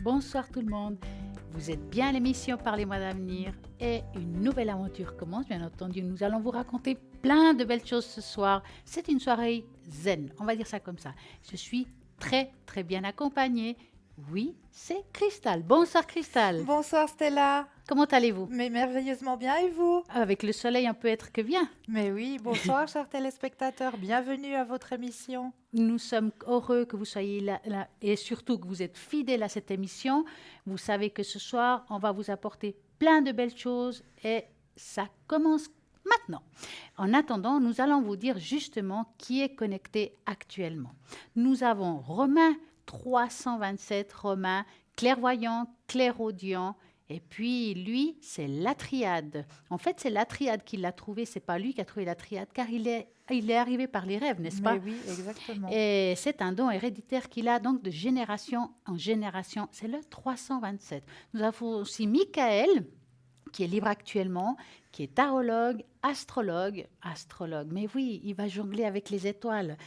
Bonsoir tout le monde. Vous êtes bien à l'émission Parlez-moi d'avenir et une nouvelle aventure commence, bien entendu. Nous allons vous raconter plein de belles choses ce soir. C'est une soirée zen, on va dire ça comme ça. Je suis très très bien accompagnée. Oui, c'est Cristal. Bonsoir Cristal. Bonsoir Stella, Comment allez-vous? mais merveilleusement bien et vous? Avec le soleil, on peut être que bien. Mais oui, bonsoir chers téléspectateurs, bienvenue à votre émission. Nous sommes heureux que vous soyez là et surtout que vous êtes fidèles à cette émission. Vous savez que ce soir, on va vous apporter plein de belles choses et ça commence maintenant. En attendant, nous allons vous dire justement qui est connecté actuellement. Nous avons Romain 327, Romain clairvoyant, clairaudient. Et puis, lui, c'est la triade. En fait, c'est la triade qui l'a trouvé. C'est pas lui qui a trouvé la triade, car il est arrivé par les rêves, n'est-ce Mais pas? oui, exactement. Et c'est un don héréditaire qu'il a donc de génération en génération. C'est le 327. Nous avons aussi Michael, qui est libre actuellement, qui est tarologue, astrologue. Mais oui, il va jongler avec les étoiles.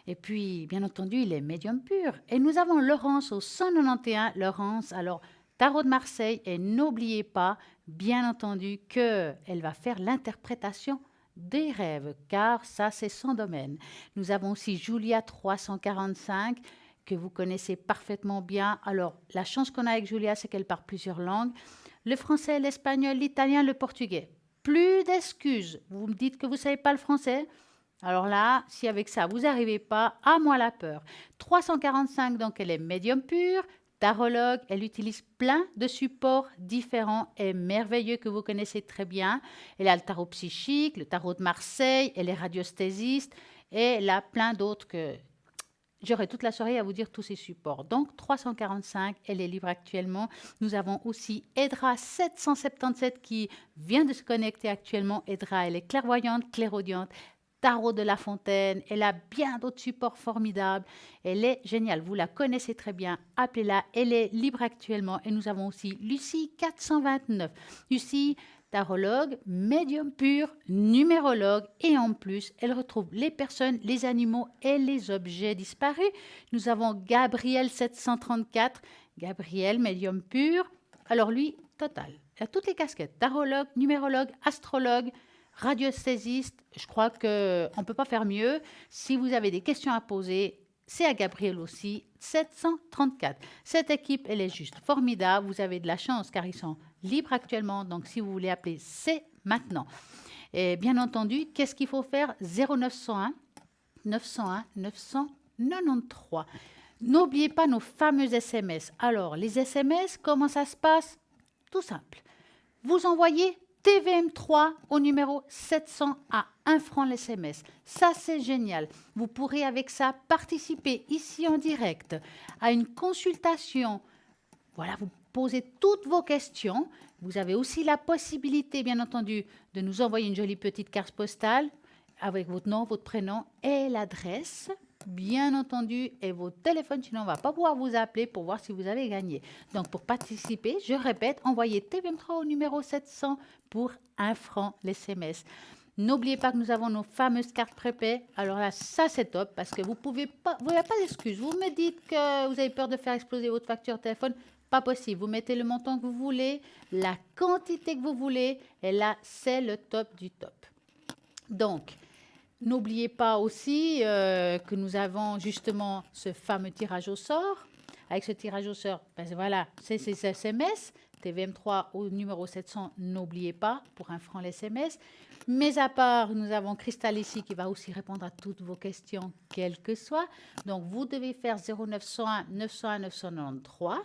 Et puis, bien entendu, il est médium pur. Et nous avons Laurence au 191. Laurence, alors, tarot de Marseille. Et n'oubliez pas, bien entendu, qu'elle va faire l'interprétation des rêves, car ça, c'est son domaine. Nous avons aussi Julia 345, que vous connaissez parfaitement bien. Alors, la chance qu'on a avec Julia, c'est qu'elle parle plusieurs langues. Le français, l'espagnol, l'italien, le portugais. Plus d'excuses. Vous me dites que vous ne savez pas le français. Alors là, si avec ça, vous n'arrivez pas, à moi la peur. 345, donc elle est médium pur, tarologue, elle utilise plein de supports différents et merveilleux que vous connaissez très bien. Elle a le tarot psychique, le tarot de Marseille, elle est radiesthésiste et elle a plein d'autres que j'aurai toute la soirée à vous dire tous ces supports. Donc 345, elle est libre actuellement. Nous avons aussi Edra 777 qui vient de se connecter actuellement. Edra, elle est clairvoyante, clairaudiente, tarot de La Fontaine. Elle a bien d'autres supports formidables. Elle est géniale. Vous la connaissez très bien. Appelez-la. Elle est libre actuellement. Et nous avons aussi Lucie 429. Lucie, tarologue, médium pur, numérologue et en plus, elle retrouve les personnes, les animaux et les objets disparus. Nous avons Gabriel 734, Gabriel, médium pur. Alors lui, total. Il a toutes les casquettes, tarologue, numérologue, astrologue, radiesthésiste. Je crois qu'on ne peut pas faire mieux. Si vous avez des questions à poser, c'est à Gabriel aussi, 734. Cette équipe, elle est juste formidable. Vous avez de la chance car ils sont libres actuellement. Donc, si vous voulez appeler, c'est maintenant. Et bien entendu, qu'est-ce qu'il faut faire? 0901 901 993. N'oubliez pas nos fameux SMS. Alors, les SMS, comment ça se passe? Tout simple. Vous envoyez TVM3 au numéro 700 à 1 franc l'SMS. Ça, c'est génial. Vous pourrez avec ça participer ici en direct à une consultation. Voilà, vous posez toutes vos questions. Vous avez aussi la possibilité, bien entendu, de nous envoyer une jolie petite carte postale avec votre nom, votre prénom et l'adresse, bien entendu, et votre téléphone, sinon on ne va pas pouvoir vous appeler pour voir si vous avez gagné. Donc, pour participer, je répète, envoyez TVM3 au numéro 700 pour 1 franc l'SMS. N'oubliez pas que nous avons nos fameuses cartes prépay. Alors là, ça c'est top parce que vous n'avez pas d'excuses. Vous me dites que vous avez peur de faire exploser votre facture téléphone. Pas possible. Vous mettez le montant que vous voulez, la quantité que vous voulez, et là, c'est le top du top. Donc, n'oubliez pas aussi que nous avons justement ce fameux tirage au sort. Avec ce tirage au sort, ben voilà, c'est ces SMS, TVM3 au numéro 700, n'oubliez pas, pour 1 franc l'SMS. Mais à part, nous avons Cristal ici qui va aussi répondre à toutes vos questions, quelles que soient. Donc, vous devez faire 0901 901 993.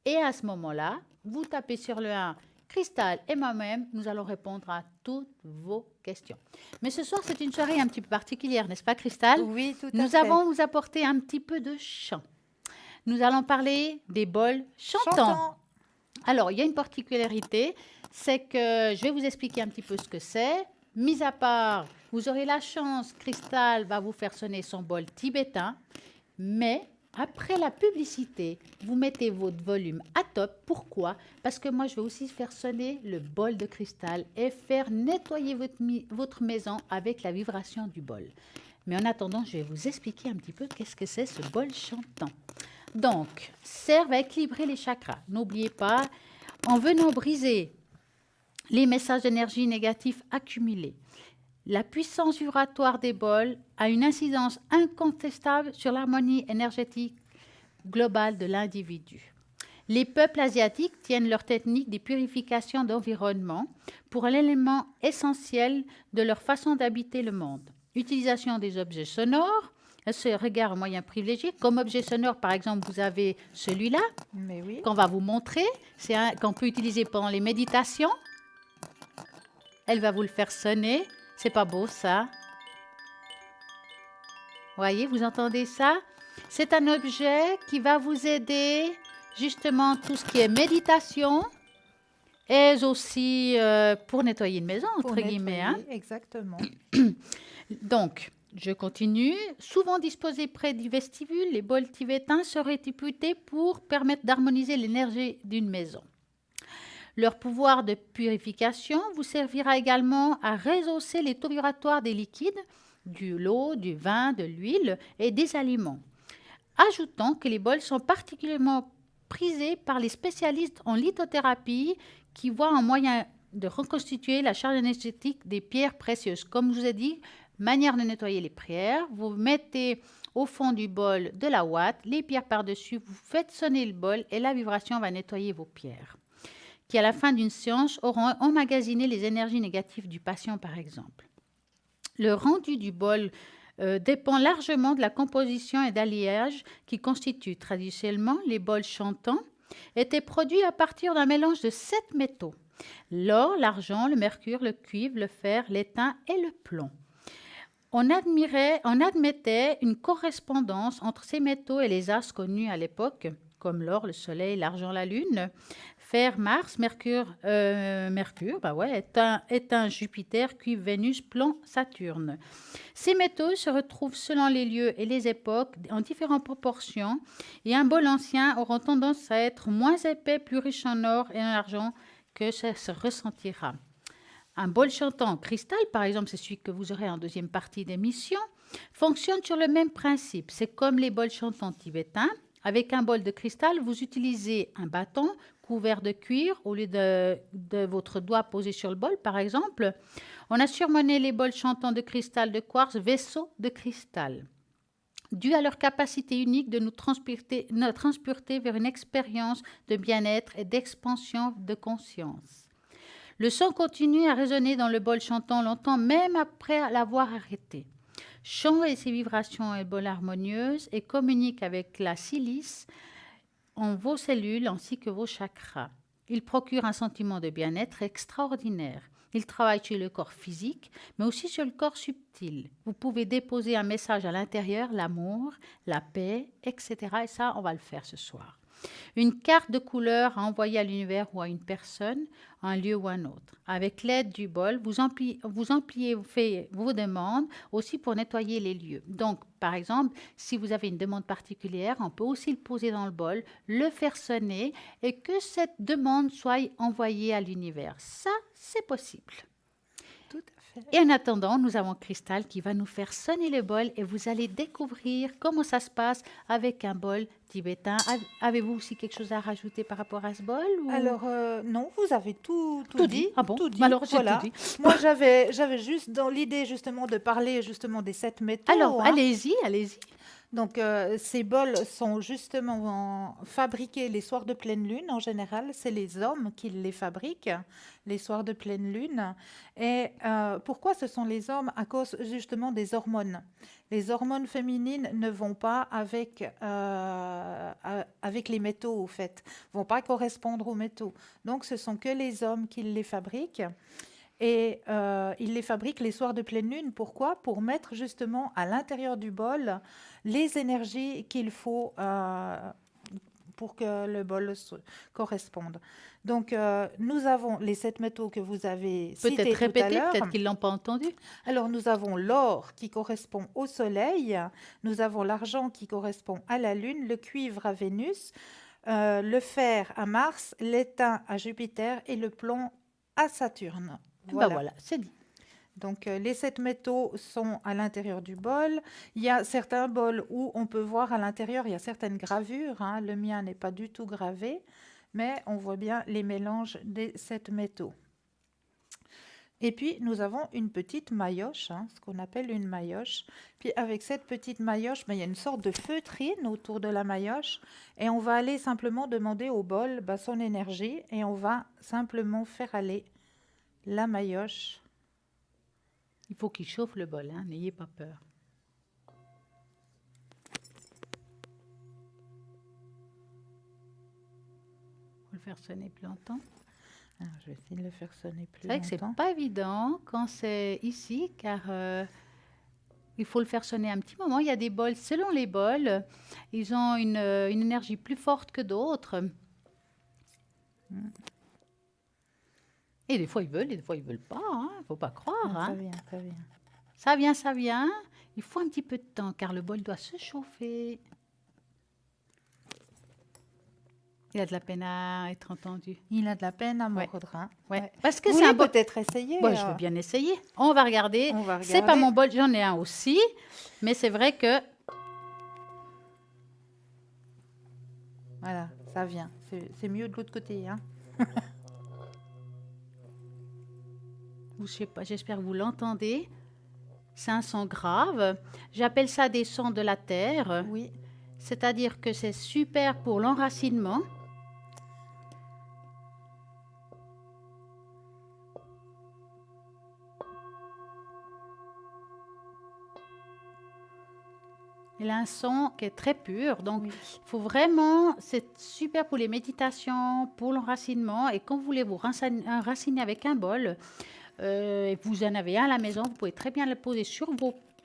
Et à ce moment-là, vous tapez sur le 1, Cristal et moi-même, nous allons répondre à toutes vos questions. Mais ce soir, c'est une soirée un petit peu particulière, n'est-ce pas, Cristal? Oui, tout à fait. Nous allons vous apporter un petit peu de chant. Nous allons parler des bols chantants. Chantant. Alors, il y a une particularité, c'est que je vais vous expliquer un petit peu ce que c'est. Mis à part, vous aurez la chance, Cristal va vous faire sonner son bol tibétain, mais Après la publicité, vous mettez votre volume à top. Pourquoi? Parce que moi, je vais aussi faire sonner le bol de cristal et faire nettoyer votre maison avec la vibration du bol. Mais en attendant, je vais vous expliquer un petit peu qu'est-ce que c'est ce bol chantant. Donc, servent à équilibrer les chakras. N'oubliez pas, en venant briser les messages d'énergie négatifs accumulés, la puissance vibratoire des bols a une incidence incontestable sur l'harmonie énergétique globale de l'individu. Les peuples asiatiques tiennent leur technique de purification d'environnement pour l'élément essentiel de leur façon d'habiter le monde. Utilisation des objets sonores, ce regard un moyen privilégié. Comme objet sonore, par exemple, vous avez celui-là Mais oui. qu'on va vous montrer, qu'on peut utiliser pendant les méditations. Elle va vous le faire sonner. C'est pas beau, ça? Voyez, vous entendez ça? C'est un objet qui va vous aider, justement, tout ce qui est méditation et aussi pour nettoyer une maison, Pour entre guillemets. Hein? nettoyer, exactement. Donc, je continue. Souvent disposés près du vestibule, les bols tibétains seraient réputés pour permettre d'harmoniser l'énergie d'une maison. Leur pouvoir de purification vous servira également à réhausser les taux vibratoires des liquides, de l'eau, du vin, de l'huile et des aliments. Ajoutons que les bols sont particulièrement prisés par les spécialistes en lithothérapie qui voient un moyen de reconstituer la charge énergétique des pierres précieuses. Comme je vous ai dit, manière de nettoyer les pierres, vous mettez au fond du bol de la ouate, les pierres par-dessus, vous faites sonner le bol et la vibration va nettoyer vos pierres, qui à la fin d'une séance auront emmagasiné les énergies négatives du patient par exemple. Le rendu du bol dépend largement de la composition et d'alliage qui constituent traditionnellement les bols chantants, étaient produits à partir d'un mélange de 7 métaux: l'or, l'argent, le mercure, le cuivre, le fer, l'étain et le plomb. On admettait une correspondance entre ces métaux et les astres connus à l'époque, comme l'or, le soleil, l'argent, la lune. Fer, Mars, Mercure, éteint, Jupiter, cuivre, Vénus, plomb, Saturne. Ces métaux se retrouvent selon les lieux et les époques en différentes proportions et un bol ancien aura tendance à être moins épais, plus riche en or et en argent que ça se ressentira. Un bol chantant en cristal, par exemple, c'est celui que vous aurez en deuxième partie d'émission, fonctionne sur le même principe. C'est comme les bols chantants tibétains. Avec un bol de cristal, vous utilisez un bâton couvert de cuir au lieu de votre doigt posé sur le bol, par exemple. On a surnommé les bols chantants de cristal de quartz vaisseaux de cristal, dû à leur capacité unique de nous transporter vers une expérience de bien-être et d'expansion de conscience. Le son continue à résonner dans le bol chantant longtemps, même après l'avoir arrêté. Chant et ses vibrations et bol harmonieuses et communique avec la silice en vos cellules ainsi que vos chakras. Il procure un sentiment de bien-être extraordinaire. Il travaille sur le corps physique, mais aussi sur le corps subtil. Vous pouvez déposer un message à l'intérieur, l'amour, la paix, etc. Et ça, on va le faire ce soir. Une carte de couleur à envoyer à l'univers ou à une personne, un lieu ou un autre. Avec l'aide du bol, vous faites vos demandes aussi pour nettoyer les lieux. Donc, par exemple, si vous avez une demande particulière, on peut aussi le poser dans le bol, le faire sonner et que cette demande soit envoyée à l'univers. Ça, c'est possible. Tout à fait. Et en attendant, nous avons Cristal qui va nous faire sonner le bol et vous allez découvrir comment ça se passe avec un bol tibétain. Avez-vous aussi quelque chose à rajouter par rapport à ce bol ou... Alors, non, vous avez tout dit. Ah bon? Tout dit. Alors, j'ai Voilà. tout dit. Moi, j'avais juste dans l'idée justement de parler justement des 7 métaux. Alors, hein. allez-y. Donc, ces bols sont justement fabriqués les soirs de pleine lune. En général, c'est les hommes qui les fabriquent les soirs de pleine lune. Et pourquoi ce sont les hommes? À cause justement des hormones. Les hormones féminines ne vont pas avec les métaux, au fait. Vont pas correspondre aux métaux. Donc, ce sont que les hommes qui les fabriquent. Et ils les fabriquent les soirs de pleine lune. Pourquoi? Pour mettre justement à l'intérieur du bol les énergies qu'il faut pour que le bol corresponde. Donc, nous avons les 7 métaux que vous avez cités Peut-être tout à répéter, l'heure. peut-être qu'ils ne l'ont pas entendu. Alors, nous avons l'or qui correspond au Soleil, nous avons l'argent qui correspond à la Lune, le cuivre à Vénus, le fer à Mars, l'étain à Jupiter et le plomb à Saturne. Ben voilà, c'est dit. Donc, les 7 métaux sont à l'intérieur du bol. Il y a certains bols où on peut voir à l'intérieur, il y a certaines gravures. Hein. Le mien n'est pas du tout gravé, mais on voit bien les mélanges des 7 métaux. Et puis, nous avons une petite maillotche, hein, ce qu'on appelle une maillotche. Puis, avec cette petite maillotche, il y a une sorte de feutrine autour de la maillotche. Et on va aller simplement demander au bol son énergie. Et on va simplement faire aller la maillotche. Il faut qu'il chauffe le bol, hein, n'ayez pas peur. Il faut le faire sonner plus longtemps. Alors, je vais essayer de le faire sonner plus C'est vrai que longtemps. c'est pas évident quand c'est ici, car il faut le faire sonner un petit moment. Il y a des bols, selon les bols, ils ont une énergie plus forte que d'autres. Et des fois ils veulent, et des fois ils veulent pas. Il ne faut pas croire. Ah, ça hein. vient, ça vient. Ça vient, ça vient. Il faut un petit peu de temps, car le bol doit se chauffer. Il a de la peine à être entendu. Il a de la peine à Ouais. mordre. Hein. Ouais. Ouais. Parce que Vous c'est un voulez bol. peut-être essayer. Bon, je veux bien essayer. On va regarder. On va C'est pas regarder. mon bol, j'en ai un aussi. Mais c'est vrai que Voilà, ça vient. C'est mieux de l'autre côté. Hein. je sais pas, j'espère que vous l'entendez. C'est un son grave. J'appelle ça des sons de la terre. Oui. C'est-à-dire que c'est super pour l'enracinement. Il a un son qui est très pur, donc Oui. il faut vraiment, c'est super pour les méditations, pour l'enracinement. Et quand vous voulez vous enraciner avec un bol, et vous en avez un à la maison, vous pouvez très bien le poser sur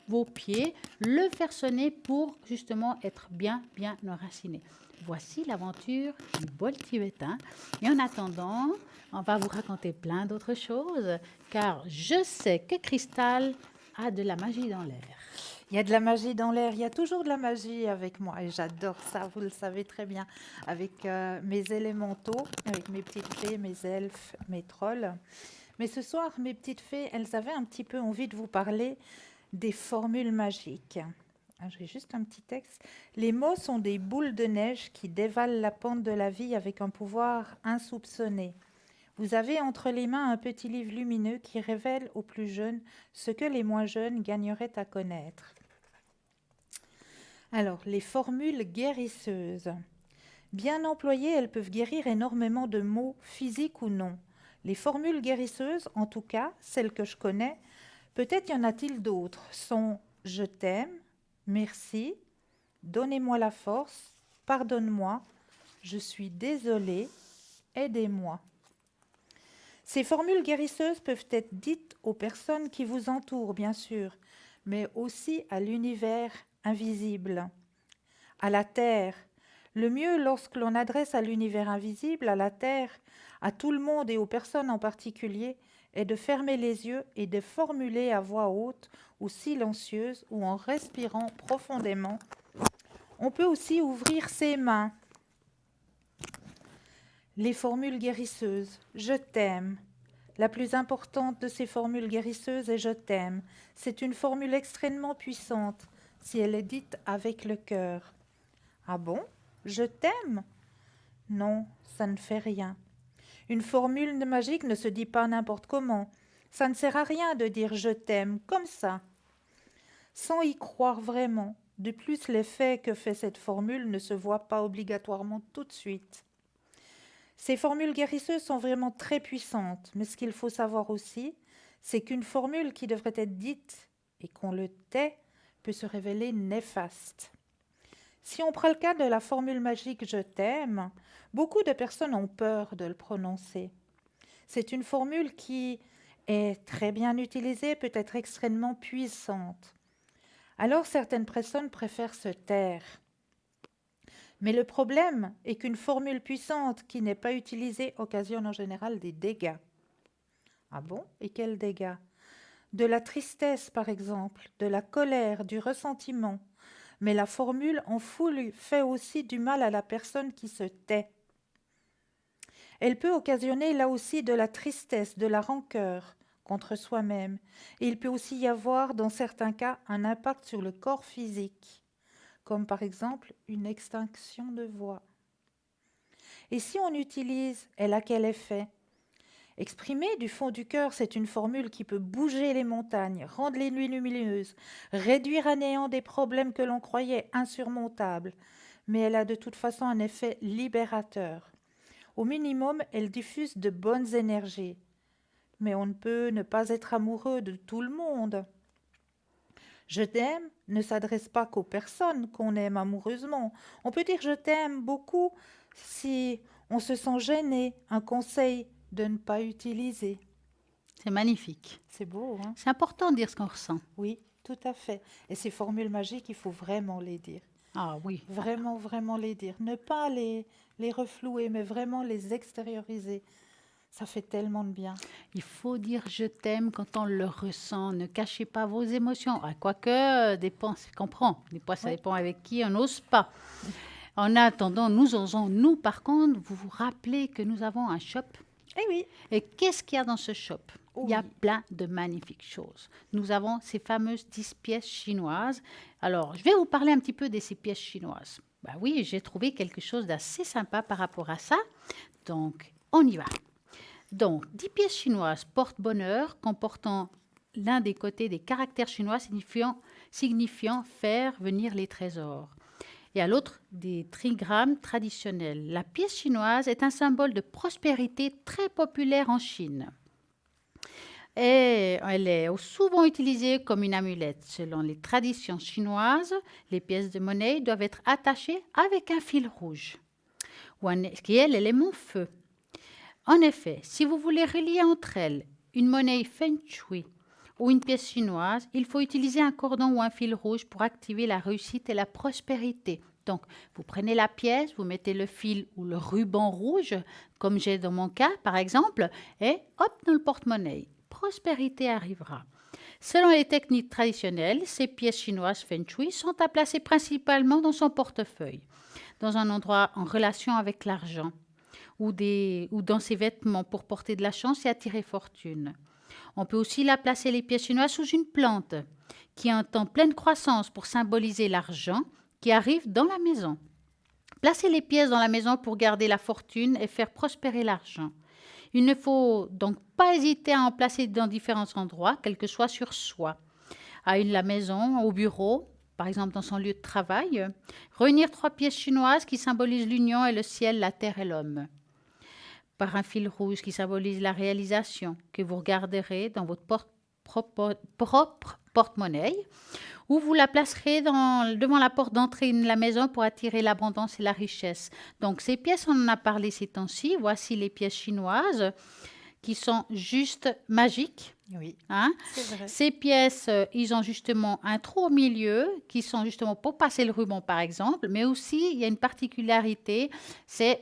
vos pieds, le faire sonner pour justement être bien enraciné. Voici l'aventure du bol tibétain. Et en attendant, on va vous raconter plein d'autres choses, car je sais que Cristal a de la magie dans l'air. Il y a de la magie dans l'air. Il y a toujours de la magie avec moi. Et j'adore ça, vous le savez très bien. Avec mes élémentaux, avec mes petites fées, mes elfes, mes trolls. Mais ce soir, mes petites fées, elles avaient un petit peu envie de vous parler des formules magiques. J'ai juste un petit texte. Les mots sont des boules de neige qui dévalent la pente de la vie avec un pouvoir insoupçonné. Vous avez entre les mains un petit livre lumineux qui révèle aux plus jeunes ce que les moins jeunes gagneraient à connaître. Alors, les formules guérisseuses. Bien employées, elles peuvent guérir énormément de maux, physiques ou non. Les formules guérisseuses, en tout cas, celles que je connais, peut-être y en a-t-il d'autres, sont « je t'aime »,« merci »,« donnez-moi la force »,« pardonne-moi »,« je suis désolée »,« aidez-moi ». Ces formules guérisseuses peuvent être dites aux personnes qui vous entourent, bien sûr, mais aussi à l'univers invisible, à la terre. Le mieux, lorsque l'on adresse à l'univers invisible, à la terre, à tout le monde et aux personnes en particulier, est de fermer les yeux et de formuler à voix haute ou silencieuse ou en respirant profondément. On peut aussi ouvrir ses mains. Les formules guérisseuses. Je t'aime. La plus importante de ces formules guérisseuses est « je t'aime ». C'est une formule extrêmement puissante si elle est dite avec le cœur. Ah bon? Je t'aime? Non, ça ne fait rien. Une formule magique ne se dit pas n'importe comment. Ça ne sert à rien de dire « je t'aime » comme ça, sans y croire vraiment. De plus, l'effet que fait cette formule ne se voit pas obligatoirement tout de suite. Ces formules guérisseuses sont vraiment très puissantes, mais ce qu'il faut savoir aussi, c'est qu'une formule qui devrait être dite et qu'on le tait peut se révéler néfaste. Si on prend le cas de la formule magique « je t'aime », beaucoup de personnes ont peur de le prononcer. C'est une formule qui est très bien utilisée, peut être extrêmement puissante. Alors certaines personnes préfèrent se taire. Mais le problème est qu'une formule puissante qui n'est pas utilisée occasionne en général des dégâts. Ah bon? Et quels dégâts? De la tristesse, par exemple, de la colère, du ressentiment. Mais la formule en foule fait aussi du mal à la personne qui se tait. Elle peut occasionner là aussi de la tristesse, de la rancœur contre soi-même. Et il peut aussi y avoir, dans certains cas, un impact sur le corps physique, comme par exemple une extinction de voix. Et si on utilise, elle a quel effet? Exprimer du fond du cœur, c'est une formule qui peut bouger les montagnes, rendre les nuits lumineuses, réduire à néant des problèmes que l'on croyait insurmontables. Mais elle a de toute façon un effet libérateur. Au minimum, elle diffuse de bonnes énergies. Mais on ne peut ne pas être amoureux de tout le monde. Je t'aime ne s'adresse pas qu'aux personnes qu'on aime amoureusement. On peut dire je t'aime beaucoup si on se sent gêné. Un conseil de ne pas utiliser. C'est magnifique. C'est beau, hein? C'est important de dire ce qu'on ressent. Oui, tout à fait. Et ces formules magiques, il faut vraiment les dire. Ah oui. Vraiment, vraiment les dire. Ne pas les reflouer, mais vraiment les extérioriser. Ça fait tellement de bien. Il faut dire je t'aime quand on le ressent. Ne cachez pas vos émotions. Ah, quoique, dépend, je comprends. Des fois, ça Ouais. dépend avec qui, on n'ose pas. En attendant, nous osons, nous, par contre, vous vous rappelez que nous avons un shop. Eh oui. Et qu'est-ce qu'il y a dans ce shop? Il y a Oui. plein de magnifiques choses. Nous avons ces fameuses 10 pièces chinoises. Alors, je vais vous parler un petit peu de ces pièces chinoises. Bah oui, j'ai trouvé quelque chose d'assez sympa par rapport à ça. Donc, on y va. Donc, 10 pièces chinoises porte-bonheur comportant l'un des côtés des caractères chinois signifiant faire venir les trésors. Et à l'autre, des trigrammes traditionnels. La pièce chinoise est un symbole de prospérité très populaire en Chine. Et elle est souvent utilisée comme une amulette. Selon les traditions chinoises, les pièces de monnaie doivent être attachées avec un fil rouge, qui est l'élément feu. En effet, si vous voulez relier entre elles une monnaie feng shui ou une pièce chinoise, il faut utiliser un cordon ou un fil rouge pour activer la réussite et la prospérité. Donc, vous prenez la pièce, vous mettez le fil ou le ruban rouge, comme j'ai dans mon cas par exemple, et hop, dans le porte-monnaie. Prospérité arrivera. Selon les techniques traditionnelles, ces pièces chinoises feng shui sont à placer principalement dans son portefeuille, dans un endroit en relation avec l'argent, ou dans ses vêtements pour porter de la chance et attirer fortune. On peut aussi la placer les pièces chinoises sous une plante qui est en pleine croissance pour symboliser l'argent qui arrive dans la maison. Placez les pièces dans la maison pour garder la fortune et faire prospérer l'argent. Il ne faut donc pas hésiter à en placer dans différents endroits, quel que soit sur soi. À la maison, au bureau, par exemple dans son lieu de travail. Réunir 3 pièces chinoises qui symbolisent l'union et le ciel, la terre et l'homme. Par un fil rouge qui symbolise la réalisation que vous regarderez dans votre propre porte-monnaie, ou vous la placerez devant la porte d'entrée de la maison pour attirer l'abondance et la richesse. Donc ces pièces, on en a parlé ces temps-ci. Voici les pièces chinoises qui sont juste magiques. Oui, Hein? c'est vrai. Ces pièces, ils ont justement un trou au milieu qui sont justement pour passer le ruban par exemple, mais aussi il y a une particularité, c'est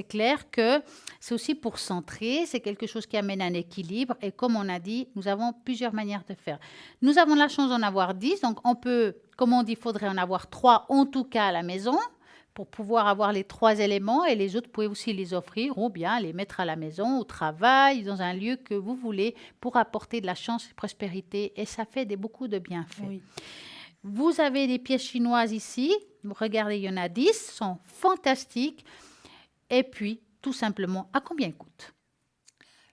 clair que c'est aussi pour centrer, c'est quelque chose qui amène un équilibre et comme on a dit, nous avons plusieurs manières de faire. Nous avons la chance d'en avoir 10, donc on peut, comme on dit, il faudrait en avoir 3 en tout cas à la maison pour pouvoir avoir les 3 éléments et les autres, vous pouvez aussi les offrir ou bien les mettre à la maison, au travail, dans un lieu que vous voulez pour apporter de la chance et prospérité et ça fait beaucoup de bienfaits. Oui. Vous avez des pièces chinoises ici, vous regardez, il y en a 10, sont fantastiques et puis tout simplement, à combien elles coûtent?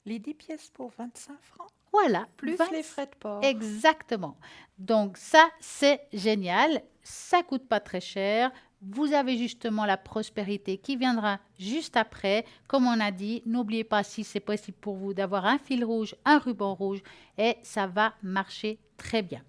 Les 10 pièces pour 25 francs, Voilà, plus 20. les frais de port. Exactement. Donc ça, c'est génial. Ça coûte pas très cher. Vous avez justement la prospérité qui viendra juste après. Comme on a dit, n'oubliez pas si c'est possible pour vous d'avoir un fil rouge, un ruban rouge et ça va marcher très bien.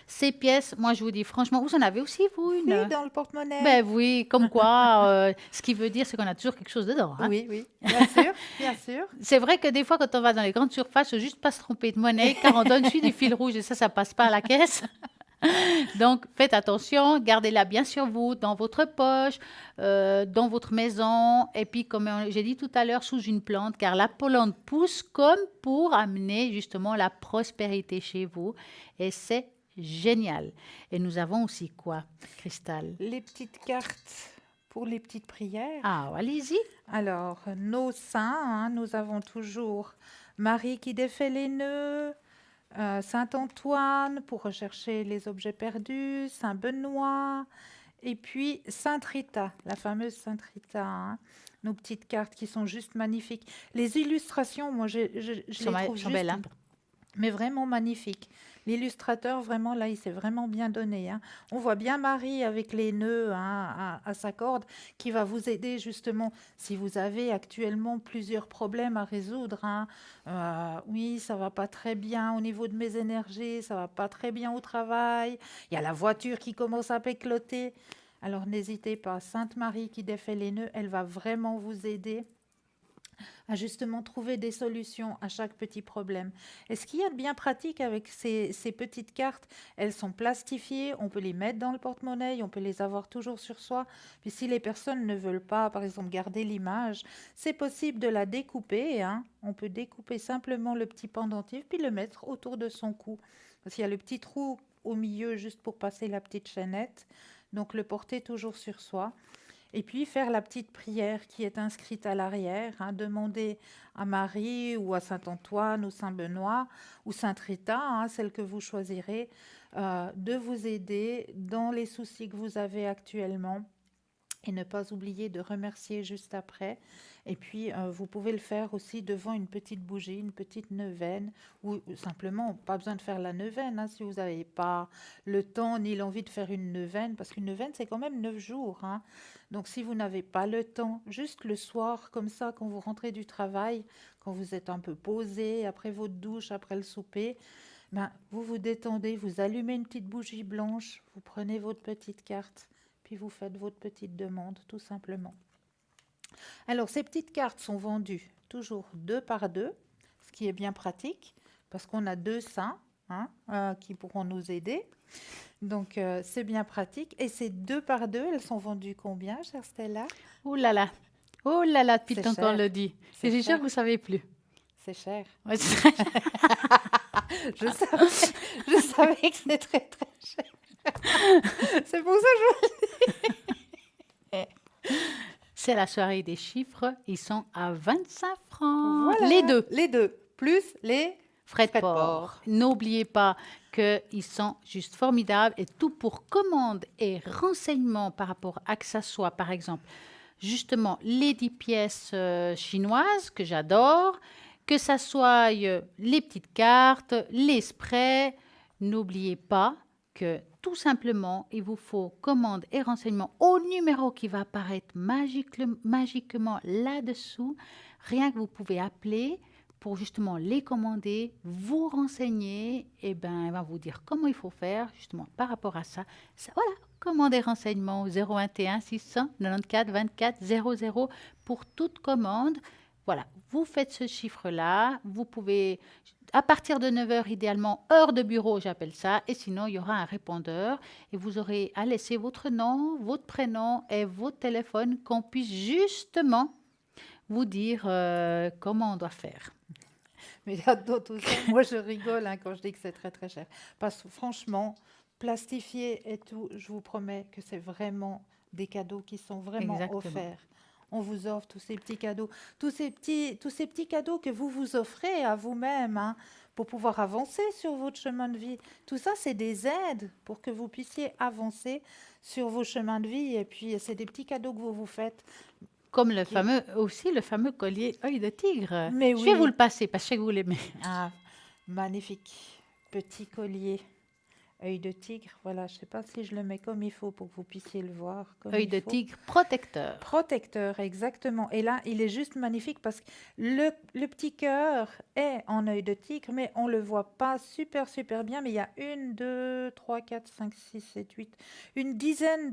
Ces pièces, moi je vous dis franchement, vous en avez aussi vous une? Oui, dans le porte-monnaie. Ben oui, comme quoi, ce qui veut dire c'est qu'on a toujours quelque chose dedans. Hein. Oui, oui, bien sûr, bien sûr. C'est vrai que des fois, quand on va dans les grandes surfaces, il faut juste pas se tromper de monnaie, car on donne suite du fil rouge et ça passe pas à la caisse. Donc, faites attention, gardez-la bien sur vous, dans votre poche, dans votre maison, et puis, comme j'ai dit tout à l'heure, sous une plante, car la plante pousse comme pour amener justement la prospérité chez vous, et c'est génial. Et nous avons aussi quoi, Cristal? Les petites cartes pour les petites prières. Ah, allez-y. Alors, nos saints, hein, nous avons toujours Marie qui défait les nœuds, Saint Antoine pour rechercher les objets perdus, Saint Benoît, et puis Sainte Rita, la fameuse Sainte Rita. Hein. Nos petites cartes qui sont juste magnifiques. Les illustrations, moi, je les trouve Sont juste, belles, hein? mais vraiment magnifiques. L'illustrateur, vraiment, là, il s'est vraiment bien donné. Hein. On voit bien Marie avec les nœuds hein, à sa corde qui va vous aider justement si vous avez actuellement plusieurs problèmes à résoudre. Hein. Oui, ça va pas très bien au niveau de mes énergies, ça va pas très bien au travail. Il y a la voiture qui commence à pécloter. Alors n'hésitez pas, Sainte Marie qui défait les nœuds, elle va vraiment vous aider à justement trouver des solutions à chaque petit problème. Et ce qu'il y a de bien pratique avec ces petites cartes, elles sont plastifiées, on peut les mettre dans le porte-monnaie, on peut les avoir toujours sur soi. Puis si les personnes ne veulent pas, par exemple, garder l'image, c'est possible de la découper. Hein. On peut découper simplement le petit pendentif, puis le mettre autour de son cou. Parce qu'il y a le petit trou au milieu juste pour passer la petite chaînette. Donc le porter toujours sur soi. Et puis faire la petite prière qui est inscrite à l'arrière, hein, demander à Marie ou à Saint Antoine ou Saint Benoît ou Sainte Rita, hein, celle que vous choisirez, de vous aider dans les soucis que vous avez actuellement. Et ne pas oublier de remercier juste après. Et puis, vous pouvez le faire aussi devant une petite bougie, une petite neuvaine, ou simplement, pas besoin de faire la neuvaine, hein, si vous n'avez pas le temps ni l'envie de faire une neuvaine, parce qu'une neuvaine, c'est quand même 9 jours. Hein. Donc, si vous n'avez pas le temps, juste le soir, comme ça, quand vous rentrez du travail, quand vous êtes un peu posé, après votre douche, après le souper, ben, vous vous détendez, vous allumez une petite bougie blanche, vous prenez votre petite carte puis vous faites votre petite demande tout simplement. Alors ces petites cartes sont vendues toujours 2 par 2, ce qui est bien pratique parce qu'on a 2 saints hein, qui pourront nous aider. Donc c'est bien pratique. Et ces 2 par 2, elles sont vendues combien, chère Stella? Oh là là, depuis C'est tant qu'on cher. le dit. C'est C'est sûr cher. que vous savez plus. C'est cher. Ouais, Je savais que c'était très très cher. C'est pour ça que c'est la soirée des chiffres. Ils sont à 25 francs. voilà. Les deux. Les deux. Plus les Frais de frais de port. port. N'oubliez pas qu'ils sont juste formidables et tout pour commande et renseignements par rapport à que ça soit, par exemple, justement, les 10 pièces chinoises que j'adore, que ça soit les petites cartes, les sprays. N'oubliez pas que tout simplement, il vous faut commande et renseignements au numéro qui va apparaître magiquement là-dessous. Rien que vous pouvez appeler pour justement les commander, vous renseigner, et ben, elle va vous dire comment il faut faire justement par rapport à ça. Voilà, commandez renseignements au 021 694 24 00 pour toute commande. Voilà, vous faites ce chiffre-là, vous pouvez, à partir de 9 heures idéalement, heure de bureau, j'appelle ça, et sinon, il y aura un répondeur, et vous aurez à laisser votre nom, votre prénom et votre téléphone, qu'on puisse justement vous dire comment on doit faire. Mais dans tout ça, moi je rigole hein, quand je dis que c'est très très cher. Parce que franchement, plastifier et tout, je vous promets que c'est vraiment des cadeaux qui sont vraiment Exactement. offerts. On vous offre tous ces petits cadeaux, tous ces petits cadeaux que vous vous offrez à vous-même hein, pour pouvoir avancer sur votre chemin de vie. Tout ça, c'est des aides pour que vous puissiez avancer sur vos chemins de vie. Et puis, c'est des petits cadeaux que vous vous faites. Comme le fameux collier œil de tigre. Mais Je vais oui. vous le passer parce que je sais que vous l'aimez. Ah, magnifique petit collier, œil de tigre. Voilà, je ne sais pas si je le mets comme il faut pour que vous puissiez le voir. Comme Œil il de faut. tigre protecteur. Protecteur, exactement. Et là, il est juste magnifique parce que le petit cœur est en œil de tigre, mais on ne le voit pas super, super bien. Mais il y a 1, 2, 3, 4, 5, 6, 7, 8, une dizaine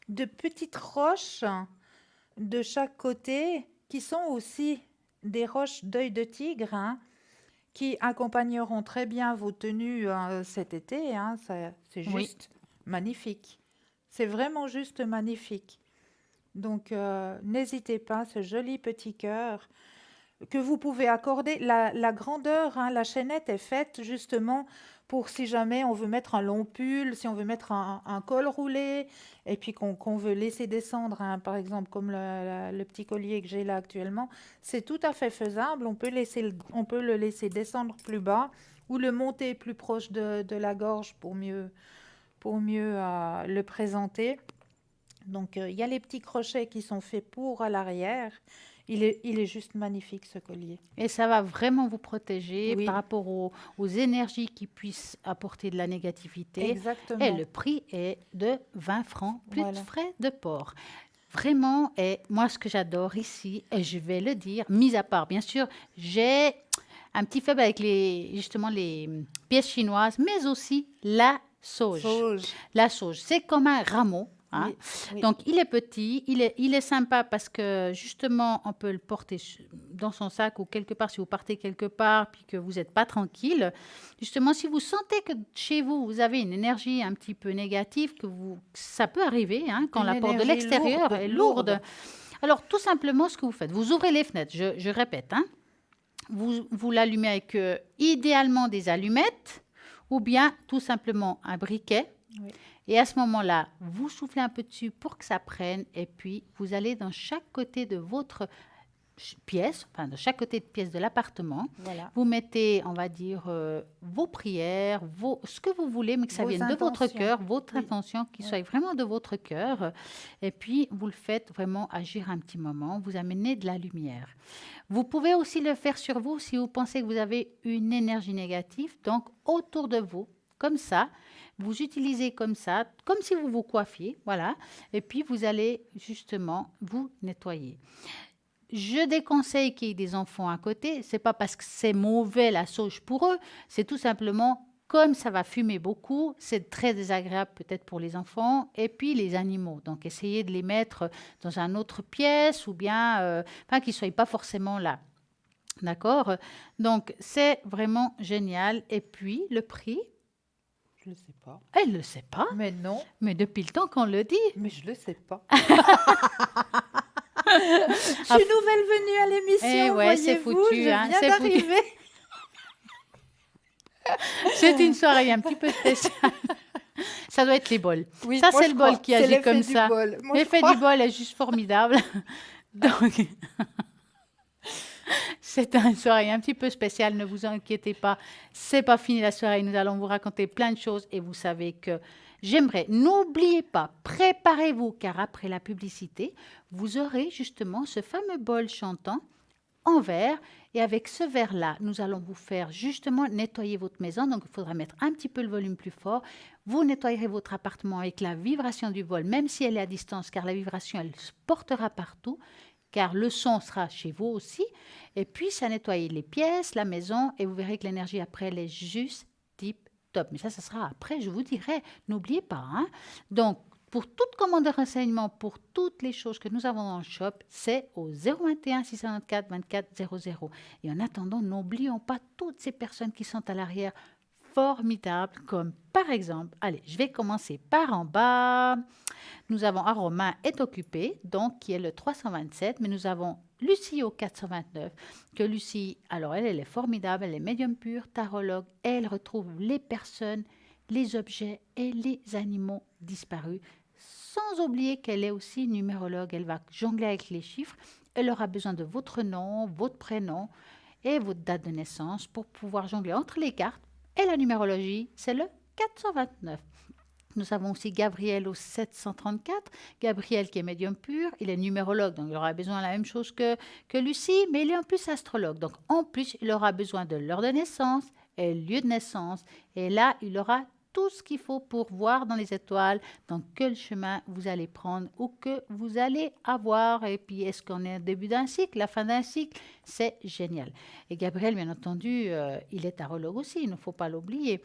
de petites roches de chaque côté qui sont aussi des roches d'œil de tigre, hein, qui accompagneront très bien vos tenues cet été, hein. C'est Oui. juste magnifique. C'est vraiment juste magnifique. Donc, n'hésitez pas, ce joli petit cœur que vous pouvez accorder. La grandeur, hein, la chaînette est faite justement pour si jamais on veut mettre un long pull, si on veut mettre un col roulé, et puis qu'on veut laisser descendre, hein, par exemple, comme le petit collier que j'ai là actuellement, c'est tout à fait faisable. On peut le laisser descendre plus bas ou le monter plus proche de la gorge pour mieux le présenter. Donc, il y a les petits crochets qui sont faits pour à l'arrière. Il est juste magnifique, ce collier. Et ça va vraiment vous protéger par Oui, rapport aux énergies qui puissent apporter de la négativité. Et exactement. le prix est de 20 francs, plus de Voilà. frais de port. Vraiment, et moi, ce que j'adore ici, et je vais le dire, mis à part, bien sûr, j'ai un petit faible avec justement les pièces chinoises, mais aussi la sauge. Sauge. La sauge, c'est comme un rameau. Hein. Oui, oui. Donc, il est petit, il est sympa parce que justement, on peut le porter dans son sac ou quelque part, si vous partez quelque part, puis que vous n'êtes pas tranquille. Justement, si vous sentez que chez vous, vous avez une énergie un petit peu négative, ça peut arriver hein, quand Une la porte de énergie l'extérieur lourde, est lourde. lourde. Alors, tout simplement, ce que vous faites, vous ouvrez les fenêtres, je répète, hein, vous l'allumez avec idéalement des allumettes ou bien tout simplement un briquet. Oui. Et à ce moment-là, vous soufflez un peu dessus pour que ça prenne et puis vous allez dans chaque côté de votre pièce, enfin de chaque côté de pièce de l'appartement. Voilà. Vous mettez, on va dire, vos prières, ce que vous voulez, mais que ça Vos vienne de votre intentions. cœur, votre Oui. intention, qui Oui. soit vraiment de votre cœur. Et puis, vous le faites vraiment agir un petit moment, vous amenez de la lumière. Vous pouvez aussi le faire sur vous si vous pensez que vous avez une énergie négative, donc autour de vous, comme ça. Vous utilisez comme ça, comme si vous vous coiffiez, voilà. Et puis, vous allez justement vous nettoyer. Je déconseille qu'il y ait des enfants à côté. C'est pas parce que c'est mauvais la sauge pour eux, c'est tout simplement comme ça va fumer beaucoup, c'est très désagréable peut-être pour les enfants et puis les animaux. Donc essayez de les mettre dans une autre pièce ou bien, enfin qu'ils ne soient pas forcément là. D'accord. Donc c'est vraiment génial. Et puis le prix, Je le sais pas. elle ne le sait pas, Mais non, mais depuis le temps qu'on le dit. mais je le sais pas. Je suis nouvelle venue à l'émission, Eh ouais, c'est voyez-vous, foutu, je hein, viens c'est foutu. d'arriver. C'est une soirée un petit peu spéciale. Ça doit être les bols. Oui, Ça, moi, c'est je le bol crois. qui C'est agit l'effet comme du ça. bol. Moi, je L'effet crois. du bol est juste formidable. Donc, c'est une soirée un petit peu spéciale. Ne vous inquiétez pas. C'est pas fini la soirée. Nous allons vous raconter plein de choses et vous savez que j'aimerais. N'oubliez pas, préparez-vous car après la publicité, vous aurez justement ce fameux bol chantant en verre. Et avec ce verre-là, nous allons vous faire justement nettoyer votre maison. Donc, il faudra mettre un petit peu le volume plus fort. Vous nettoyerez votre appartement avec la vibration du vol, même si elle est à distance, car la vibration, elle se portera partout, car le son sera chez vous aussi. Et puis, ça nettoie les pièces, la maison, et vous verrez que l'énergie après, elle est juste tip top. Mais ça sera après, je vous dirai. N'oubliez pas. Hein? Donc, pour toute commande de renseignement, pour toutes les choses que nous avons dans le shop, c'est au 021 694 24 00. Et en attendant, n'oublions pas toutes ces personnes qui sont à l'arrière formidables, comme par exemple, allez, je vais commencer par en bas. Nous avons Aroma est occupé, donc qui est le 327, mais nous avons Lucie au 429, que Lucie, alors elle est formidable, elle est médium pure, tarologue, elle retrouve les personnes, les objets et les animaux disparus. Sans oublier qu'elle est aussi numérologue, elle va jongler avec les chiffres. Elle aura besoin de votre nom, votre prénom et votre date de naissance pour pouvoir jongler entre les cartes. Et la numérologie, c'est le 429. Nous avons aussi Gabriel au 734. Gabriel qui est médium pur, il est numérologue, donc il aura besoin de la même chose que Lucie, mais il est en plus astrologue. Donc en plus, il aura besoin de l'heure de naissance et lieu de naissance. Et là, il aura tout ce qu'il faut pour voir dans les étoiles, dans quel chemin vous allez prendre ou que vous allez avoir. Et puis, est-ce qu'on est au début d'un cycle, la fin d'un cycle? C'est génial. Et Gabriel, bien entendu, il est tarologue aussi, il ne faut pas l'oublier.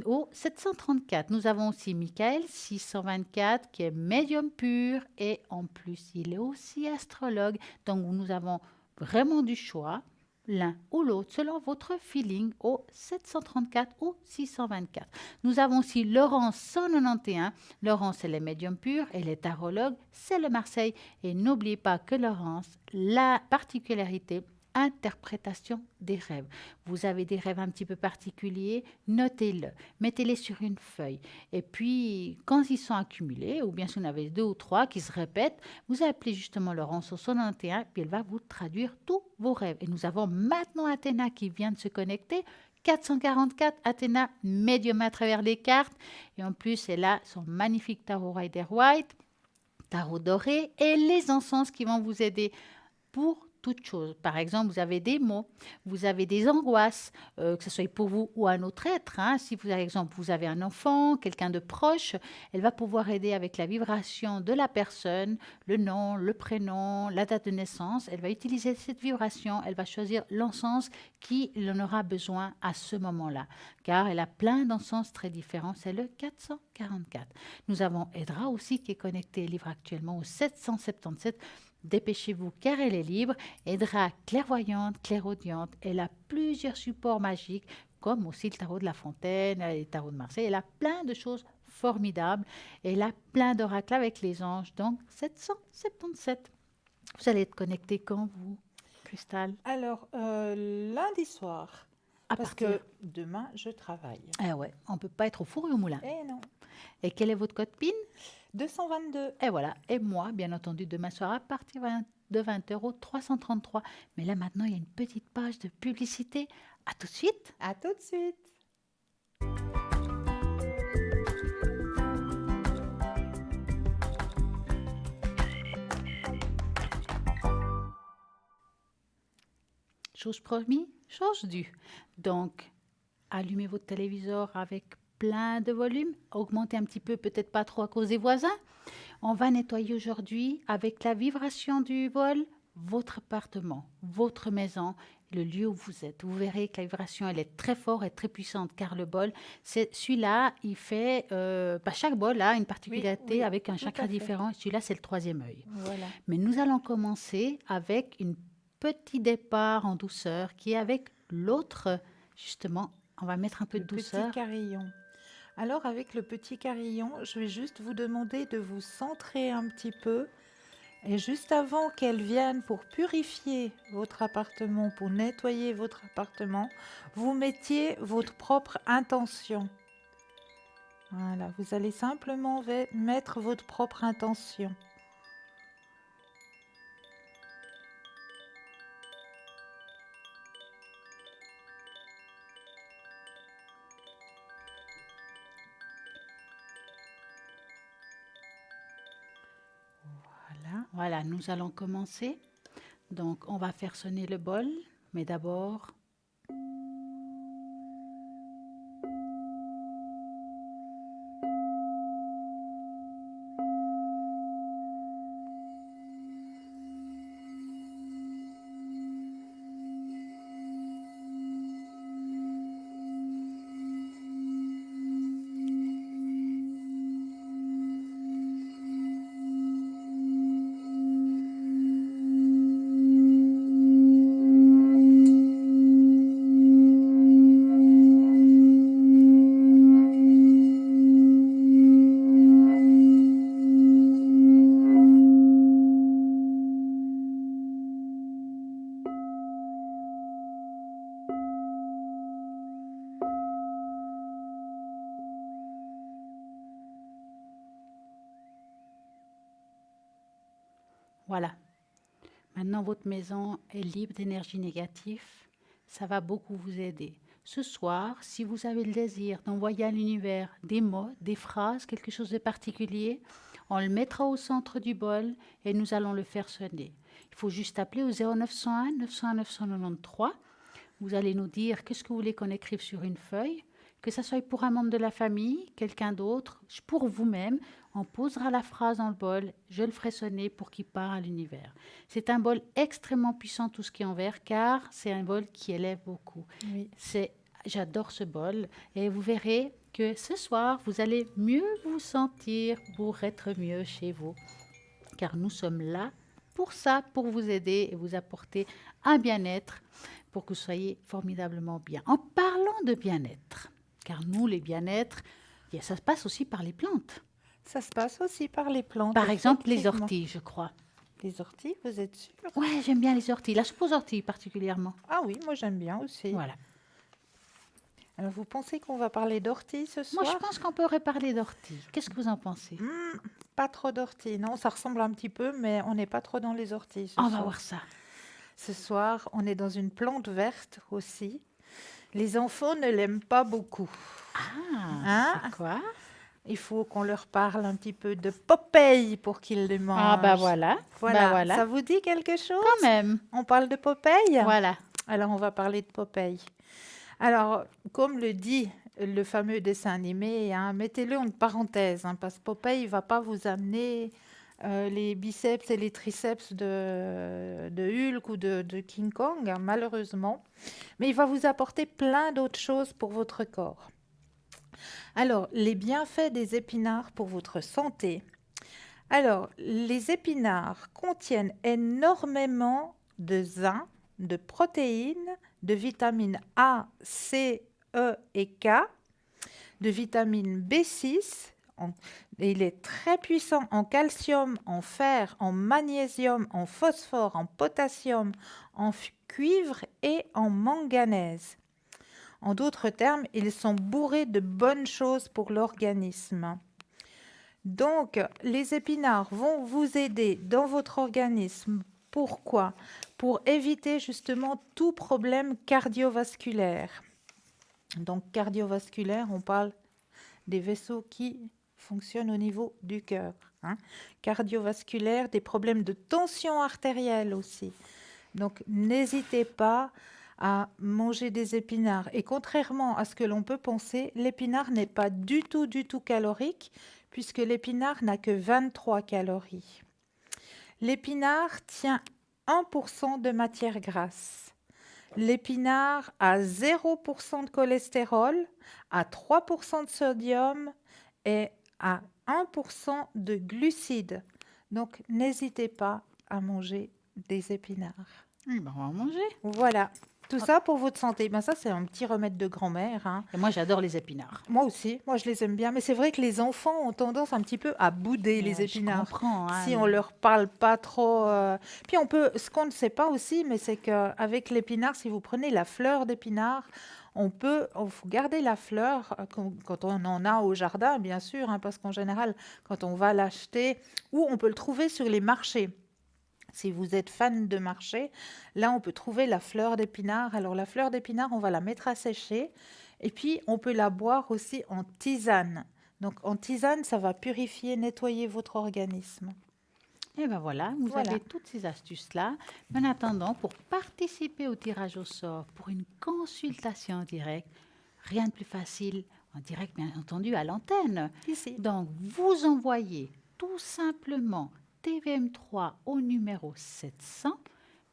Au 734, nous avons aussi Michael, 624, qui est médium pur et en plus, il est aussi astrologue. Donc, nous avons vraiment du choix. l'un ou l'autre selon votre feeling au 734 ou 624. Nous avons aussi Laurence 191. Laurence, elle est médium pure, elle est tarologue, c'est le Marseille. Et n'oubliez pas que Laurence, la particularité, interprétation des rêves. Vous avez des rêves un petit peu particuliers, notez-le, mettez-les sur une feuille. Et puis, quand ils sont accumulés, ou bien si vous en avez deux ou trois qui se répètent, vous appelez justement Laurence au 191, puis elle va vous traduire tous vos rêves. Et nous avons maintenant Athéna qui vient de se connecter. 444, Athéna, médium à travers les cartes. Et en plus, elle a son magnifique tarot Rider-Waite, tarot doré et les encens qui vont vous aider pour toute chose. Par exemple, vous avez des mots, vous avez des angoisses, que ce soit pour vous ou un autre être. Si, par exemple, vous avez un enfant, quelqu'un de proche, elle va pouvoir aider avec la vibration de la personne, le nom, le prénom, la date de naissance. Elle va utiliser cette vibration, elle va choisir l'encens qui en aura besoin à ce moment-là, car elle a plein d'encens très différents. C'est le 444. Nous avons Edra aussi qui est connecté, livre actuellement au 777. Dépêchez-vous car elle est libre. Edra, clairvoyante, clairaudiente, elle a plusieurs supports magiques, comme aussi le tarot de la Fontaine, les tarots de Marseille. Elle a plein de choses formidables. Elle a plein d'oracles avec les anges, donc 777. Vous allez être connecté quand vous, Cristal? Alors, lundi soir, À parce partir. que demain, je travaille. Ah ouais, on ne peut pas être au four et au moulin. Eh non, Et quel est votre code PIN? 222. Et voilà. Et moi, bien entendu, demain soir à partir de 20 euros, 333. Mais là, maintenant, il y a une petite page de publicité. À tout de suite. À tout de suite. Chose promise, chose due. Donc, allumez votre téléviseur avec plein de volume. Augmentez un petit peu, peut-être pas trop à cause des voisins. On va nettoyer aujourd'hui avec la vibration du vol votre appartement, votre maison, le lieu où vous êtes. Vous verrez que la vibration, elle est très forte et très puissante car le bol, c'est celui-là, il fait, chaque bol a une particularité oui, avec un tout chakra à fait. différent. Celui-là, c'est le troisième œil. Voilà. Mais nous allons commencer avec un petit départ en douceur qui est avec l'autre, justement, on va mettre un peu Le de douceur. petit carillon. Alors, avec le petit carillon, je vais juste vous demander de vous centrer un petit peu. Et juste avant qu'elle vienne pour purifier votre appartement, pour nettoyer votre appartement, vous mettiez votre propre intention. Voilà, vous allez simplement mettre votre propre intention. Voilà. Voilà, nous allons commencer. Donc, on va faire sonner le bol, mais d'abord, voilà. Maintenant, votre maison est libre d'énergie négative. Ça va beaucoup vous aider. Ce soir, si vous avez le désir d'envoyer à l'univers des mots, des phrases, quelque chose de particulier, on le mettra au centre du bol et nous allons le faire sonner. Il faut juste appeler au 0901 901 993. Vous allez nous dire qu'est-ce que vous voulez qu'on écrive sur une feuille, que ce soit pour un membre de la famille, quelqu'un d'autre, pour vous-même. On posera la phrase dans le bol, je le ferai sonner pour qu'il parte à l'univers. C'est un bol extrêmement puissant, tout ce qui est en verre, car c'est un bol qui élève beaucoup. Oui. J'adore ce bol et vous verrez que ce soir, vous allez mieux vous sentir pour être mieux chez vous. Car nous sommes là pour ça, pour vous aider et vous apporter un bien-être. pour que vous soyez formidablement bien. En parlant de bien-être, car nous, les bien-être, ça se passe aussi par les plantes. Ça se passe aussi par les plantes, Par exemple, les effectivement. orties, je crois. Les orties, vous êtes sûre? Ouais, j'aime bien les orties, la soupe aux orties particulièrement. Ah oui, moi j'aime bien aussi. Voilà. Alors, vous pensez qu'on va parler d'orties ce Moi, soir? je pense qu'on peut reparler d'orties. Qu'est-ce que vous en pensez? Pas trop d'orties. Non, ça ressemble un petit peu, mais on n'est pas trop dans les orties ce On va soir. voir ça. Ce soir, on est dans une plante verte aussi. Les enfants ne l'aiment pas beaucoup. Ah, Hein? c'est quoi? Il faut qu'on leur parle un petit peu de Popeye pour qu'ils le mangent. Ah, bah voilà. Voilà. Bah voilà. Ça vous dit quelque chose? Quand même. On parle de Popeye? Voilà. Alors, on va parler de Popeye. Alors, comme le dit le fameux dessin animé, hein, mettez-le en parenthèse, hein, parce que Popeye ne va pas vous amener les biceps et les triceps de Hulk ou de King Kong, hein, malheureusement. Mais il va vous apporter plein d'autres choses pour votre corps. Alors, les bienfaits des épinards pour votre santé. Alors, les épinards contiennent énormément de zinc, de protéines, de vitamines A, C, E et K, de vitamine B6. Il est très puissant en calcium, en fer, en magnésium, en phosphore, en potassium, en cuivre et en manganèse. En d'autres termes, ils sont bourrés de bonnes choses pour l'organisme. Donc, les épinards vont vous aider dans votre organisme. Pourquoi? Pour éviter justement tout problème cardiovasculaire. Donc, cardiovasculaire, on parle des vaisseaux qui fonctionnent au niveau du cœur. Cardiovasculaire, des problèmes de tension artérielle aussi. Donc, n'hésitez pas à manger des épinards. Et contrairement à ce que l'on peut penser, l'épinard n'est pas du tout calorique, puisque l'épinard n'a que 23 calories. L'épinard tient 1% de matière grasse. L'épinard a 0% de cholestérol, a 3% de sodium et a 1% de glucides. Donc, n'hésitez pas à manger des épinards. Oui, ben, on va en manger. Voilà. Tout ça pour votre santé. Ben ça, c'est un petit remède de grand-mère. Hein. Et moi, j'adore les épinards. Moi aussi. Moi, je les aime bien. Mais c'est vrai que les enfants ont tendance un petit peu à bouder les épinards. Je comprends. Hein, si on leur parle pas trop. Puis on peut. Ce qu'on ne sait pas aussi, mais c'est qu'avec l'épinard, si vous prenez la fleur d'épinard, on faut garder la fleur quand on en a au jardin, bien sûr, hein, parce qu'en général, quand on va l'acheter, ou on peut le trouver sur les marchés. Si vous êtes fan de marché, là, on peut trouver la fleur d'épinard. Alors, la fleur d'épinard, on va la mettre à sécher et puis on peut la boire aussi en tisane. Donc, en tisane, ça va purifier, nettoyer votre organisme. Et ben voilà, vous avez toutes ces astuces-là. Mais en attendant, pour participer au tirage au sort, pour une consultation en direct, rien de plus facile, en direct, bien entendu, à l'antenne. Ici. Donc, vous envoyez tout simplement TVM3 au numéro 700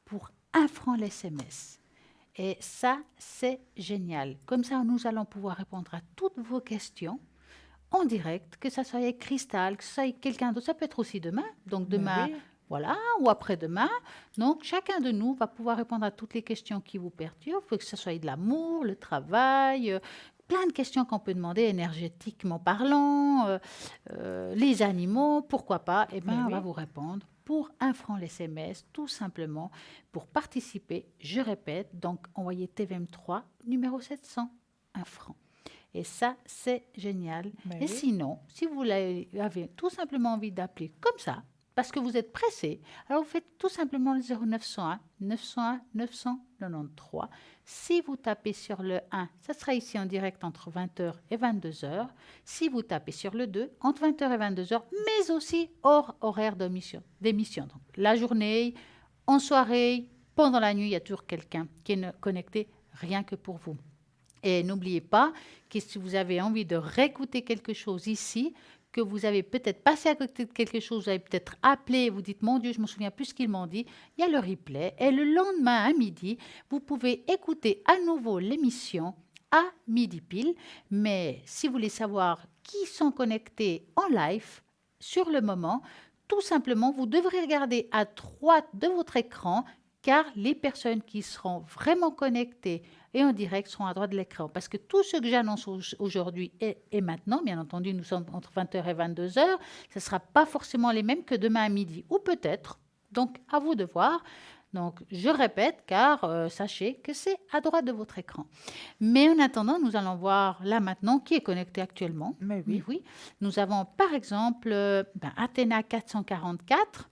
pour 1 franc l'SMS. Et ça, c'est génial. Comme ça, nous allons pouvoir répondre à toutes vos questions en direct, que ça soit avec Cristal, que ça soit avec quelqu'un d'autre. Ça peut être aussi demain. Donc demain, voilà, ou après-demain. Donc, chacun de nous va pouvoir répondre à toutes les questions qui vous perturbent, que ce soit de l'amour, le travail, plein de questions qu'on peut demander énergétiquement parlant, les animaux, pourquoi pas. Eh bien, on va vous répondre pour 1 franc l'SMS, tout simplement, pour participer. Je répète, donc envoyez TVM3, numéro 700, 1 franc. Et ça, c'est génial. Et sinon, si vous avez tout simplement envie d'appeler comme ça, parce que vous êtes pressé, alors vous faites tout simplement le 0901 901 993. Si vous tapez sur le 1, ça sera ici en direct entre 20h et 22h. Si vous tapez sur le 2, entre 20h et 22h, mais aussi hors horaire d'émission. Donc, la journée, en soirée, pendant la nuit, il y a toujours quelqu'un qui est connecté rien que pour vous. Et n'oubliez pas que si vous avez envie de réécouter quelque chose ici, que vous avez peut-être passé à côté de quelque chose, vous avez peut-être appelé, vous dites, mon Dieu, je ne me souviens plus ce qu'ils m'ont dit, il y a le replay. Et le lendemain à midi, vous pouvez écouter à nouveau l'émission à midi pile. Mais si vous voulez savoir qui sont connectés en live sur le moment, tout simplement, vous devrez regarder à droite de votre écran car les personnes qui seront vraiment connectées et en direct seront à droite de l'écran. Parce que tout ce que j'annonce aujourd'hui et maintenant, bien entendu, nous sommes entre 20h et 22h, ce ne sera pas forcément les mêmes que demain à midi, ou peut-être. Donc, à vous de voir. Donc, je répète, car sachez que c'est à droite de votre écran. Mais en attendant, nous allons voir là maintenant qui est connecté actuellement. Mais oui. Oui. Nous avons par exemple Athéna 444.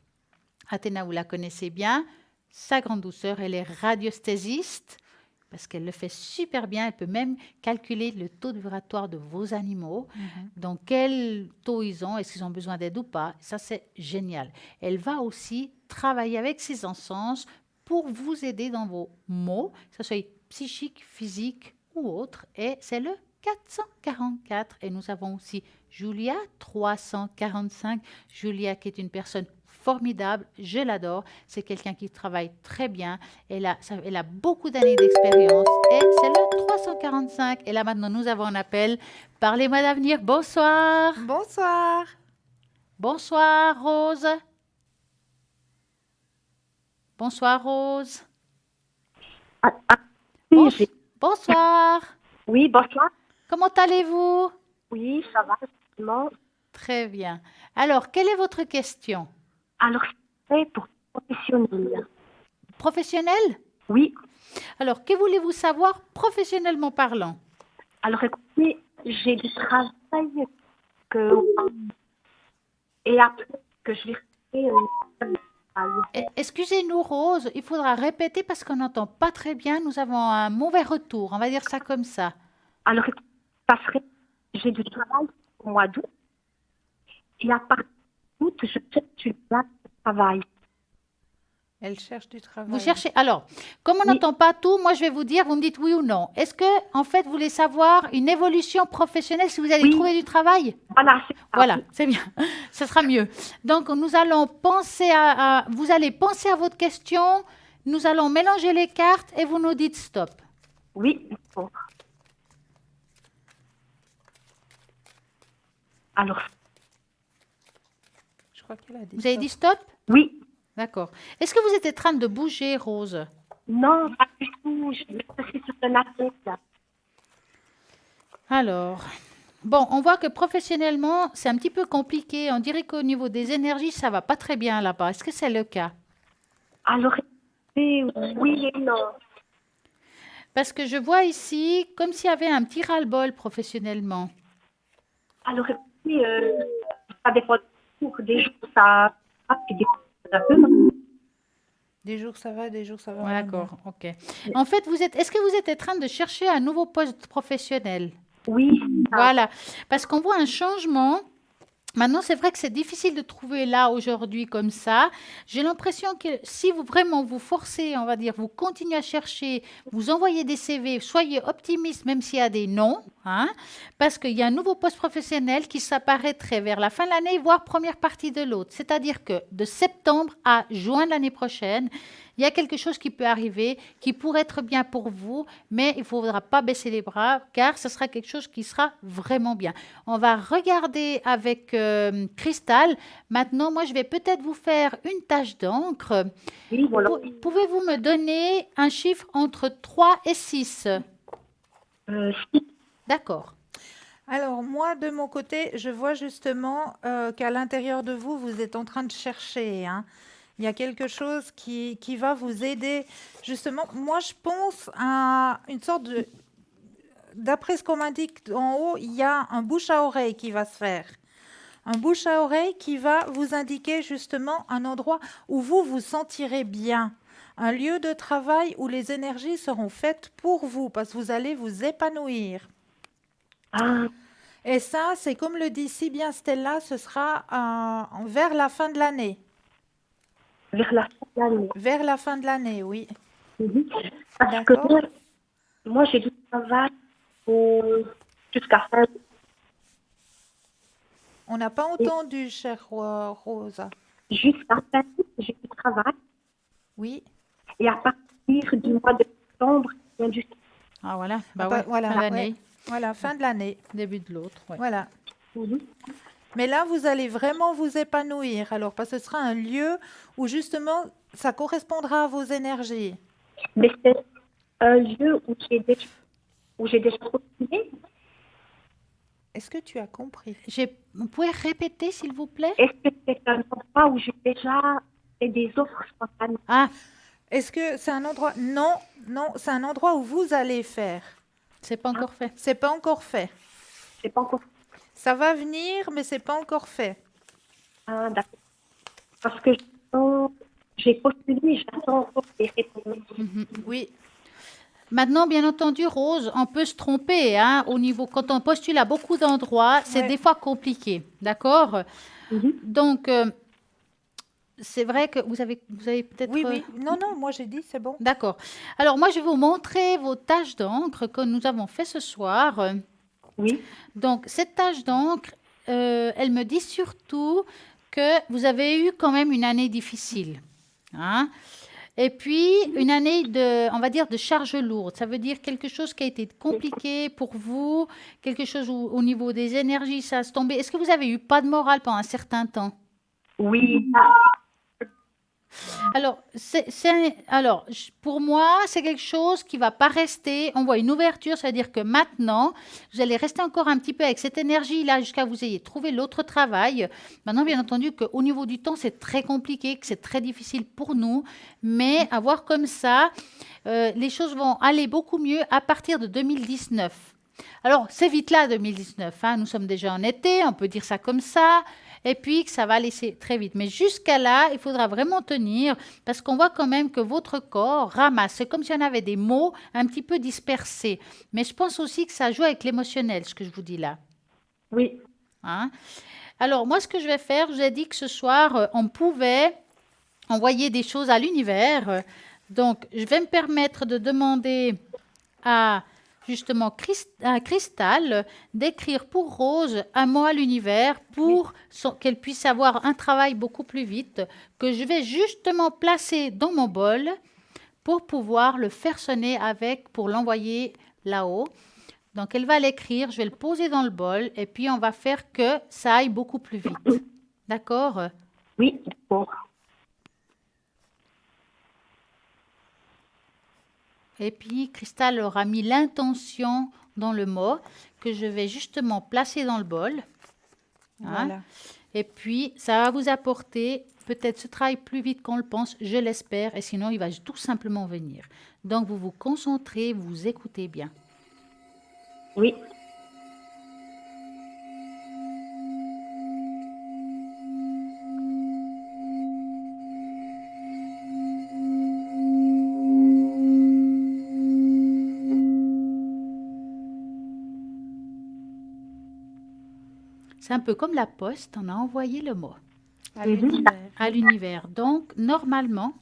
Athéna, vous la connaissez bien. Sa grande douceur, elle est radiesthésiste parce qu'elle le fait super bien. Elle peut même calculer le taux vibratoire de vos animaux. Donc, quel taux ils ont, est-ce qu'ils ont besoin d'aide ou pas. Ça, c'est génial. Elle va aussi travailler avec ses encens pour vous aider dans vos maux, que ce soit psychique, physique ou autre. Et c'est le 444. Et nous avons aussi Julia 345. Julia qui est une personne formidable, je l'adore. C'est quelqu'un qui travaille très bien. Elle a beaucoup d'années d'expérience et c'est le 345. Et là maintenant, nous avons un appel. Parlez-moi d'avenir. Bonsoir. Bonsoir. Bonsoir, Rose. Bonsoir, Rose. Oui, Bonsoir. oui, bonsoir. Comment allez-vous? Oui, ça va, effectivement. Très bien. Alors, quelle est votre question? Alors, c'est pour professionnel. Professionnel? Oui. Alors, que voulez-vous savoir professionnellement parlant? Alors, écoutez, j'ai du travail que... et après que je vais faire travail. Excusez-nous, Rose, il faudra répéter parce qu'on n'entend pas très bien. Nous avons un mauvais retour. On va dire ça comme ça. Alors, ça serait... J'ai du travail au mois d'août. Et à partir d'août, je cherche du travail. Elle cherche du travail. Vous cherchez. Alors, comme on n'entend pas tout, moi je vais vous dire, vous me dites oui ou non. Est-ce que, en fait, vous voulez savoir une évolution professionnelle si vous allez trouver du travail? Voilà, c'est ça. Voilà, c'est bien. Ce sera mieux. Donc, nous allons penser vous allez penser à votre question. Nous allons mélanger les cartes et vous nous dites stop. Oui, bon. Alors, Je crois qu'elle a dit Vous avez stop. dit stop? oui. D'accord. Est-ce que vous êtes en train de bouger, Rose? Non, pas du tout. Je vais passer sur la tête. Alors, bon, on voit que professionnellement, c'est un petit peu compliqué. On dirait qu'au niveau des énergies, ça va pas très bien là-bas. Est-ce que c'est le cas? Alors, oui et non. Parce que je vois ici comme s'il y avait un petit ras-le-bol professionnellement. Alors, écoutez, ça dépend des jours, ça et des jours, ça peut. Des jours ça va, des jours ça va. Ouais, d'accord, ok. En fait, est-ce que vous êtes en train de chercher un nouveau poste professionnel? Oui, ça. Voilà, parce qu'on voit un changement. Maintenant, c'est vrai que c'est difficile de trouver là aujourd'hui comme ça. J'ai l'impression que si vous vraiment vous forcez, on va dire, vous continuez à chercher, vous envoyez des CV, soyez optimiste même s'il y a des non, hein, parce qu'il y a un nouveau poste professionnel qui s'apparaîtrait vers la fin de l'année, voire première partie de l'autre. C'est-à-dire que de septembre à juin de l'année prochaine, il y a quelque chose qui peut arriver, qui pourrait être bien pour vous, mais il ne faudra pas baisser les bras, car ce sera quelque chose qui sera vraiment bien. On va regarder avec Cristal. Maintenant, moi, je vais peut-être vous faire une tache d'encre. Oui, voilà. Pouvez-vous me donner un chiffre entre 3 et 6? Si. D'accord. Alors moi, de mon côté, je vois justement qu'à l'intérieur de vous, vous êtes en train de chercher, hein. Il y a quelque chose qui va vous aider. Justement, moi, je pense à une sorte de... D'après ce qu'on m'indique en haut, il y a un bouche à oreille qui va se faire. Un bouche à oreille qui va vous indiquer justement un endroit où vous vous sentirez bien. Un lieu de travail où les énergies seront faites pour vous, parce que vous allez vous épanouir. Ah, Et ça, c'est comme le dit si bien Stella, ce sera vers la fin de l'année. vers la fin de l'année. Vers la fin de l'année, oui. Mhm. Parce D'accord. que moi, j'ai du travail jusqu'à fin. On n'a pas entendu, chère Rose. Jusqu'à fin août, j'ai du travail. Oui. Et à partir du mois de septembre, il y a du... Ah voilà, bah Ah, ouais, voilà, fin d'année, Voilà, fin de l'année. début de l'autre. Ouais. Voilà. Mhm. Mais là, vous allez vraiment vous épanouir. Alors, parce que ce sera un lieu où justement, ça correspondra à vos énergies. Mais c'est un lieu où j'ai déjà postulé. Est-ce que tu as compris? Vous pouvez répéter, s'il vous plaît? Est-ce que c'est un endroit où j'ai déjà fait des offres spontanées? Ah, Est-ce que c'est un endroit? Non, non, c'est un endroit où vous allez faire. c'est pas encore fait. C'est pas encore fait. C'est pas encore. Ça va venir, mais c'est pas encore fait. Ah, d'accord. Parce que j'ai postulé, j'attends encore des réponses. Oui, Maintenant, bien entendu, Rose, on peut se tromper, hein, au niveau, quand on postule à beaucoup d'endroits, c'est Ouais. des fois compliqué, d'accord? Mhm. Donc, c'est vrai que vous avez peut-être... oui, oui. Non, non, moi j'ai dit c'est bon. D'accord. Alors, moi, je vais vous montrer vos taches d'encre que nous avons fait ce soir. Oui, Donc, cette tache d'encre, elle me dit surtout que vous avez eu quand même une année difficile, hein? Et puis, une année on va dire, de charge lourde. Ça veut dire quelque chose qui a été compliqué pour vous, quelque chose où, au niveau des énergies, ça se tombait. Est-ce que vous avez eu pas de morale pendant un certain temps? oui, Alors, pour moi, c'est quelque chose qui va pas rester. On voit une ouverture, ça veut dire que maintenant, vous allez rester encore un petit peu avec cette énergie-là jusqu'à ce que vous ayez trouvé l'autre travail. Maintenant, bien entendu, qu'au niveau du temps, c'est très compliqué, que c'est très difficile pour nous, mais à voir comme ça, les choses vont aller beaucoup mieux à partir de 2019. Alors, c'est vite là, 2019, hein. Nous sommes déjà en été, on peut dire ça comme ça. Et puis que ça va laisser très vite. Mais jusqu'à là, il faudra vraiment tenir parce qu'on voit quand même que votre corps ramasse. C'est comme si on avait des mots un petit peu dispersés. Mais je pense aussi que ça joue avec l'émotionnel, ce que je vous dis là, oui, hein. Alors, moi, ce que je vais faire, je vous ai dit que ce soir, on pouvait envoyer des choses à l'univers. Donc, je vais me permettre de demander à justement à Cristal d'écrire pour Rose un mot à l'univers pour qu'elle puisse avoir un travail beaucoup plus vite, que je vais justement placer dans mon bol pour pouvoir le faire sonner avec, pour l'envoyer là-haut. Donc elle va l'écrire, je vais le poser dans le bol et puis on va faire que ça aille beaucoup plus vite. D'accord? oui, d'accord. Et puis, Cristal aura mis l'intention dans le mot que je vais justement placer dans le bol, hein. Voilà. Et puis, ça va vous apporter peut-être ce travail plus vite qu'on le pense, je l'espère, et sinon, il va tout simplement venir. Donc, vous vous concentrez, vous écoutez bien. Oui, C'est un peu comme la poste, on a envoyé le mot À l'univers. à l'univers. Donc, normalement,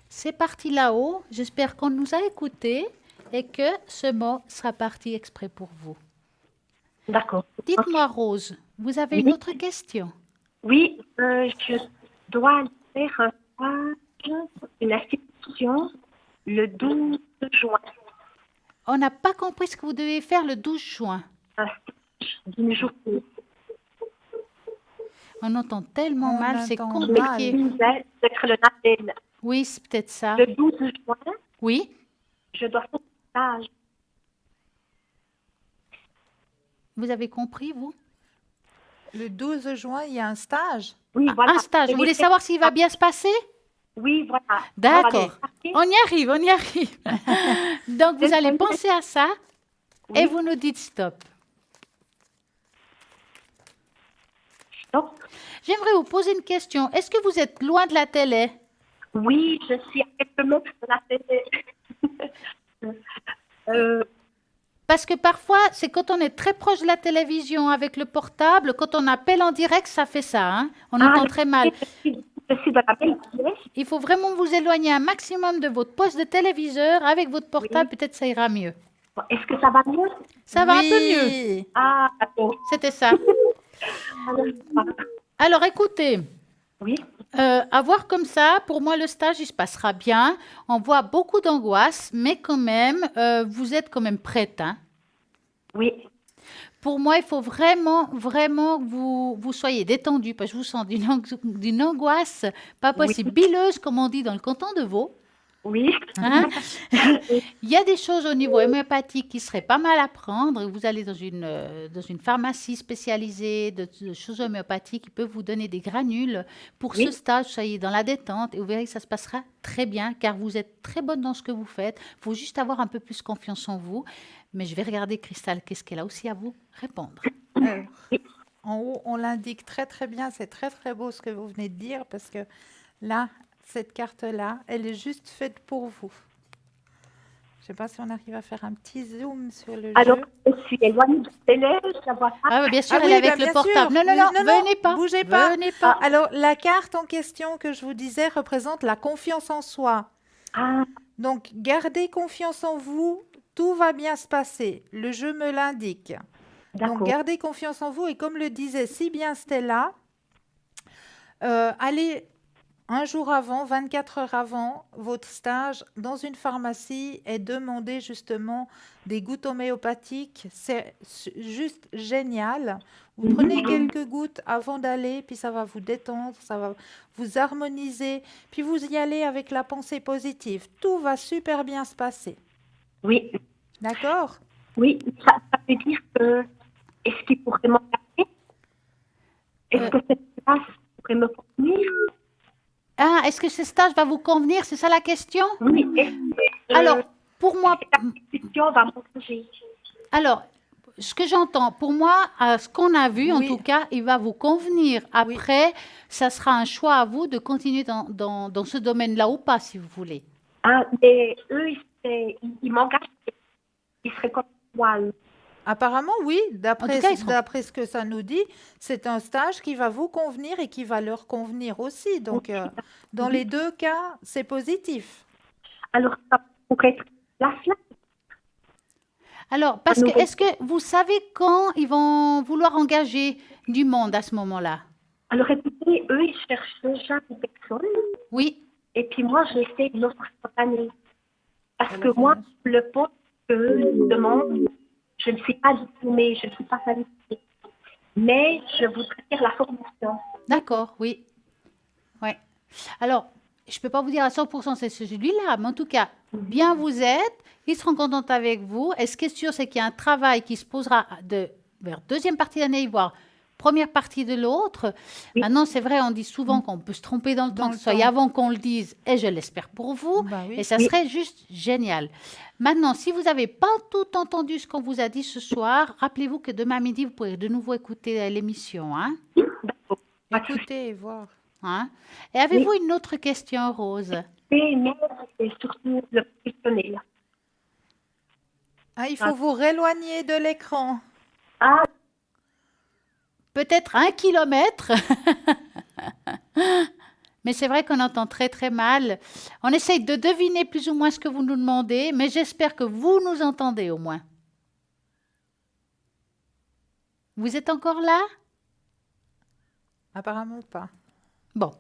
c'est parti là-haut. J'espère qu'on nous a écoutés et que ce mot sera parti exprès pour vous. d'accord. Dites-moi, Rose, vous avez une autre question? Oui, je dois aller faire un stage, une institution, le 12 juin. On n'a pas compris ce que vous devez faire le 12 juin. Un stage d'une journée. On entend tellement On mal, c'est entend compliqué. mal. Peut-être le Natel. Oui, c'est peut-être ça. Le 12 juin, Oui, je dois faire un stage. vous avez compris, vous? Le 12 juin, il y a un stage. Oui, voilà. Un stage. Vous voulez savoir s'il va bien se passer? Oui, voilà. D'accord. Voilà, On y arrive, on y arrive. Donc, vous allez penser à ça et Oui. vous nous dites stop. stop. J'aimerais vous poser une question. Est-ce que vous êtes loin de la télé? Oui, je suis à quelques mètres de la télé. Parce que parfois, c'est quand on est très proche de la télévision avec le portable, quand on appelle en direct, ça fait ça, hein. On entend très mal. Je suis dans la belle pièce. Il faut vraiment vous éloigner un maximum de votre poste de téléviseur. Avec votre portable, peut-être ça ira mieux. Est-ce que ça va mieux? Ça va un peu Oui. mieux. Ah, d'accord. C'était ça. Alors, ça va. Alors, écoutez, Oui, à voir comme ça, pour moi, le stage, il se passera bien. On voit beaucoup d'angoisse, mais quand même, vous êtes quand même prête, hein. oui, pour moi, il faut vraiment, vraiment que vous soyez détendu, parce que je vous sens d'une angoisse pas Oui, possible, bileuse, comme on dit dans le canton de Vaud. oui. Hein. Il y a des choses au niveau homéopathique qui seraient pas mal à prendre. Vous allez dans une pharmacie spécialisée de choses homéopathiques qui peuvent vous donner des granules. Pour ce Oui. stage, soyez dans la détente et vous verrez que ça se passera très bien car vous êtes très bonne dans ce que vous faites. Il faut juste avoir un peu plus confiance en vous. Mais je vais regarder Cristal, qu'est-ce qu'elle a aussi à vous répondre. Alors, en haut, on l'indique très très bien. C'est très très beau ce que vous venez de dire parce que là, cette carte-là, elle est juste faite pour vous. Je ne sais pas si on arrive à faire un petit zoom sur le Alors, jeu. je suis éloignée du télé, je la vois pas. Ah, bien sûr, Ah elle est oui, bah, avec le bien portable. sûr. Non, non, non, Non, venez pas. bougez pas. Venez pas. Alors, la carte en question que je vous disais représente la confiance en soi. Ah, Donc, gardez confiance en vous, tout va bien se passer. Le jeu me l'indique. Donc, d'accord. gardez confiance en vous et comme le disait si bien Stella, allez un jour avant, 24 heures avant votre stage dans une pharmacie et demandez justement des gouttes homéopathiques. C'est juste génial. Vous prenez quelques gouttes avant d'aller, puis ça va vous détendre, ça va vous harmoniser, puis vous y allez avec la pensée positive. Tout va super bien se passer. Oui, D'accord? oui, ça veut dire que, est-ce qu'il pourrait m'engager? Est-ce que cette place pourrait me convenir? Ah, est-ce que ce stage va vous convenir? C'est ça la question? Oui, est-ce que Alors, pour moi, cette question va m'engager? alors, ce que j'entends, pour moi, à ce qu'on a vu, en Oui. tout cas, il va vous convenir. Après, ça sera un choix à vous de continuer dans ce domaine-là ou pas, si vous voulez. Ah, mais eux, ils m'engagent. Ils seraient comme moi. Apparemment, oui. D'après En tout cas, ils seront- d'après ce que ça nous dit, c'est un stage qui va vous convenir et qui va leur convenir aussi. Donc, dans les deux cas, c'est positif. Alors, ça pourrait être la flamme. Alors, parce que, nourriture. est-ce que vous savez quand ils vont vouloir engager du monde à ce moment-là? Alors, écoutez, eux, ils cherchent déjà des personnes. Oui. Et puis moi, j'ai fait une offre spontanée. Parce que Alors, moi, le poste qu'eux ils demandent, je ne suis pas diplômée, je ne suis pas qualifiée. Mais je voudrais faire la formation. D'accord, oui. Ouais. Alors, je ne peux pas vous dire à 100% c'est celui-là, mais en tout cas, bien vous êtes, ils seront contents avec vous. Et ce qui est sûr, c'est qu'il y a un travail qui se posera vers deuxième partie d'année, voire première partie de l'autre. Oui. Maintenant, c'est vrai, on dit souvent qu'on peut se tromper dans le Dans temps, le que ce soit temps. avant qu'on le dise, et je l'espère pour vous. Bah oui. Et ça Oui. serait juste génial. Maintenant, si vous n'avez pas tout entendu ce qu'on vous a dit ce soir, rappelez-vous que demain midi, vous pourrez de nouveau écouter l'émission. Hein? D'accord. Pas de souci. Écoutez et voir. Hein? Et avez-vous une autre question, Rose? Mais c'est surtout le professionnel. Ah, il faut vous rééloigner de l'écran. Ah, Peut-être 1 kilomètre. Mais c'est vrai qu'on entend très très mal. On essaye de deviner plus ou moins ce que vous nous demandez, mais j'espère que vous nous entendez au moins. Vous êtes encore là? Apparemment pas. Bon.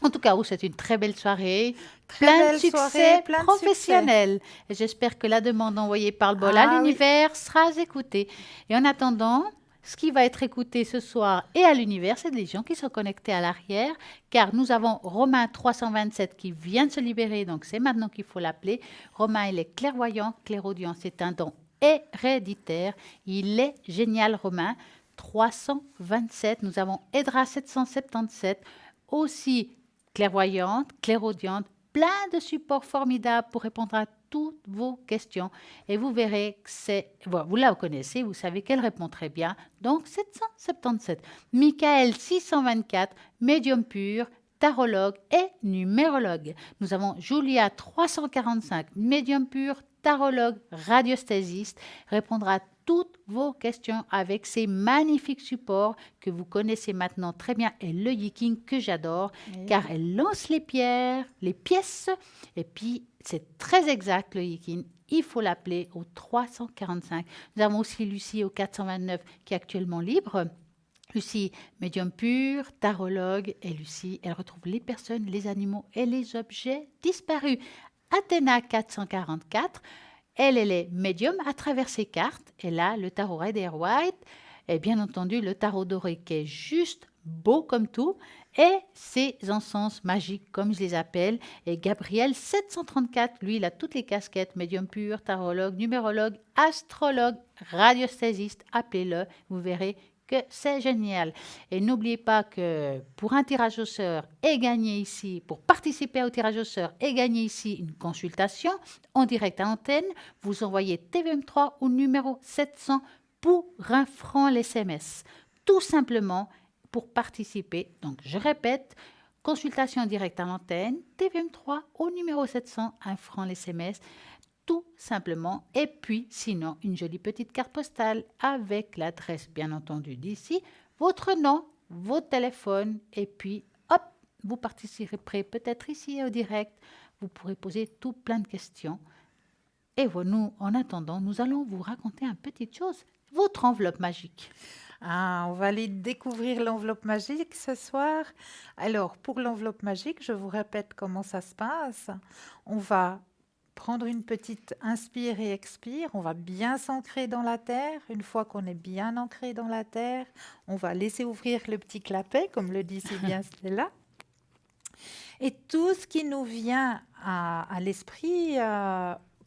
En tout cas, c'est une très belle soirée, Très plein de belle succès soirée, plein de professionnels. Et j'espère que la demande envoyée par le bol Ah à oui. l'univers sera écoutée. Et en attendant, ce qui va être écouté ce soir et à l'univers, c'est des gens qui sont connectés à l'arrière, car nous avons Romain 327 qui vient de se libérer, donc c'est maintenant qu'il faut l'appeler. Romain, il est clairvoyant, clairaudient, c'est un don héréditaire. Il est génial, Romain. 327, nous avons Edra 777, aussi clairvoyante, clairaudiente, plein de supports formidables pour répondre à toutes vos questions. Et vous verrez que vous la connaissez, vous savez qu'elle répond très bien. Donc 777. Michael 624, médium pur, tarologue et numérologue. Nous avons Julia 345, médium pur, tarologue, radiesthésiste, répondra à toutes vos questions avec ces magnifiques supports que vous connaissez maintenant très bien et le Yiking que j'adore car elle lance les pierres, les pièces et puis c'est très exact le Yiking. Il faut l'appeler au 345. Nous avons aussi Lucie au 429 qui est actuellement libre. Lucie, médium pur, tarologue et Lucie, elle retrouve les personnes, les animaux et les objets disparus. Athéna 444. Elle est médium à travers ses cartes. Elle a le tarot Rider-Waite et bien entendu le tarot doré qui est juste beau comme tout et ses encens magiques comme je les appelle. Et Gabriel 734, lui, il a toutes les casquettes, médium pur, tarologue, numérologue, astrologue, radiesthésiste, appelez-le, vous verrez que c'est génial. Et n'oubliez pas que pour un tirage au sort et gagner ici, pour participer au tirage au sort et gagner ici une consultation en direct à antenne, vous envoyez TVM3 au numéro 700 pour 1 franc l'SMS. Tout simplement pour participer. Donc, je répète, consultation en direct à l'antenne, TVM3 au numéro 700, 1 franc l'SMS. Tout simplement. Et puis, sinon, une jolie petite carte postale avec l'adresse, bien entendu, d'ici, votre nom, votre téléphone, et puis, hop, vous participerez peut-être ici au direct. Vous pourrez poser tout plein de questions. Et voilà, nous, en attendant, nous allons vous raconter une petite chose, votre enveloppe magique. Ah, on va aller découvrir l'enveloppe magique ce soir. Alors, pour l'enveloppe magique, je vous répète comment ça se passe. On va prendre une petite inspire et expire. On va bien s'ancrer dans la terre. Une fois qu'on est bien ancré dans la terre, on va laisser ouvrir le petit clapet, comme le dit si bien Stella. Et tout ce qui nous vient à l'esprit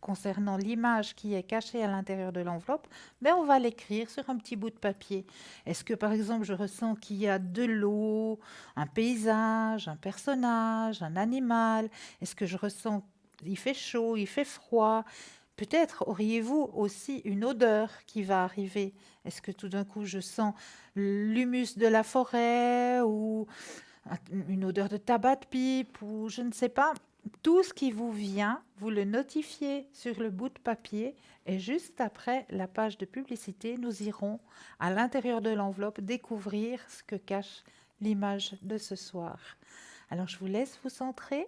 concernant l'image qui est cachée à l'intérieur de l'enveloppe, ben on va l'écrire sur un petit bout de papier. Est-ce que par exemple je ressens qu'il y a de l'eau, un paysage, un personnage, un animal? Est-ce que je ressens qu'il fait chaud, il fait froid? Peut-être auriez-vous aussi une odeur qui va arriver. Est-ce que tout d'un coup je sens l'humus de la forêt ou une odeur de tabac de pipe ou je ne sais pas. Tout ce qui vous vient, vous le notifiez sur le bout de papier et juste après la page de publicité, nous irons à l'intérieur de l'enveloppe découvrir ce que cache l'image de ce soir. Alors je vous laisse vous centrer.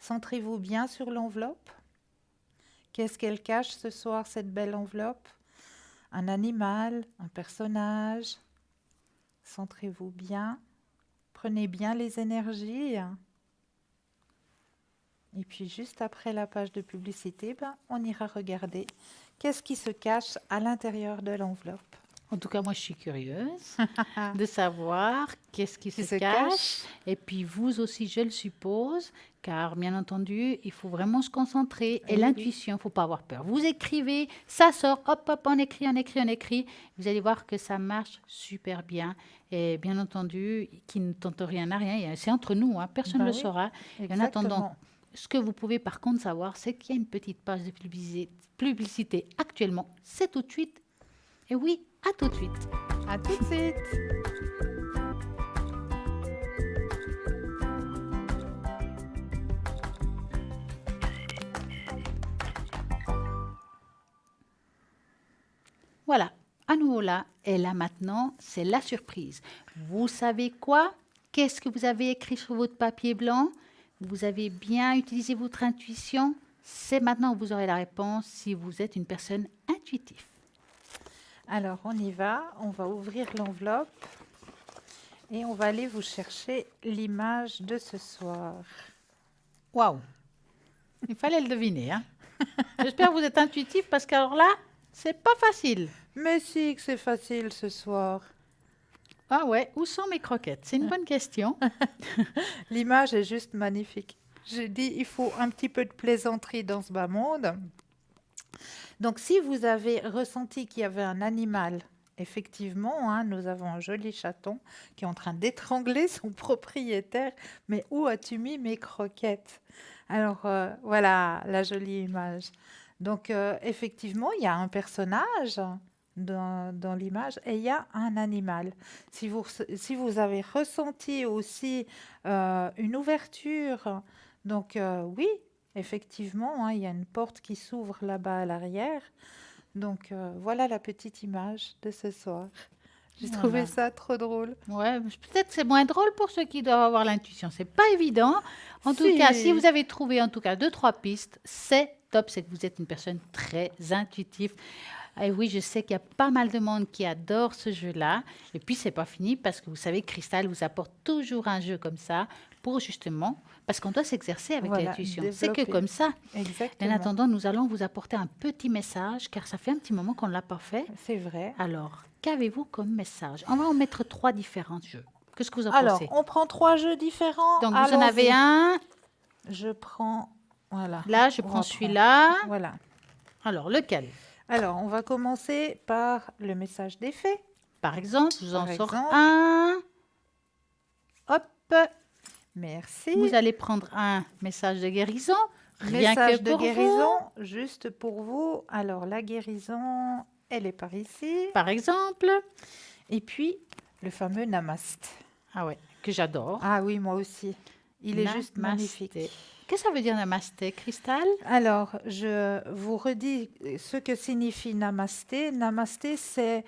Centrez-vous bien sur l'enveloppe. Qu'est-ce qu'elle cache ce soir, cette belle enveloppe? Un animal, un personnage. Centrez-vous bien. Prenez bien les énergies. Et puis juste après la page de publicité, on ira regarder qu'est-ce qui se cache à l'intérieur de l'enveloppe. En tout cas, moi, je suis curieuse de savoir qu'est-ce qui se cache. cache. Et puis, vous aussi, je le suppose, car bien entendu, il faut vraiment se concentrer. Et Oui. l'intuition, il ne faut pas avoir peur. Vous écrivez, ça sort, hop, hop, on écrit, on écrit, on écrit. Vous allez voir que ça marche super bien. Et bien entendu, qui ne tente rien à rien. C'est entre nous, hein, personne ne le Oui, saura. Et en attendant, ce que vous pouvez par contre savoir, c'est qu'il y a une petite page de publicité actuellement. C'est tout de suite. Et oui, à tout de suite. À tout de suite. Voilà, à nouveau là. Et là maintenant, c'est la surprise. Vous savez quoi? Qu'est-ce que vous avez écrit sur votre papier blanc? Vous avez bien utilisé votre intuition? C'est maintenant que vous aurez la réponse si vous êtes une personne intuitive. Alors on y va, on va ouvrir l'enveloppe et on va aller vous chercher l'image de ce soir. Waouh! Il fallait le deviner, hein? J'espère que vous êtes intuitif parce qu'alors là, c'est pas facile. Mais si que c'est facile ce soir. Ah ouais, où sont mes croquettes? C'est une bonne question. L'image est juste magnifique. J'ai dit, il faut un petit peu de plaisanterie dans ce bas monde. Donc, si vous avez ressenti qu'il y avait un animal, effectivement, hein, nous avons un joli chaton qui est en train d'étrangler son propriétaire. Mais où as-tu mis mes croquettes? Alors, voilà la jolie image. Donc, effectivement, il y a un personnage dans l'image et il y a un animal. Si vous avez ressenti aussi une ouverture, donc oui, effectivement, hein, il y a une porte qui s'ouvre là-bas à l'arrière. Donc voilà la petite image de ce soir. J'ai trouvé ça trop drôle. Ouais, peut-être c'est moins drôle pour ceux qui doivent avoir l'intuition. C'est pas évident. En tout Si. cas, si vous avez trouvé en tout cas 2-3 pistes, c'est top. C'est que vous êtes une personne très intuitive. Et oui, je sais qu'il y a pas mal de monde qui adore ce jeu-là. Et puis, c'est pas fini parce que vous savez, Cristal vous apporte toujours un jeu comme ça pour justement, parce qu'on doit s'exercer avec Voilà, l'intuition. C'est que développer. comme ça. En Exactement. attendant, nous allons vous apporter un petit message car ça fait un petit moment qu'on ne l'a pas fait. C'est vrai. Alors, qu'avez-vous comme message? On va en mettre 3 différents jeux. Qu'est-ce que vous en Alors, pensez? on prend 3 jeux différents. Donc, vous en avez Allons-y. un. Je prends, voilà. Là, je On prends reprend. celui-là. Voilà. Alors, lequel? Alors, on va commencer par le message des fées. Par exemple, je vous en Par sors exemple. un. Hop. Merci. Vous allez prendre un message de guérison. Rien Message que de pour guérison, juste pour vous. Alors, la guérison, elle est par ici. vous. Par exemple. Et puis, le fameux Namaste. Ah ouais, que j'adore. Ah oui, moi aussi. Il est juste Namasté. magnifique. Qu'est-ce que ça veut dire namasté, Cristal? Alors, je vous redis ce que signifie Namasté. Namasté, c'est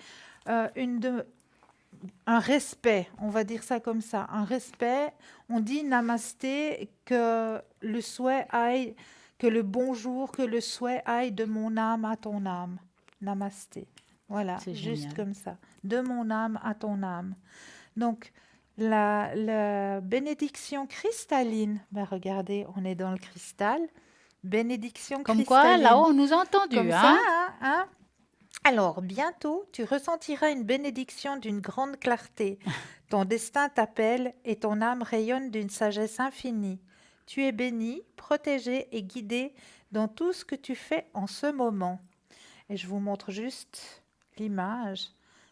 un respect, on va dire ça comme ça, un respect. On dit Namasté que le souhait aille, que le bonjour, que le souhait aille de mon âme à ton âme. Namasté. Voilà, C'est juste génial. comme ça. De mon âme à ton âme. Donc, la bénédiction cristalline, ben regardez, on est dans le cristal. Bénédiction Comme quoi, cristalline. là-haut, on nous a entendus. Comme hein? ça, hein. Alors, bientôt, tu ressentiras une bénédiction d'une grande clarté. Ton destin t'appelle et ton âme rayonne d'une sagesse infinie. Tu es béni, protégé et guidé dans tout ce que tu fais en ce moment. Et je vous montre juste l'image.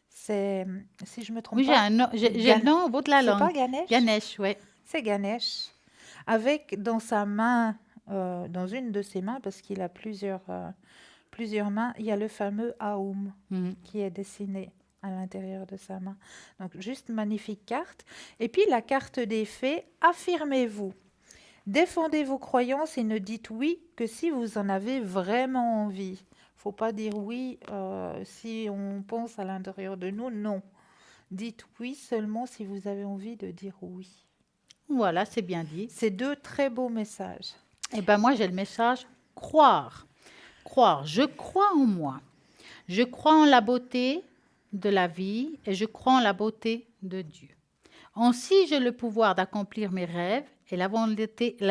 C'est, si je me trompe Oui, j'ai pas, un nom- j'ai le nom au bout de la c'est langue. pas Ganesh? Ganesh, ouais. C'est Ganesh. Avec dans sa main, dans une de ses mains, parce qu'il a plusieurs mains, il y a le fameux Aum Mhm. qui est dessiné à l'intérieur de sa main. Donc, juste magnifique carte. Et puis, la carte des fées, affirmez-vous. Défendez vos croyances et ne dites oui que si vous en avez vraiment envie. Faut pas dire oui si on pense à l'intérieur de nous, non. Dites oui seulement si vous avez envie de dire oui. Voilà, c'est bien dit. C'est 2 très beaux messages. Eh bien, moi, j'ai le message croire. Croire. Je crois en moi. Je crois en la beauté de la vie et je crois en la beauté de Dieu. Ainsi, j'ai le pouvoir d'accomplir mes rêves et la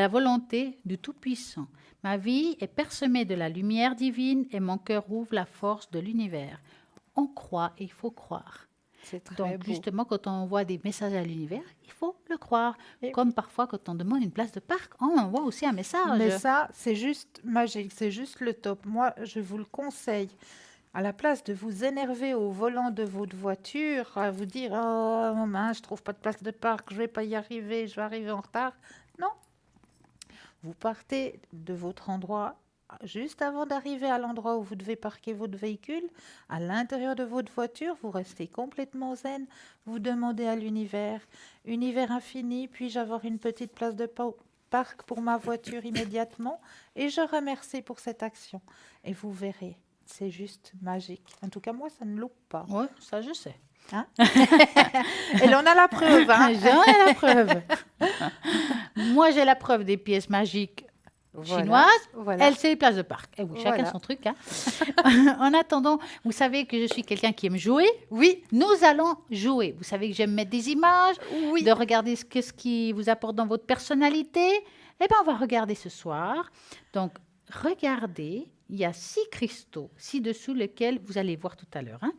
volonté du Tout-Puissant. Ma vie est parsemée de la lumière divine et mon cœur ouvre la force de l'univers. On croit et il faut croire. C'est très Donc, beau. justement, quand on envoie des messages à l'univers, il faut le croire. Et Comme parfois, quand on demande une place de parc, on envoie aussi un message. Mais ça, c'est juste magique, c'est juste le top. Moi, je vous le conseille. À la place de vous énerver au volant de votre voiture, à vous dire oh mince, je trouve pas de place de parc, je vais pas y arriver, je vais arriver en retard. Non, vous partez de votre endroit juste avant d'arriver à l'endroit où vous devez parquer votre véhicule. À l'intérieur de votre voiture, vous restez complètement zen. Vous demandez à l'univers, univers infini, puis-je avoir une petite place de parc pour ma voiture immédiatement? Et je remercie pour cette action. Et vous verrez. C'est juste magique. En tout cas, moi, ça ne loupe pas. Oui, ça je sais. Hein? Et là, on a la preuve. Hein? J'en ai la preuve. Moi, j'ai la preuve des pièces magiques chinoises. Voilà. Elle, c'est les places de parc. Et oui, chacun Voilà. son truc. Hein. En attendant, vous savez que je suis quelqu'un qui aime jouer. Oui, Nous allons jouer. Vous savez que j'aime mettre des images, oui. de regarder ce qui vous apporte dans votre personnalité. Eh bien, on va regarder ce soir. Donc, regardez, il y a 6 cristaux ci-dessous lesquels vous allez voir tout à l'heure. Hein.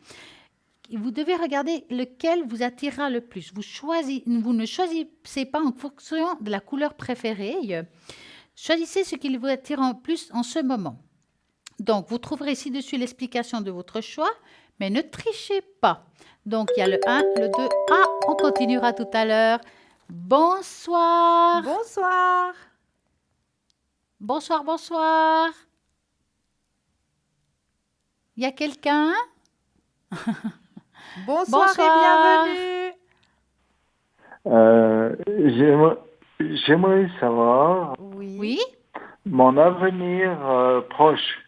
Et vous devez regarder lequel vous attirera le plus. Vous ne choisissez pas en fonction de la couleur préférée. Choisissez ce qui vous attire en plus en ce moment. Donc, vous trouverez ci-dessus l'explication de votre choix, mais ne trichez pas. Donc, il y a le 1, le 2. Ah, on continuera tout à l'heure. Bonsoir. Bonsoir. Bonsoir, bonsoir. Il y a quelqu'un? Bonsoir Bonsoir. et bienvenue. J'aimerais savoir Oui. Oui? mon avenir proche.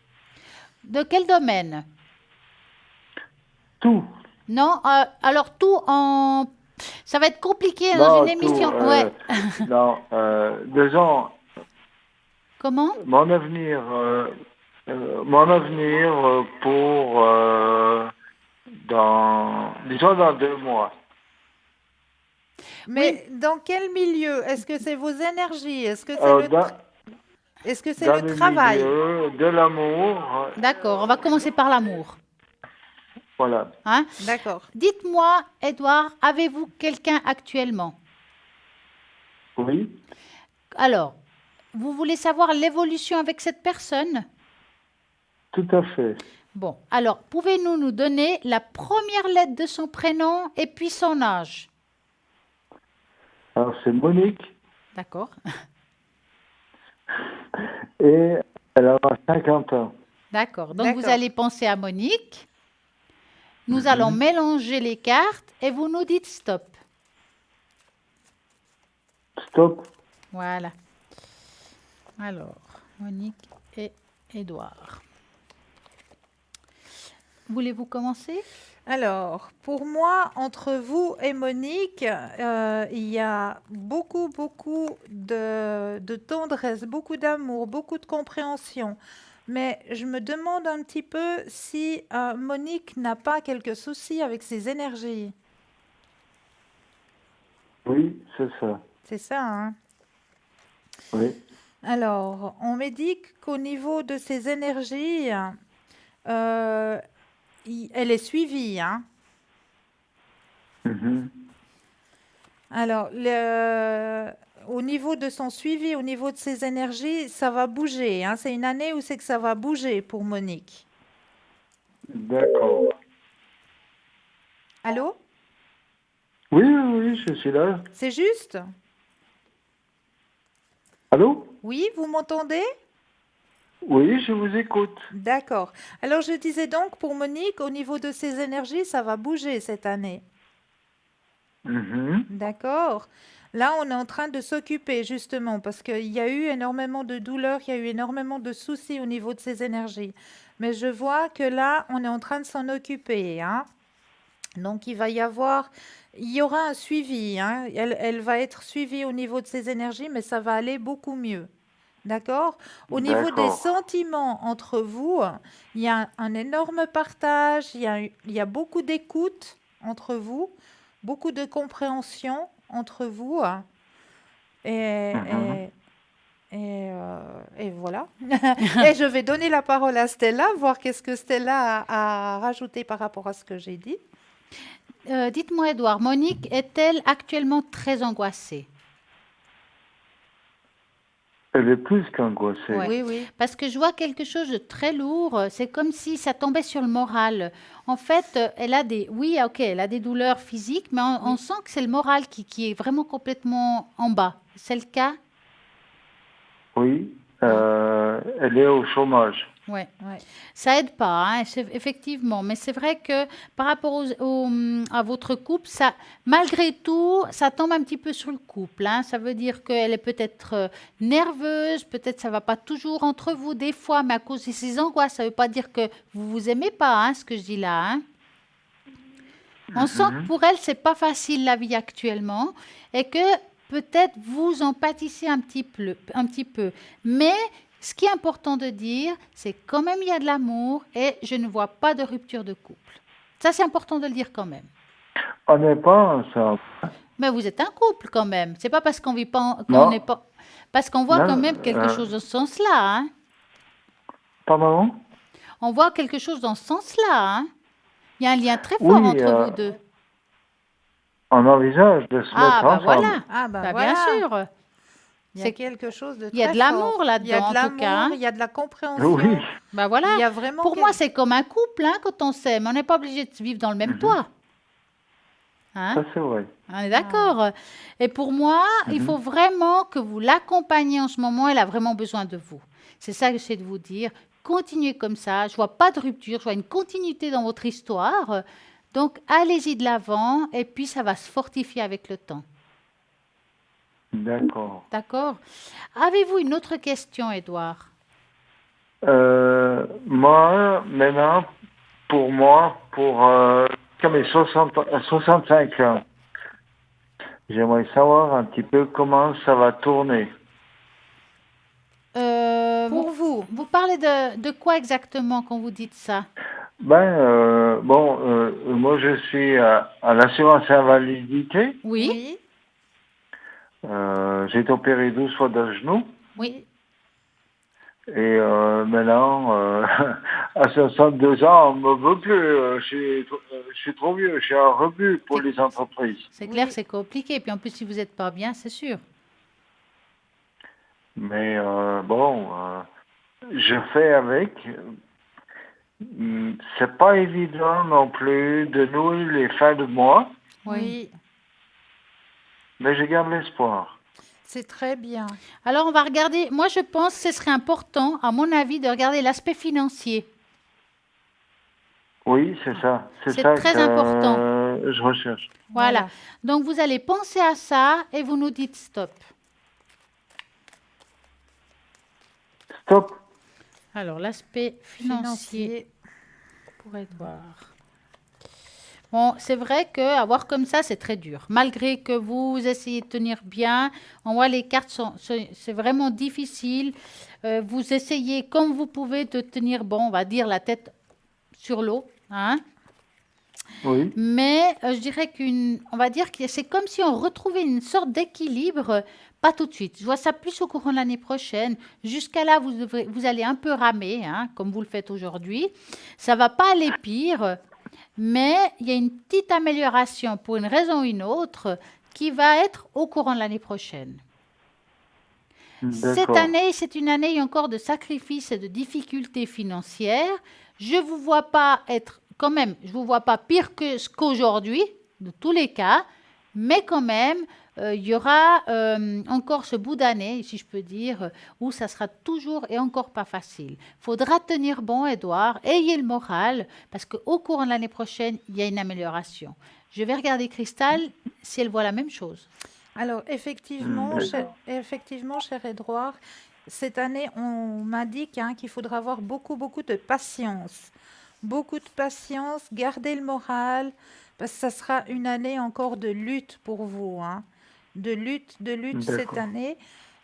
De quel domaine? Tout. Non, alors tout en... Ça va être compliqué Non, dans une tout, émission. Ouais. Non, disons, Comment? mon avenir Mon avenir pour disons dans 2 mois. Mais dans quel milieu? Est-ce que c'est vos énergies? Est-ce que c'est est-ce que c'est Dans le le travail? milieu de l'amour, D'accord, on va commencer par l'amour. voilà. Hein? D'accord. Dites-moi, Edouard, avez-vous quelqu'un actuellement? Oui, Alors, vous voulez savoir l'évolution avec cette personne? tout à fait. Bon, alors, pouvez-vous nous donner la première lettre de son prénom et puis son âge? Alors, c'est Monique D'accord. et elle a 50 ans. D'accord. Donc, vous D'accord. allez penser à Monique. Nous allons mélanger les cartes et vous nous dites stop. Stop. Voilà. Alors, Monique et Édouard. Voulez-vous commencer? Alors, pour moi, entre vous et Monique, il y a beaucoup, beaucoup de tendresse, beaucoup d'amour, beaucoup de compréhension. Mais je me demande un petit peu si Monique n'a pas quelques soucis avec ses énergies. Oui, c'est ça. C'est ça, hein? Oui. Alors, on m'indique qu'au niveau de ses énergies, euh, elle est suivie, hein? Mhm. Alors, au niveau de son suivi, au niveau de ses énergies, ça va bouger, hein. C'est une année où c'est que ça va bouger pour Monique. D'accord. Allô? Oui, oui, oui, je suis là. C'est juste? Allô? Oui, vous m'entendez? Oui, je vous écoute. D'accord. Alors, je disais donc pour Monique, au niveau de ses énergies, ça va bouger cette année. Mhm. D'accord. Là, on est en train de s'occuper justement parce qu'il y a eu énormément de douleurs, il y a eu énormément de soucis au niveau de ses énergies. Mais je vois que là, on est en train de s'en occuper, hein. Donc, il y aura un suivi, hein. Elle va être suivie au niveau de ses énergies, mais ça va aller beaucoup mieux. D'accord? Au niveau des D'accord. sentiments entre vous, il y a un énorme partage, il y a beaucoup d'écoute entre vous, beaucoup de compréhension entre vous. Et, Mhm. et voilà. Et je vais donner la parole à Stella, voir qu'est-ce que Stella a rajouté par rapport à ce que j'ai dit. Dites-moi, Edouard, Monique est-elle actuellement très angoissée? Elle est plus qu'angoissée. Ouais. Oui, oui. Parce que je vois quelque chose de très lourd. C'est comme si ça tombait sur le moral. En fait, elle a oui, ok, elle a des douleurs physiques, mais on Oui. sent que c'est le moral qui est vraiment complètement en bas. C'est le cas? Oui, elle est au chômage. Ouais. Ouais. Ça aide pas, hein, effectivement. Mais c'est vrai que par rapport à votre couple, ça, malgré tout, ça tombe un petit peu sur le couple, hein. Ça veut dire qu'elle est peut-être nerveuse, peut-être ça va pas toujours entre vous des fois, mais à cause de ces angoisses, ça veut pas dire que vous vous aimez pas, hein, ce que je dis là, hein. On sent que Mhm. pour elle, c'est pas facile la vie actuellement et que peut-être vous en pâtissez un petit peu. Mais ce qui est important de dire, c'est quand même il y a de l'amour et je ne vois pas de rupture de couple. Ça, c'est important de le dire quand même. On n'est pas ensemble. Mais vous êtes un couple quand même. C'est pas parce qu'on vit pas, qu'on Non, n'est pas, parce qu'on voit non, quand même quelque chose dans ce sens-là, hein. pardon? On voit quelque chose dans ce sens-là, hein. Il y a un lien très fort Oui, entre vous deux. on envisage de se Ah, mettre bah ensemble. voilà. Ah, ben Bah, voilà. bien sûr. Il y a C'est quelque chose de Il y a très de l'amour fort. là-dedans, Il y a de en tout cas, l'amour, hein. il y a de la compréhension. Oui. Bah voilà. Il y a vraiment Pour moi, c'est comme un couple, hein, quand on s'aime. On n'est pas obligé de vivre dans le même Mhm. toit. Hein? Ça, c'est vrai. On est d'accord. Et pour moi, il faut vraiment que vous l'accompagniez en ce moment. Elle a vraiment besoin de vous. C'est ça que j'essaie de vous dire. Continuez comme ça. Je vois pas de rupture. Je vois une continuité dans votre histoire. Donc, allez-y de l'avant. Et puis, ça va se fortifier avec le temps. D'accord. D'accord? Avez-vous une autre question, Édouard? Moi, maintenant, pour comme mes 65 ans, j'aimerais savoir un petit peu comment ça va tourner. Vous, Pour vous, vous parlez de quoi exactement quand vous dites ça? Moi je suis à l'assurance invalidité. Oui, J'ai été opéré 12 fois d'un genou. oui. Et maintenant, à 62 ans, on ne me veut plus. Je suis trop vieux. Je suis un rebut pour les entreprises. C'est clair, Oui. c'est compliqué. Puis en plus, si vous n'êtes pas bien, c'est sûr. Mais je fais avec. C'est pas évident non plus de nouer les fins de mois, Oui, mais je garde l'espoir. c'est très bien. Alors, on va regarder. Moi, je pense que ce serait important, à mon avis, de regarder l'aspect financier. Oui, c'est ça. C'est C'est ça très que important. je recherche. Voilà. Donc, vous allez penser à ça et vous nous dites stop. Stop. Alors, l'aspect financier Financier. pour Edouard. Bon, c'est vrai qu'avoir comme ça, c'est très dur. Malgré que vous essayez de tenir bien, on voit les cartes, c'est vraiment difficile. Vous essayez comme vous pouvez de tenir, bon, on va dire la tête sur l'eau, hein. Oui. Mais je dirais on va dire que c'est comme si on retrouvait une sorte d'équilibre, pas tout de suite. Je vois ça plus au courant de l'année prochaine. Jusqu'à là, vous allez un peu ramer, hein, comme vous le faites aujourd'hui. Ça va pas aller pire, mais il y a une petite amélioration pour une raison ou une autre qui va être au courant de l'année prochaine. Cette D'accord. année, c'est une année encore de sacrifices et de difficultés financières. Je ne vous vois pas être, quand même, je vous vois pas pire que ce qu'aujourd'hui, de tous les cas, mais quand même, il y aura encore ce bout d'année, si je peux dire, où ça sera toujours et encore pas facile. Faudra tenir bon, Edouard, ayez le moral, parce qu'au courant de l'année prochaine, il y a une amélioration. Je vais regarder Cristal si elle voit la même chose. Alors, effectivement, D'accord. cher Édouard, cette année, on m'indique qu'il faudra avoir beaucoup, beaucoup de patience. Beaucoup de patience, garder le moral, parce que ça sera une année encore de lutte pour vous, hein. De lutte cette D'accord. année.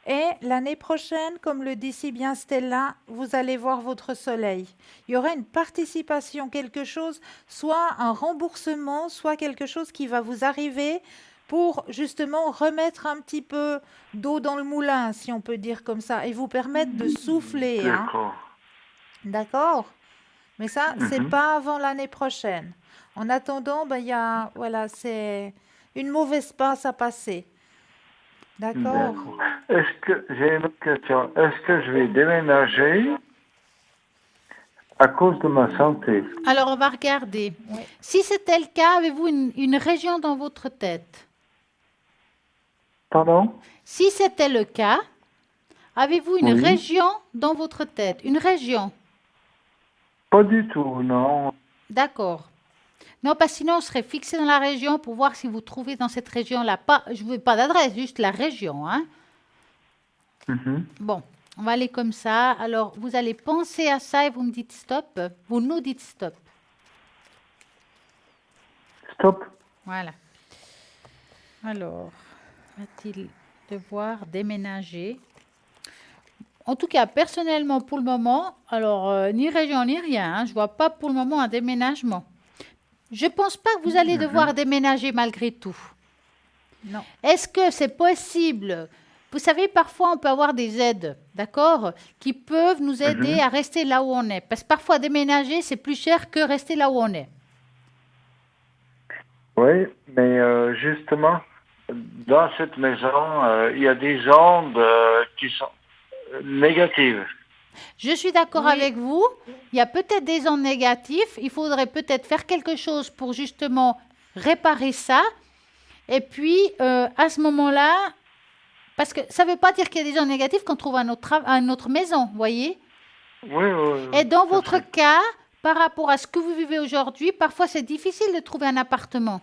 Et l'année prochaine, comme le dit si bien Stella, vous allez voir votre soleil. Il y aura une participation, quelque chose, soit un remboursement, soit quelque chose qui va vous arriver pour justement remettre un petit peu d'eau dans le moulin, si on peut dire comme ça, et vous permettre de souffler, hein. D'accord. D'accord? Mais ça, c'est Mhm. pas avant l'année prochaine. En attendant, il y a, voilà, c'est une mauvaise passe à passer. D'accord? D'accord. J'ai une autre question. Est-ce que je vais déménager à cause de ma santé? Alors, on va regarder. Oui. Si c'était le cas, avez-vous une région dans votre tête? Pardon? Si c'était le cas, avez-vous une Oui. région dans votre tête? Une région? Pas du tout, non. D'accord. Non, parce que sinon, on serait fixé dans la région pour voir si vous trouvez dans cette région-là. Pas, je ne veux pas d'adresse, juste la région, hein. Mhm. Bon, on va aller comme ça. Alors, vous allez penser à ça et vous me dites stop. Vous nous dites stop. Stop. Voilà. Alors, va-t-il devoir déménager? En tout cas, personnellement, pour le moment, alors, ni région ni rien, hein, je ne vois pas pour le moment un déménagement. Je ne pense pas que vous allez devoir déménager malgré tout. Non. Est-ce que c'est possible? Vous savez, parfois, on peut avoir des aides, d'accord, qui peuvent nous aider à rester là où on est. Parce que parfois, déménager, c'est plus cher que rester là où on est. Oui, mais justement, dans cette maison, il y a des ondes qui sont négatives. Je suis d'accord Oui. avec vous. Il y a peut-être des ondes négatives. Il faudrait peut-être faire quelque chose pour justement réparer ça. Et puis, à ce moment-là, parce que ça ne veut pas dire qu'il y a des ondes négatives qu'on trouve à notre maison, vous voyez? Oui, oui. Et dans tout à votre fait. cas, par rapport à ce que vous vivez aujourd'hui, parfois c'est difficile de trouver un appartement.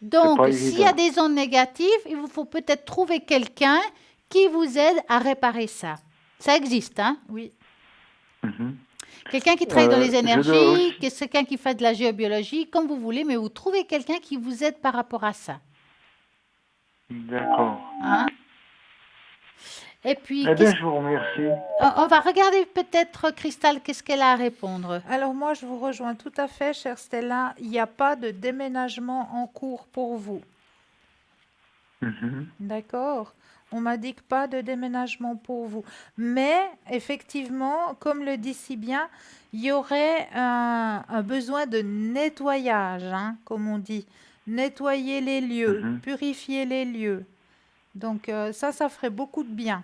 Donc, pas s'il y a évident. des ondes négatives, il vous faut peut-être trouver quelqu'un qui vous aide à réparer ça. Ça existe, hein? Oui. Mhm. Quelqu'un qui travaille dans les Je dois énergies, aussi- quelqu'un qui fait de la géobiologie, comme vous voulez, mais vous trouvez quelqu'un qui vous aide par rapport à ça. D'accord. Hein? Et puis, Eh bien, je vous remercie. on va regarder peut-être, Cristal, qu'est-ce qu'elle a à répondre. Alors moi, je vous rejoins tout à fait, chère Stella. Il n'y a pas de déménagement en cours pour vous. Mhm. D'accord? On m'indique pas de déménagement pour vous. Mais effectivement, comme le dit si bien, il y aurait un besoin de nettoyage, hein, comme on dit. Nettoyer les lieux, Mhm. purifier les lieux. Donc ça ferait beaucoup de bien.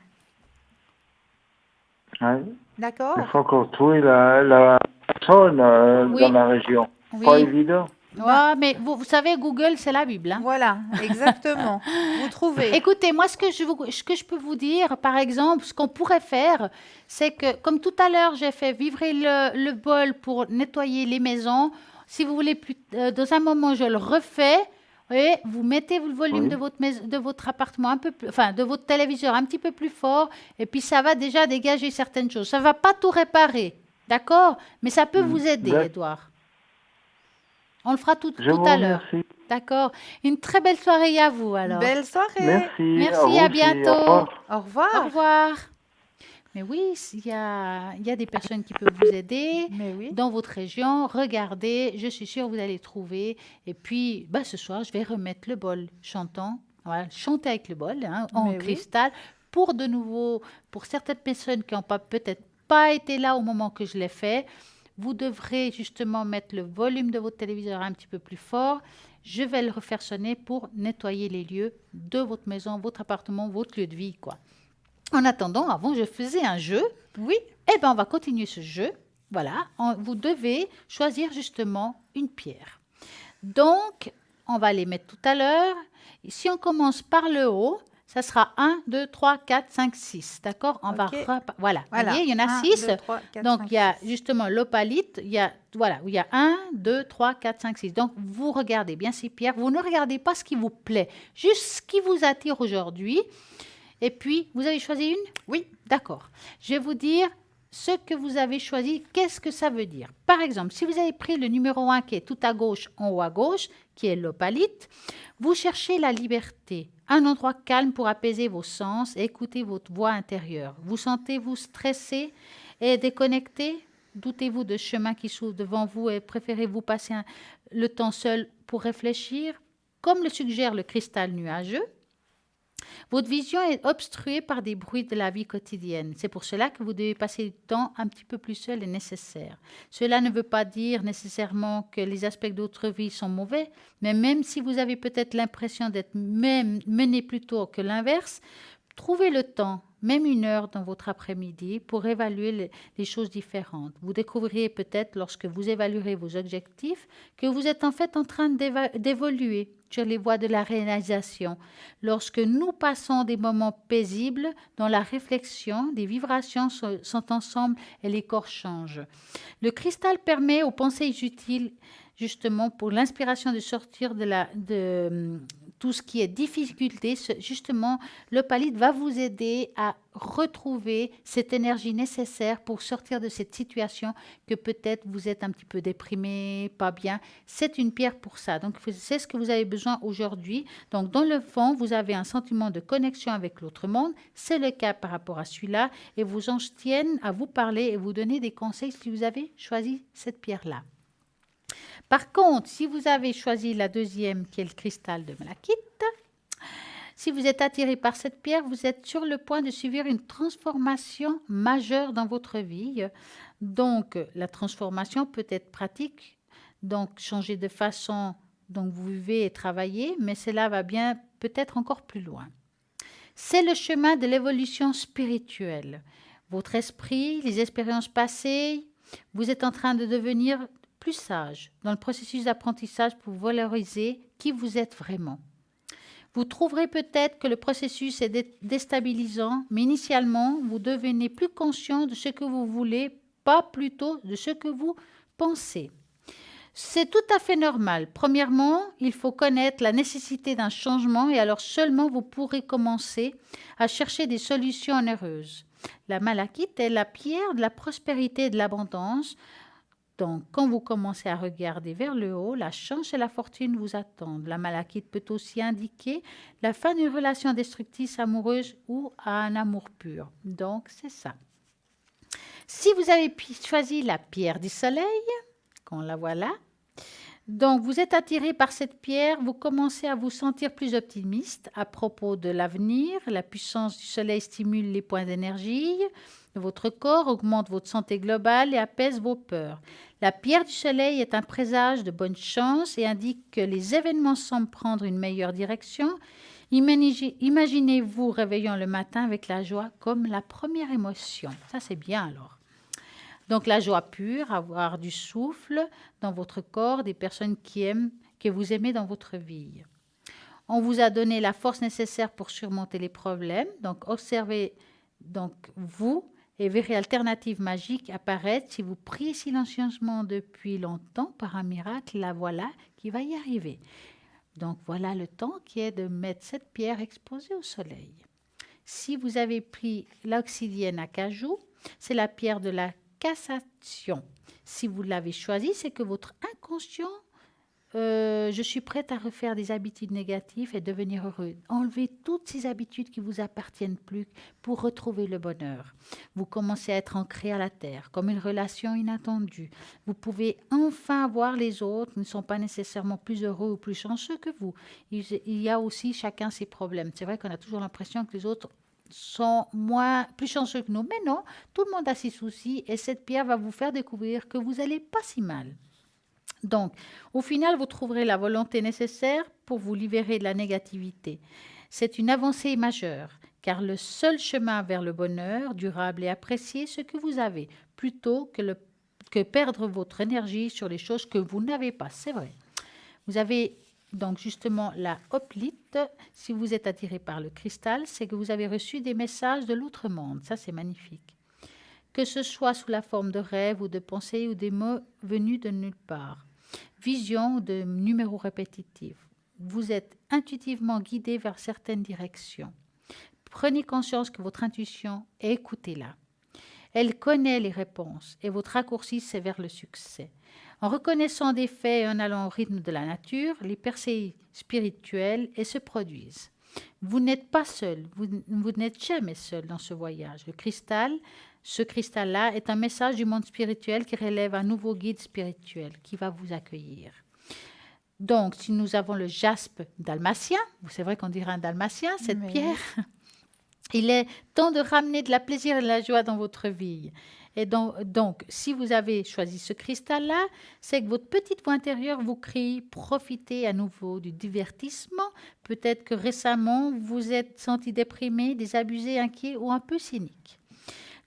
Ouais. Il D'accord? faut encore trouver la personne Oui. dans la région. Oui. Pas évident. Ouais, mais vous savez, Google, c'est la Bible, hein. Voilà, exactement. Vous trouvez. Écoutez, moi, ce que je peux vous dire, par exemple, ce qu'on pourrait faire, c'est que, comme tout à l'heure, j'ai fait vibrer le bol pour nettoyer les maisons. Si vous voulez, dans un moment, je le refais. Et vous mettez le volume Oui. de votre appartement un peu plus, enfin, de votre téléviseur un petit peu plus fort. Et puis, ça va déjà dégager certaines choses. Ça ne va pas tout réparer, d'accord? Mais ça peut vous aider, D'accord. Édouard. On le fera tout Je vous à l'heure. remercie. D'accord. Une très belle soirée à vous, alors. Belle soirée. Merci. Merci, vous à aussi. bientôt. Au revoir. Au revoir. Au revoir. Mais oui, il y a des personnes qui peuvent vous aider Mais oui. dans votre région. Regardez, je suis sûre que vous allez trouver. Et puis, ce soir, je vais remettre le bol chantant. Voilà, chanter avec le bol, hein, en Mais oui. cristal. Pour certaines personnes qui n'ont peut-être pas été là au moment que je l'ai fait, vous devrez justement mettre le volume de votre téléviseur un petit peu plus fort. Je vais le refaire sonner pour nettoyer les lieux de votre maison, votre appartement, votre lieu de vie, quoi. En attendant, avant, je faisais un jeu. Oui. Eh bien, on va continuer ce jeu. Voilà, vous devez choisir justement une pierre. Donc, on va les mettre tout à l'heure. Et si on commence par le haut, ça sera 1, 2, 3, 4, 5, 6. D'accord? On va voilà. Vous voyez, il y en a 1, 6. 2, 3, 4, Donc, 5, il y a 6. justement l'opalite. Il y a 1, 2, 3, 4, 5, 6. Donc, vous regardez bien ces pierres. Vous ne regardez pas ce qui vous plaît, juste ce qui vous attire aujourd'hui. Et puis, vous avez choisi une? Oui. D'accord. Je vais vous dire ce que vous avez choisi, qu'est-ce que ça veut dire. Par exemple, si vous avez pris le numéro 1 qui est tout à gauche, en haut à gauche, qui est l'opalite, vous cherchez la liberté, un endroit calme pour apaiser vos sens et écouter votre voix intérieure. Vous sentez-vous stressé et déconnecté? Doutez-vous de chemin qui s'ouvre devant vous et préférez-vous passer le temps seul pour réfléchir? Comme le suggère le cristal nuageux, votre vision est obstruée par des bruits de la vie quotidienne. C'est pour cela que vous devez passer du temps un petit peu plus seul et nécessaire. Cela ne veut pas dire nécessairement que les aspects d'autre vie sont mauvais, mais même si vous avez peut-être l'impression d'être mené plutôt que l'inverse, trouvez le temps, même 1 heure dans votre après-midi, pour évaluer les choses différentes. Vous découvrirez peut-être, lorsque vous évaluerez vos objectifs, que vous êtes en fait en train d'évoluer sur les voies de la réalisation. Lorsque nous passons des moments paisibles dans la réflexion, des vibrations sont ensemble et les corps changent. Le cristal permet aux pensées utiles, justement, pour l'inspiration de sortir de tout ce qui est difficulté. Justement, l'opalite va vous aider à retrouver cette énergie nécessaire pour sortir de cette situation que peut-être vous êtes un petit peu déprimé, pas bien. C'est une pierre pour ça. Donc, c'est ce que vous avez besoin aujourd'hui. Donc, dans le fond, vous avez un sentiment de connexion avec l'autre monde. C'est le cas par rapport à celui-là. Et vos anges tiennent à vous parler et vous donner des conseils si vous avez choisi cette pierre-là. Par contre, si vous avez choisi la deuxième, qui est le cristal de malachite, si vous êtes attiré par cette pierre, vous êtes sur le point de subir une transformation majeure dans votre vie. Donc, la transformation peut être pratique, donc changer de façon dont vous vivez et travaillez, mais cela va bien peut-être encore plus loin. C'est le chemin de l'évolution spirituelle. Votre esprit, les expériences passées, vous êtes en train de devenir plus sage dans le processus d'apprentissage pour valoriser qui vous êtes vraiment. Vous trouverez peut-être que le processus est déstabilisant, mais initialement, vous devenez plus conscient de ce que vous voulez, pas plutôt de ce que vous pensez. C'est tout à fait normal. Premièrement, il faut connaître la nécessité d'un changement et alors seulement vous pourrez commencer à chercher des solutions heureuses. La malachite est la pierre de la prospérité et de l'abondance. Donc, quand vous commencez à regarder vers le haut, la chance et la fortune vous attendent. La malachite peut aussi indiquer la fin d'une relation destructrice amoureuse ou à un amour pur. Donc, c'est ça. Si vous avez choisi la pierre du soleil, qu'on la voit là, donc vous êtes attiré par cette pierre, vous commencez à vous sentir plus optimiste à propos de l'avenir. La puissance du soleil stimule les points d'énergie de votre corps, augmente votre santé globale et apaise vos peurs. La pierre du soleil est un présage de bonne chance et indique que les événements semblent prendre une meilleure direction. Imaginez-vous réveillant le matin avec la joie comme la première émotion. Ça, c'est bien alors. Donc la joie pure, avoir du souffle dans votre corps, des personnes que vous aimez dans votre vie. On vous a donné la force nécessaire pour surmonter les problèmes. Donc observez vous et verrez alternatives magiques apparaître si vous priez silencieusement depuis longtemps par un miracle. La voilà qui va y arriver. Donc voilà le temps qui est de mettre cette pierre exposée au soleil. Si vous avez pris l'obsidienne à cajou, c'est la pierre de la cassation. Si vous l'avez choisi, c'est que votre inconscient, je suis prête à refaire des habitudes négatives et devenir heureux. Enlevez toutes ces habitudes qui ne vous appartiennent plus pour retrouver le bonheur. Vous commencez à être ancré à la terre, comme une relation inattendue. Vous pouvez enfin voir les autres, ne sont pas nécessairement plus heureux ou plus chanceux que vous. Il y a aussi chacun ses problèmes. C'est vrai qu'on a toujours l'impression que les autres sont plus chanceux que nous. Mais non, tout le monde a ses soucis et cette pierre va vous faire découvrir que vous n'allez pas si mal. Donc, au final, vous trouverez la volonté nécessaire pour vous libérer de la négativité. C'est une avancée majeure, car le seul chemin vers le bonheur durable est apprécier ce que vous avez, plutôt que perdre votre énergie sur les choses que vous n'avez pas. C'est vrai. Vous avez donc justement la hoplite. Si vous êtes attiré par le cristal, c'est que vous avez reçu des messages de l'autre monde. Ça, c'est magnifique. Que ce soit sous la forme de rêves ou de pensées ou des mots venus de nulle part. Vision ou de numéros répétitifs. Vous êtes intuitivement guidé vers certaines directions. Prenez conscience que votre intuition, écoutez-la. Elle connaît les réponses et votre raccourci, c'est vers le succès. En reconnaissant des faits et en allant au rythme de la nature, les percées spirituelles se produisent. Vous n'êtes pas seul, vous n'êtes jamais seul dans ce voyage. Ce cristal-là est un message du monde spirituel qui relève un nouveau guide spirituel qui va vous accueillir. Donc, si nous avons le jaspe dalmatien, c'est vrai qu'on dirait un dalmatien, cette pierre, il est temps de ramener de la plaisir et de la joie dans votre vie. Et donc, si vous avez choisi ce cristal-là, c'est que votre petite voix intérieure vous crie « Profitez à nouveau du divertissement ». Peut-être que récemment, vous vous êtes senti déprimé, désabusé, inquiet ou un peu cynique.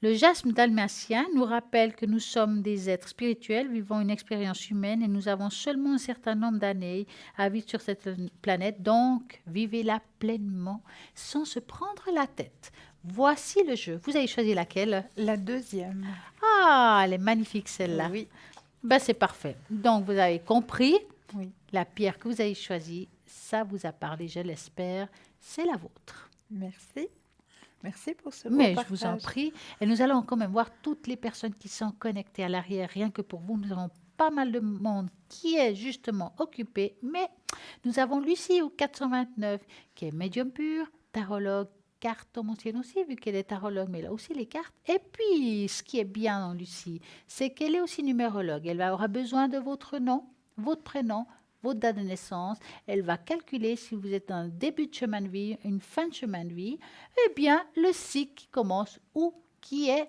Le jaspe dalmatien nous rappelle que nous sommes des êtres spirituels vivant une expérience humaine et nous avons seulement un certain nombre d'années à vivre sur cette planète. Donc, vivez-la pleinement sans se prendre la tête. Voici le jeu. Vous avez choisi laquelle? La deuxième. Ah, elle est magnifique celle-là. Oui. Ben, c'est parfait. Donc, vous avez compris. Oui. La pierre que vous avez choisie, ça vous a parlé, je l'espère. C'est la vôtre. Merci. Merci pour ce beau Mais partage. je vous en prie. Et nous allons quand même voir toutes les personnes qui sont connectées à l'arrière. Rien que pour vous, nous avons pas mal de monde qui est justement occupé. Mais nous avons Lucie au 429 qui est médium pur, tarologue, cartomancienne aussi, vu qu'elle est tarologue, mais elle a aussi les cartes. Et puis, ce qui est bien dans Lucie, c'est qu'elle est aussi numérologue. Elle aura besoin de votre nom, votre prénom, votre date de naissance. Elle va calculer si vous êtes dans un début de chemin de vie, une fin de chemin de vie, et bien le cycle qui commence ou qui est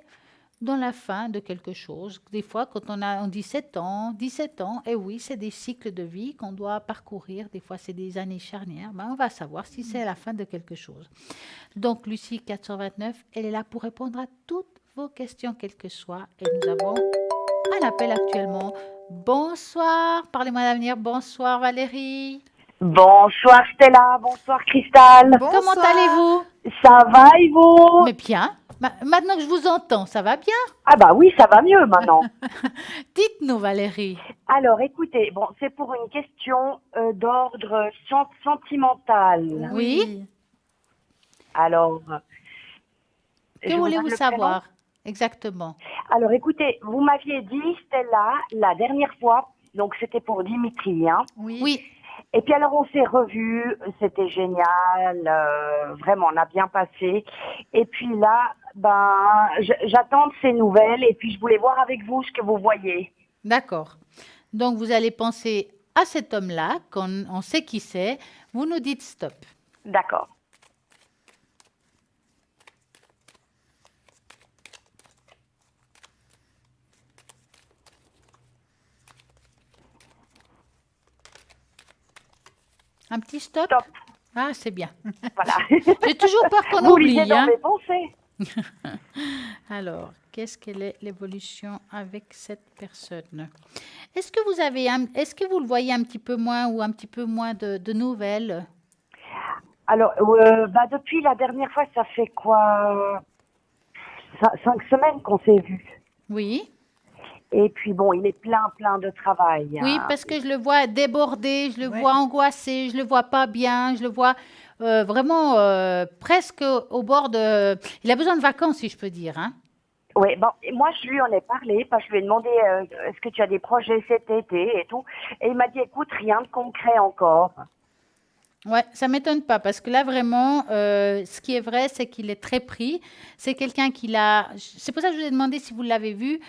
dans la fin de quelque chose. Des fois, quand on a 17 ans, et oui, c'est des cycles de vie qu'on doit parcourir. Des fois, c'est des années charnières. Ben, on va savoir si c'est la fin de quelque chose. Donc, Lucie 429, elle est là pour répondre à toutes vos questions, quelles que soient. Et nous avons un appel actuellement. Bonsoir, parlez-moi d'avenir. Bonsoir Valérie. Bonsoir Stella, bonsoir Cristal. Bonsoir. Comment allez-vous? Ça va et vous? Mais bien. Maintenant que je vous entends, ça va bien? Ah bah oui, ça va mieux maintenant. Dites-nous Valérie. Alors écoutez, bon, c'est pour une question d'ordre sentimental. Oui. Alors, Que je vous voulez-vous donne le savoir? Exactement. Alors écoutez, vous m'aviez dit, Stella, la dernière fois, donc c'était pour Dimitri, hein. Oui, Et puis alors on s'est revus, c'était génial, vraiment on a bien passé. Et puis là, j'attends de ces nouvelles et puis je voulais voir avec vous ce que vous voyez. d'accord. Donc, vous allez penser à cet homme-là, qu'on on sait qui c'est. Vous nous dites stop. D'accord. Un petit stop? Stop. Ah, c'est bien. Voilà. J'ai toujours peur qu'on Vous lisez oublie, dans hein. mes pensées. Alors, qu'est-ce qu'elle est l'évolution avec cette personne? Est-ce que est-ce que vous le voyez un petit peu moins ou un petit peu moins de nouvelles? Alors, depuis la dernière fois, ça fait quoi? 5 semaines qu'on s'est vus. Oui. Et puis bon, il est plein de travail, Oui, hein. parce que je le vois débordé, je le Ouais. vois angoissé, je le vois pas bien, je le vois vraiment presque au bord de... Il a besoin de vacances, si je peux dire, hein. Oui, bon, et moi je lui en ai parlé, parce que je lui ai demandé est-ce que tu as des projets cet été et tout. Et il m'a dit écoute, rien de concret encore. Ouais, ça m'étonne pas parce que là vraiment, ce qui est vrai, c'est qu'il est très pris. C'est quelqu'un qui l'a. C'est pour ça que je vous ai demandé si vous l'avez vu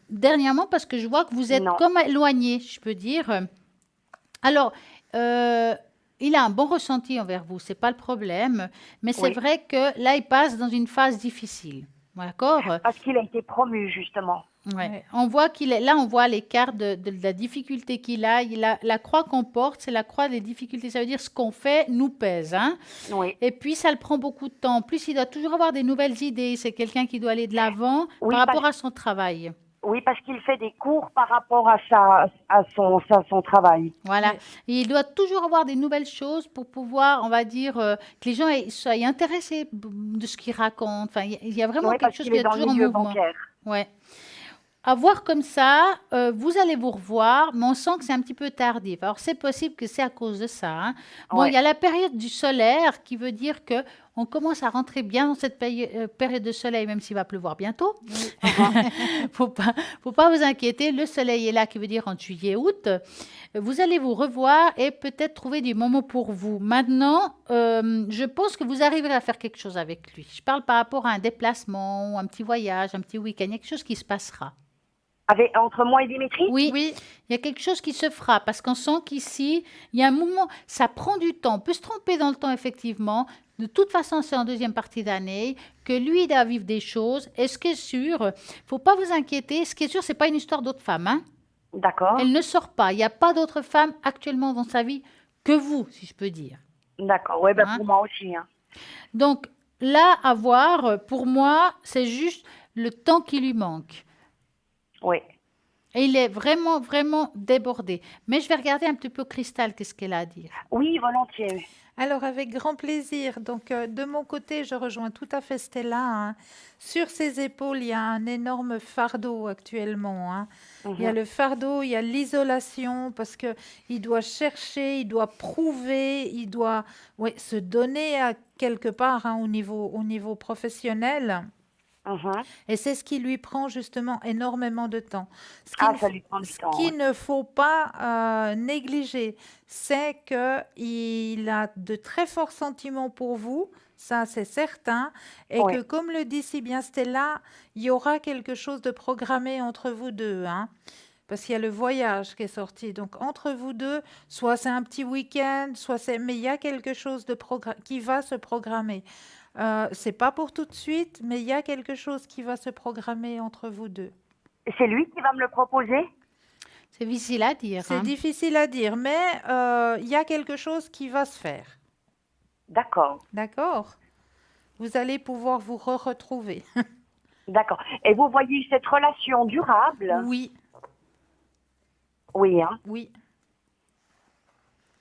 dernièrement parce que je vois que vous êtes Non. comme éloigné, je peux dire. Alors, il a un bon ressenti envers vous, c'est pas le problème. Mais c'est Oui. vrai que là, il passe dans une phase difficile. D'accord? Parce qu'il a été promu, justement. Ouais. Ouais. On voit qu'il est là, on voit l'écart de la difficulté qu'il a. La croix qu'on porte, c'est la croix des difficultés. Ça veut dire ce qu'on fait nous pèse, hein. Oui. Et puis ça le prend beaucoup de temps. En plus, il doit toujours avoir des nouvelles idées. C'est quelqu'un qui doit aller de l'avant Oui, par rapport à son travail. Oui, parce qu'il fait des cours par rapport à son travail. Voilà. Ouais. Et il doit toujours avoir des nouvelles choses pour pouvoir, on va dire, que les gens soient intéressés de ce qu'il raconte. Enfin, il y a vraiment Oui, quelque parce chose qu'il qui est est dans le toujours en milieu mouvement. bancaire. Ouais. À voir comme ça, vous allez vous revoir, mais on sent que c'est un petit peu tardif. Alors, c'est possible que c'est à cause de ça, hein. Bon, il y Ouais. a la période du solaire qui veut dire que on commence à rentrer bien dans cette période de soleil, même s'il va pleuvoir bientôt. Faut pas vous inquiéter. Le soleil est là, qui veut dire en juillet, août. Vous allez vous revoir et peut-être trouver du moment pour vous. Maintenant, je pense que vous arriverez à faire quelque chose avec lui. Je parle par rapport à un déplacement, ou un petit voyage, un petit week-end. Il y a quelque chose qui se passera. Entre moi et Dimitri? Oui, Oui. il y a quelque chose qui se fera parce qu'on sent qu'ici, il y a un moment, ça prend du temps. On peut se tromper dans le temps, effectivement. De toute façon, c'est en deuxième partie d'année que lui, il doit vivre des choses. Et ce qui est sûr, faut pas vous inquiéter. Ce qui est sûr, c'est pas une histoire d'autre femme, hein. D'accord. Elle ne sort pas. Il n'y a pas d'autre femme actuellement dans sa vie que vous, si je peux dire. D'accord. Oui, Hein? pour moi aussi, hein. Donc là, à voir, pour moi, c'est juste le temps qui lui manque. Oui. Et il est vraiment, vraiment débordé. Mais je vais regarder un petit peu Cristal, qu'est-ce qu'elle a à dire. Oui, volontiers. Alors, avec grand plaisir. Donc, de mon côté, je rejoins tout à fait Stella, hein. Sur ses épaules, il y a un énorme fardeau actuellement, hein. Il y a Mhm. le fardeau, il y a l'isolation, parce que il doit chercher, il doit prouver, il doit se donner à quelque part, hein, au niveau professionnel. Mhm. Et c'est ce qui lui prend justement énormément de temps. Ça lui prend du Ce temps. qu'il Ouais. ne faut pas négliger, c'est qu'il a de très forts sentiments pour vous, ça c'est certain, et Ouais. que comme le dit si bien Stella, il y aura quelque chose de programmé entre vous deux, hein. Parce qu'il y a le voyage qui est sorti. Donc, entre vous deux, soit c'est un petit week-end, soit c'est... Mais il y a quelque chose qui va se programmer. C'est pas pour tout de suite, mais il y a quelque chose qui va se programmer entre vous deux. C'est lui qui va me le proposer? C'est difficile à dire, C'est hein. difficile à dire, mais il y a quelque chose qui va se faire. D'accord. D'accord? Vous allez pouvoir vous retrouver. D'accord. Et vous voyez cette relation durable? Oui, Oui, hein. oui.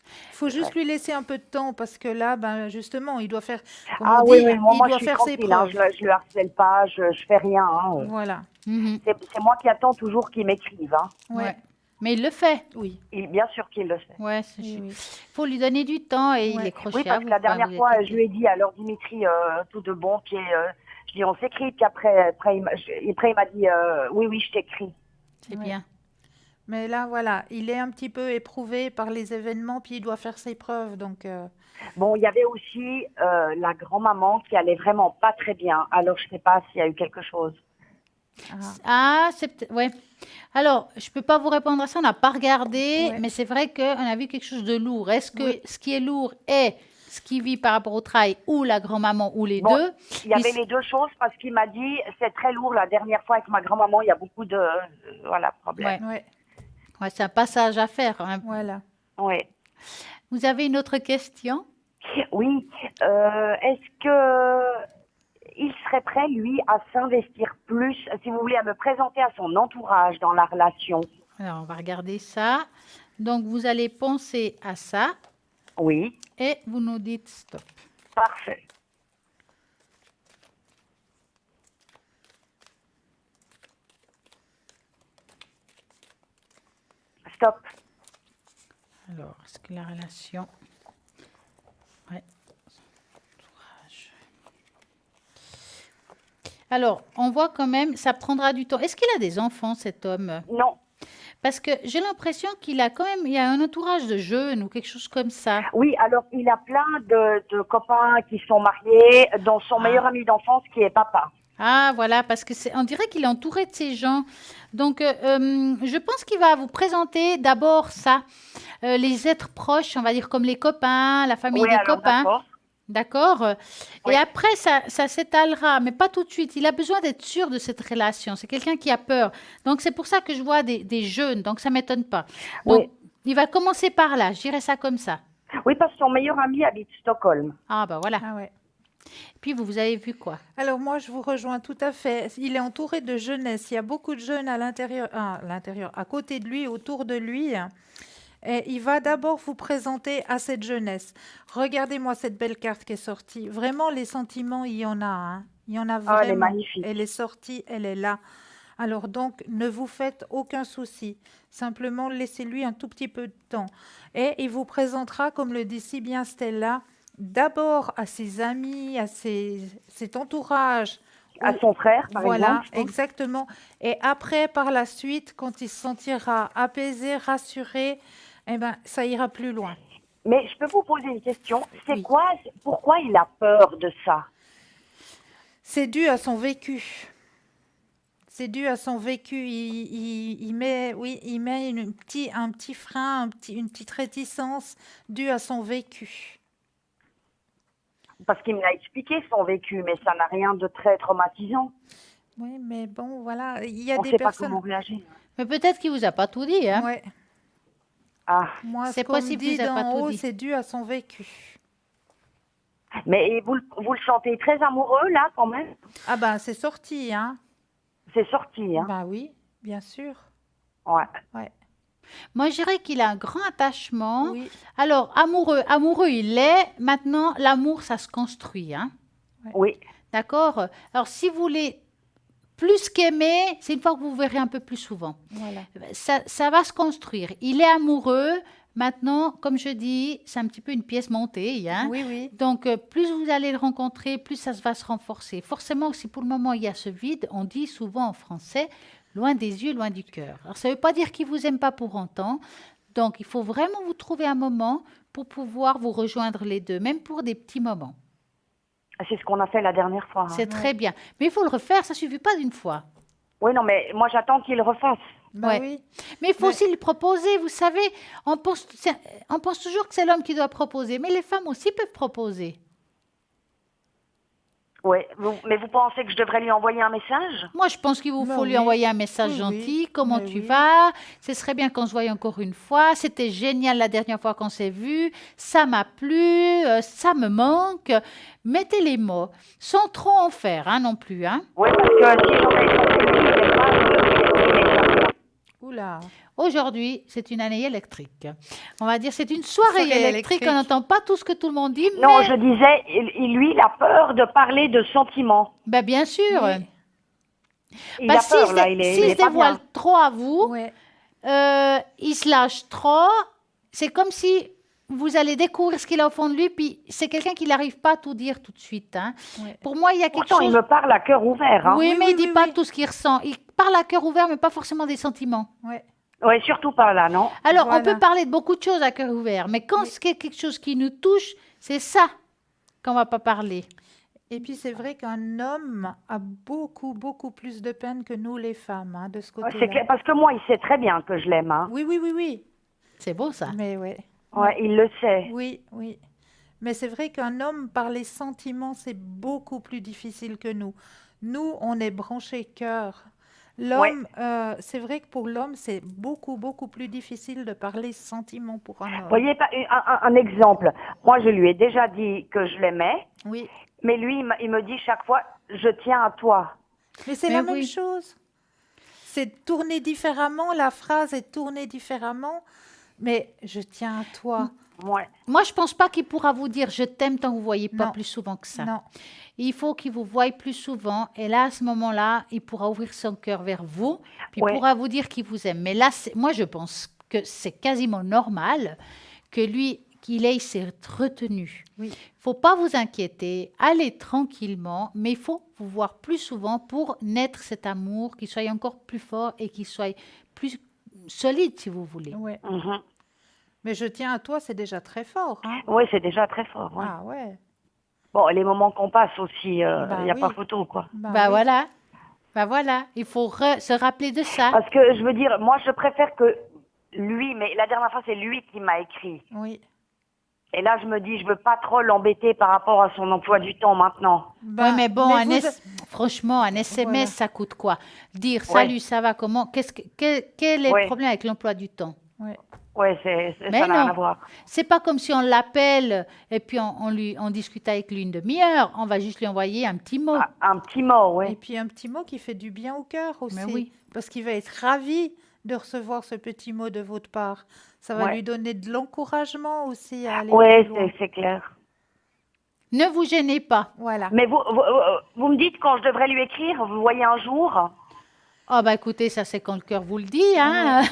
Il faut juste lui laisser un peu de temps parce que là, ben, justement, il doit faire, comme on Oui, dit, oui, moi il je doit suis faire ses tranquille, hein. preuves. Je le harcèle pas, je fais rien, hein. Voilà. Mhm. C'est moi qui attends toujours qu'il m'écrive, hein. Ouais. Ouais. Mais il le fait. Oui. Bien sûr qu'il le fait. Ouais, Oui, oui. faut lui donner du temps et il Ouais. est crochet Oui, à parce vous. que la quoi, dernière vous fois, inquiétez. je lui ai dit, alors Dimitri, tout de bon pied, je Puis on s'écrit, puis après il m'a dit oui, oui, je t'écris. C'est Ouais. bien. Mais là, voilà, il est un petit peu éprouvé par les événements, puis il doit faire ses preuves. Donc, Bon, il y avait aussi la grand-maman qui allait vraiment pas très bien. Alors, je sais pas s'il y a eu quelque chose. Ah, ouais. Alors, je peux pas vous répondre à ça, on n'a pas regardé, Ouais. mais c'est vrai qu'on a vu quelque chose de lourd. Est-ce que Oui. ce qui est lourd est ce qui vit par rapport au travail ou la grand-maman ou les Bon, deux? il y avait Ils- les deux choses parce qu'il m'a dit c'est très lourd la dernière fois avec ma grand-maman. Il y a beaucoup de voilà problèmes. Ouais, ouais, ouais, c'est un passage à faire, hein. voilà. Oui. Vous avez une autre question? Oui. Est-ce que il serait prêt, lui, à s'investir plus, si vous voulez, à me présenter à son entourage dans la relation? Alors, on va regarder ça. Donc, vous allez penser à ça Oui. et vous nous dites stop. Parfait. Stop. Alors, est-ce que la relation... Ouais. Entourage. Alors, on voit quand même, ça prendra du temps. Est-ce qu'il a des enfants, cet homme? Non. Parce que j'ai l'impression qu'il a quand même, il y a un entourage de jeunes ou quelque chose comme ça. Oui, alors il a plein de copains qui sont mariés, dont son meilleur ami d'enfance qui est papa. Ah, voilà, parce que on dirait qu'il est entouré de ces gens. Donc, je pense qu'il va vous présenter d'abord ça, les êtres proches, on va dire comme les copains, la famille Oui, des alors copains. d'accord. D'accord? Oui. Et après, ça s'étalera, mais pas tout de suite. Il a besoin d'être sûr de cette relation. C'est quelqu'un qui a peur. Donc, c'est pour ça que je vois des jeunes. Donc, ça ne m'étonne pas. Donc, Oui. il va commencer par là. Je dirais ça comme ça. Oui, parce que son meilleur ami habite Stockholm. Ah, bah voilà. Ah ouais. Puis, vous avez vu quoi? Alors moi, je vous rejoins tout à fait. Il est entouré de jeunesse. Il y a beaucoup de jeunes à l'intérieur, à côté de lui, autour de lui. Et il va d'abord vous présenter à cette jeunesse. Regardez-moi cette belle carte qui est sortie. Vraiment, les sentiments, il y en a, hein. Il y en a Ah, elle est vraiment. magnifique. Elle est sortie, elle est là. Alors donc, ne vous faites aucun souci. Simplement, laissez-lui un tout petit peu de temps. Et il vous présentera, comme le dit si bien Stella, d'abord à ses amis, à cet entourage. À son frère, par Voilà, exemple. je pense. exactement. Et après, par la suite, quand il se sentira apaisé, rassuré, eh ben, ça ira plus loin. Mais je peux vous poser une question. C'est Oui. quoi, pourquoi il a peur de ça? C'est dû à son vécu. C'est dû à son vécu. Il met, oui, il met un petit frein, une petite réticence due à son vécu. Parce qu'il me l'a expliqué son vécu, mais ça n'a rien de très traumatisant. Oui, mais bon, voilà, il y a On ne des sait pas personnes. comment réagir. Mais peut-être qu'il vous a pas tout dit, hein? Ouais. Ah, Moi, C'est ce qu'on me possible dit qu'il vous a pas d'en tout haut, dit. c'est dû à son vécu. mais vous le sentez très amoureux, là, quand même? Ah ben, c'est sorti, hein. C'est sorti, hein? Ben oui, bien sûr. Ouais. Ouais. Moi, je dirais qu'il a un grand attachement. Oui. Alors, amoureux, il l'est. Maintenant, l'amour, ça se construit, hein? Oui. D'accord? Alors, si vous voulez plus qu'aimer, c'est une fois que vous verrez un peu plus souvent. Voilà. Ça va se construire. Il est amoureux. Maintenant, comme je dis, c'est un petit peu une pièce montée, hein? Oui, oui. Donc, plus vous allez le rencontrer, plus ça va se renforcer. Forcément, si pour le moment il y a ce vide, on dit souvent en français, loin des yeux, loin du cœur. Alors, ça ne veut pas dire qu'il ne vous aime pas pour autant. Donc, il faut vraiment vous trouver un moment pour pouvoir vous rejoindre les deux, même pour des petits moments. C'est ce qu'on a fait la dernière fois. Hein. C'est très bien. Mais il faut le refaire, ça ne suffit pas d'une fois. Oui, non, mais moi, j'attends qu'il le refasse. Ben Ouais. oui. Mais il faut Mais- aussi lui proposer. Vous savez, on pense toujours que c'est l'homme qui doit proposer, mais les femmes aussi peuvent proposer. Oui. Mais vous pensez que je devrais lui envoyer un message? Moi, je pense qu'il vous Ben faut lui oui. envoyer un message Oui, gentil. oui. Comment Mais tu oui. vas? Ce serait bien qu'on se voie encore une fois. C'était génial la dernière fois qu'on s'est vu. Ça m'a plu. Ça me manque. Mettez les mots sans trop en faire, hein, non plus, hein. Oui, parce que si j'en ai compris, je ne sais pas, Oula. Aujourd'hui, c'est une année électrique. On va dire c'est une soirée Soirée électrique. électrique. On n'entend pas tout ce que tout le monde dit, Non, mais je disais, lui, il a peur de parler de sentiments. ben, bien sûr. Oui. Il Ben, a peur, là, il s'il est se pas dévoile bien. trop à vous, Ouais. il se lâche trop. C'est comme si vous allez découvrir ce qu'il a au fond de lui, puis c'est quelqu'un qui n'arrive pas à tout dire tout de suite. Hein. Ouais. Pour moi, il y a quelque Pourtant, il chose... me parle à cœur ouvert. Hein. Oui, Oui, mais oui, il dit oui, pas oui. tout ce qu'il ressent. Il parle à cœur ouvert, mais pas forcément des sentiments. Ouais. Ouais, surtout pas là, non? Alors, on Voilà. peut parler de beaucoup de choses à cœur ouvert, mais quand Oui. c'est quelque chose qui nous touche, c'est ça qu'on va pas parler. Et puis c'est vrai qu'un homme a beaucoup, beaucoup plus de peine que nous les femmes, hein, de ce Ouais, côté-là. c'est clair, parce que moi, il sait très bien que je l'aime. Hein. Oui, oui, oui, oui. C'est beau, ça. Mais ouais. Ouais, il le sait. Oui, oui. Mais c'est vrai qu'un homme, par les sentiments, c'est beaucoup plus difficile que nous. Nous, on est branché cœur. L'homme, c'est vrai que pour l'homme, c'est beaucoup, beaucoup plus difficile de parler sentiments pour un homme. Voyez, un exemple. Moi, je lui ai déjà dit que je l'aimais, Oui. mais lui, il me dit chaque fois, je tiens à toi. Mais c'est Mais la même oui. chose. C'est tourné différemment, la phrase est tournée différemment, mais je tiens à toi. Ouais. Moi, je pense pas qu'il pourra vous dire je t'aime tant que vous voyez pas Non. plus souvent que ça. Non. Il faut qu'il vous voie plus souvent. Et là, à ce moment-là, il pourra ouvrir son cœur vers vous. Puis il Ouais. pourra vous dire qu'il vous aime. Mais là, moi, je pense que c'est quasiment normal que lui, qu'il ait ses retenues. Oui. Il ne faut pas vous inquiéter. Allez tranquillement. Mais il faut vous voir plus souvent pour naître cet amour, qu'il soit encore plus fort et qu'il soit plus solide, si vous voulez. Ouais. Mhm. Mais je tiens à toi, c'est déjà très fort. Hein. Ouais, c'est déjà très fort. Ouais. Ah ouais. Bon, les moments qu'on passe aussi, il Bah n'y a oui. pas photo, quoi. Bah Bah oui. voilà. Bah voilà. Il faut se rappeler de ça. Parce que je veux dire, moi, je préfère que lui, mais la dernière fois, c'est lui qui m'a écrit. Oui. Et là, je me dis, je veux pas trop l'embêter par rapport à son emploi du temps maintenant. Bah, Oui, mais bon, vous- franchement, un SMS, Voilà. ça coûte quoi? Dire Ouais. salut, ça va, comment? Quel est Ouais. le problème avec l'emploi du temps? Ouais. Ouais, Mais ça n'a rien non. à voir. C'est pas comme si on l'appelle et puis on discute avec lui une demi-heure. On va juste lui envoyer un petit mot. Un petit mot, Et oui. puis un petit mot qui fait du bien au cœur aussi. Mais oui. Parce qu'il va être ravi de recevoir ce petit mot de votre part. Ça va Ouais. lui donner de l'encouragement aussi à aller Ouais, plus loin. c'est clair. Ne vous gênez pas. Voilà. Mais vous me dites quand je devrais lui écrire, vous voyez un jour. Oh, bah écoutez, ça c'est quand le cœur vous le dit. Hein?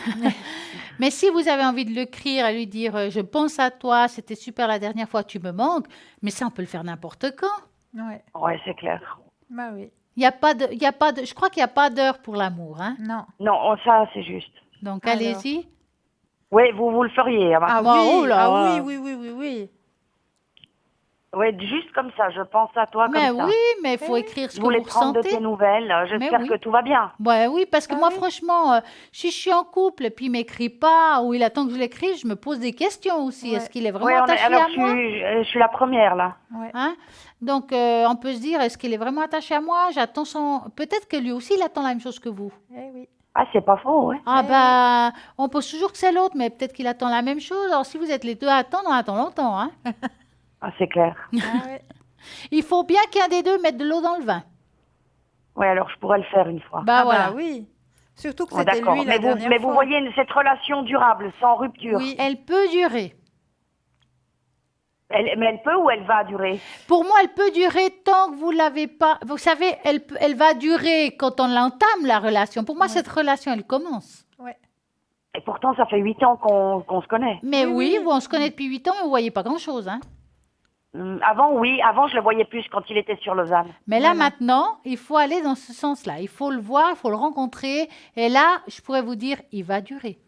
Mais si vous avez envie de l'écrire et lui dire je pense à toi, c'était super la dernière fois, tu me manques, mais ça on peut le faire n'importe quand. Ouais. Ouais, c'est clair. Bah oui. Il y a pas de, je crois qu'il n'y a pas d'heure pour l'amour. Hein? Non. Non, ça, c'est juste. Donc Alors. allez-y. Oui, vous le feriez. Ah Bah, oui, oh là ah là. oui, oui, oui, oui, oui. Oui, juste comme ça, je pense à toi Mais comme ça. oui, mais il faut Oui. écrire ce Je que voulais vous prendre de ressentez. tes nouvelles. J'espère oui. que tout va bien. Ouais, oui, parce que Ah moi, oui. franchement, si je suis en couple et puis il m'écrit pas ou il attend que je l'écrive, je me pose des questions aussi. Ouais. Est-ce qu'il est vraiment Ouais, attaché alors à moi? je suis la première là. Ouais. Hein? Donc, on peut se dire, est-ce qu'il est vraiment attaché à moi? J'attends son... Peut-être que lui aussi, il attend la même chose que vous. Eh oui. Ah, c'est pas faux, ouais. Ah Eh bah, on pense toujours que c'est l'autre, mais peut-être qu'il attend la même chose. Alors, si vous êtes les deux à attendre, on attend longtemps. Hein? Ah, c'est clair. Ah ouais. Il faut bien qu'un des deux mette de l'eau dans le vin. Ouais, alors je pourrais le faire une fois. Bah Ah voilà. bah oui. Surtout que Oh, c'était d'accord. lui la Mais vous, dernière mais vous fois. voyez cette relation durable, sans rupture. Oui. Elle peut durer. Mais elle peut ou elle va durer? Pour moi, elle peut durer tant que vous l'avez pas. Vous savez, elle va durer quand on l'entame, la relation. Pour moi, cette relation, elle commence. Ouais. Et pourtant, ça fait 8 ans qu'on se connaît. Mais Oui, oui, oui. on se connaît depuis 8 ans, mais vous voyez pas grand-chose. Hein. Avant, oui. Avant, je le voyais plus quand il était sur Lausanne. Mais là, Voilà. maintenant, il faut aller dans ce sens-là. Il faut le voir, il faut le rencontrer. Et là, je pourrais vous dire, il va durer.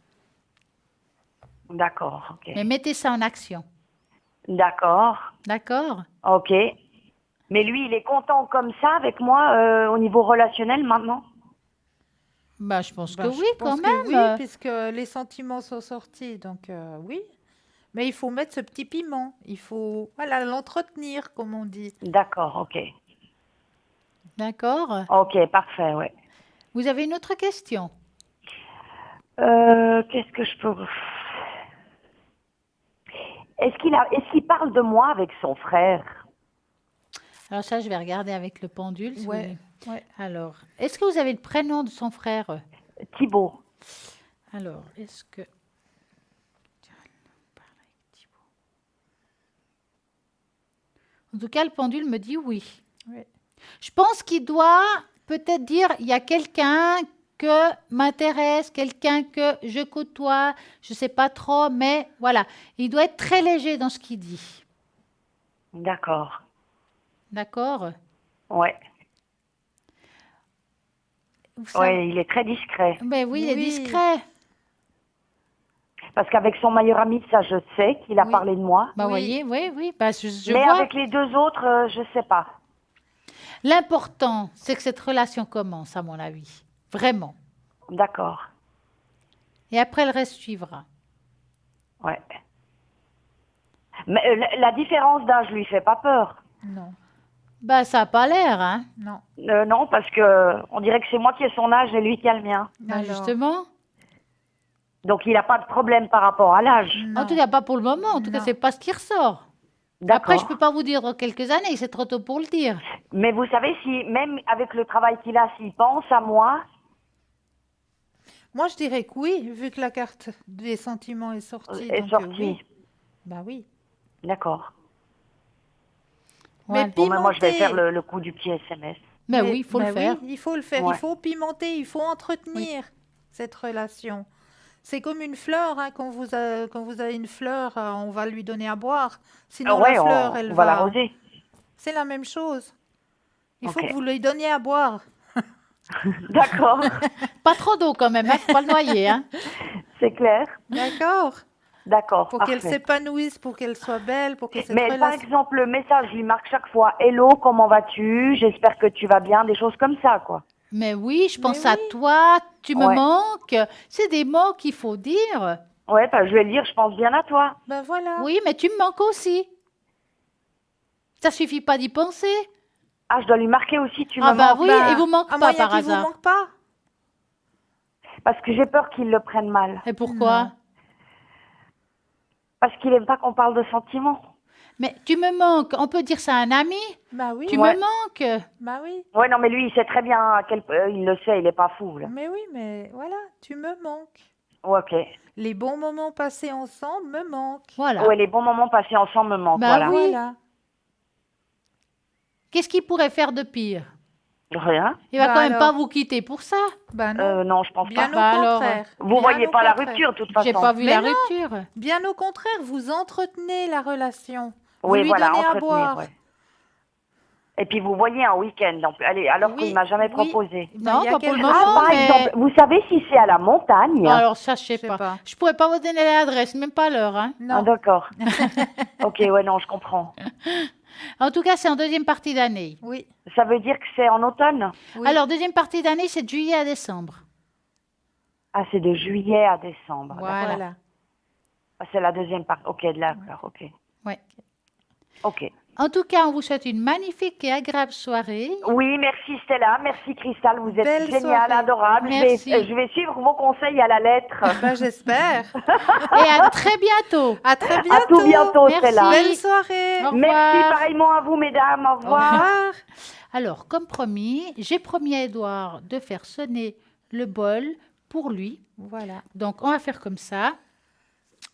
D'accord, ok. Mais mettez ça en action. D'accord, D'accord? ok. Mais lui, il est content comme ça avec moi au niveau relationnel maintenant? Bah, je pense Bah, que je oui, pense quand que même. oui, puisque les sentiments sont sortis, donc oui. Mais il faut mettre ce petit piment. Il faut, voilà, l'entretenir, comme on dit. D'accord, ok. D'accord. Ok, parfait, ouais. Vous avez une autre question? Qu'est-ce que je peux... Est-ce qu'il parle de moi avec son frère? Alors ça, je vais regarder avec le pendule. Si vous Ouais, voulez. ouais. Alors, est-ce que vous avez le prénom de son frère? Thibaut. Alors, est-ce que... Tiens, on parle avec Thibaut. En tout cas, le pendule me dit oui. Ouais. Je pense qu'il doit peut-être dire, il y a quelqu'un que m'intéresse, quelqu'un que je côtoie, je ne sais pas trop, mais voilà. Il doit être très léger dans ce qu'il dit. D'accord. D'accord? Ouais. Vous savez- Ouais, il est très discret. Ben oui, il est Oui. discret. Parce qu'avec son meilleur ami, ça, je sais qu'il a Oui. parlé de moi. Bah, Oui. voyez, oui, oui. Bah, je Mais vois. avec les deux autres, je sais pas. L'important, c'est que cette relation commence, à mon avis. Vraiment. D'accord. Et après, le reste suivra. Ouais. Mais la différence d'âge lui fait pas peur. Non, Bah, ça n'a pas l'air, hein? non. Non, parce que on dirait que c'est moi qui ai son âge et lui qui a le mien. Bah, Alors, justement. Donc il n'a pas de problème par rapport à l'âge. En non. tout cas, pas pour le moment. En tout cas, Non. c'est pas ce qui ressort. Après, D'accord. je peux pas vous dire dans quelques années, c'est trop tôt pour le dire. Mais vous savez, si même avec le travail qu'il a, s'il pense à moi, Moi, je dirais que oui, vu que la carte des sentiments est sortie. est donc, sorti. oui. Bah oui. D'accord. Voilà. Mais Bon, mais moi je vais pimenter. faire le coup du petit SMS. Mais oui, il faut le bah faire. Oui, il faut le faire. Ouais. Il faut pimenter, il faut entretenir cette relation. C'est comme une fleur, hein, quand vous avez une fleur, on va lui donner à boire. Sinon, Ouais, la fleur, elle on va l'arroser. C'est la même chose. Il faut Ok. que vous lui donniez à boire. D'accord, Pas trop d'eau quand même, hein, faut pas le noyer, hein. c'est clair. D'accord? D'accord, Pour qu'elle parfait. s'épanouisse, pour qu'elle soit belle, pour que cette Mais par relation... exemple, le message lui marque chaque fois Hello, comment vas-tu? J'espère que tu vas bien, des choses comme ça, quoi. Mais oui, je pense Mais à oui. toi, tu me Ouais. manques. C'est des mots qu'il faut dire. Ouais, bah, je vais le dire, je pense bien à toi. Ben voilà. Oui, mais tu me manques aussi. Ça suffit pas d'y penser. Ah, je dois lui marquer aussi, tu Ah me bah manques. oui, Bah, il vous manque à pas moyen par qu'il vous hasard. manque pas. Parce que j'ai peur qu'il le prenne mal. Et pourquoi? Non. Parce qu'il aime pas qu'on parle de sentiments. Mais tu me manques. On peut dire ça à un ami. Bah oui. Tu Ouais. me manques. Bah oui. Ouais, non, mais lui, il sait très bien à quel... il le sait, il est pas fou, là. Mais oui, mais voilà, tu me manques. Ouais, ok. Les bons moments passés ensemble me manquent. Voilà. Ouais, les bons moments passés ensemble me manquent, Bah voilà. oui. Voilà. Qu'est-ce qu'il pourrait faire de pire? Rien. Il va Bah quand même alors. pas vous quitter pour ça. Bah non. Non, je pense Bien pas. au Bah alors, contraire. Vous Bien voyez au pas la contraire. rupture, de toute façon. J'ai pas vu Mais la non. rupture. Bien au contraire, vous entretenez la relation. Vous Oui, lui voilà, donnez à entretenir, boire. ouais. Et puis vous voyez un week-end, allez, alors Oui, qu'il m'a jamais oui. proposé. Ben, Non, il y a pas pour le quelques moment, Ah, par mais- exemple, vous savez si c'est à la montagne? Alors ça, je sais Je sais pas. pas. Je pourrais pas vous donner l'adresse, même pas l'heure, hein. Ah, Non. d'accord. Ok, ouais, non, je comprends. En tout cas, c'est en deuxième partie d'année. Oui. Ça veut dire que c'est en automne? Oui. Alors, deuxième partie d'année, c'est de juillet à décembre. Ah, c'est de juillet à décembre. Voilà. Voilà. Ah, c'est la deuxième partie. Ok, d'accord, ok. Ouais. Ok. En tout cas, on vous souhaite une magnifique et agréable soirée. Oui, merci Stella, merci Cristal, vous êtes Belle géniale, soirée. adorable. Merci. Je vais suivre vos conseils à la lettre. Ben, j'espère. Et à très bientôt. À très À bientôt. tout bientôt, Merci. Stella. Belle soirée. Au revoir. Merci pareillement à vous, mesdames. Au Au revoir. revoir. Alors, comme promis, j'ai promis à Edouard de faire sonner le bol pour lui. Voilà. Donc, on va faire comme ça.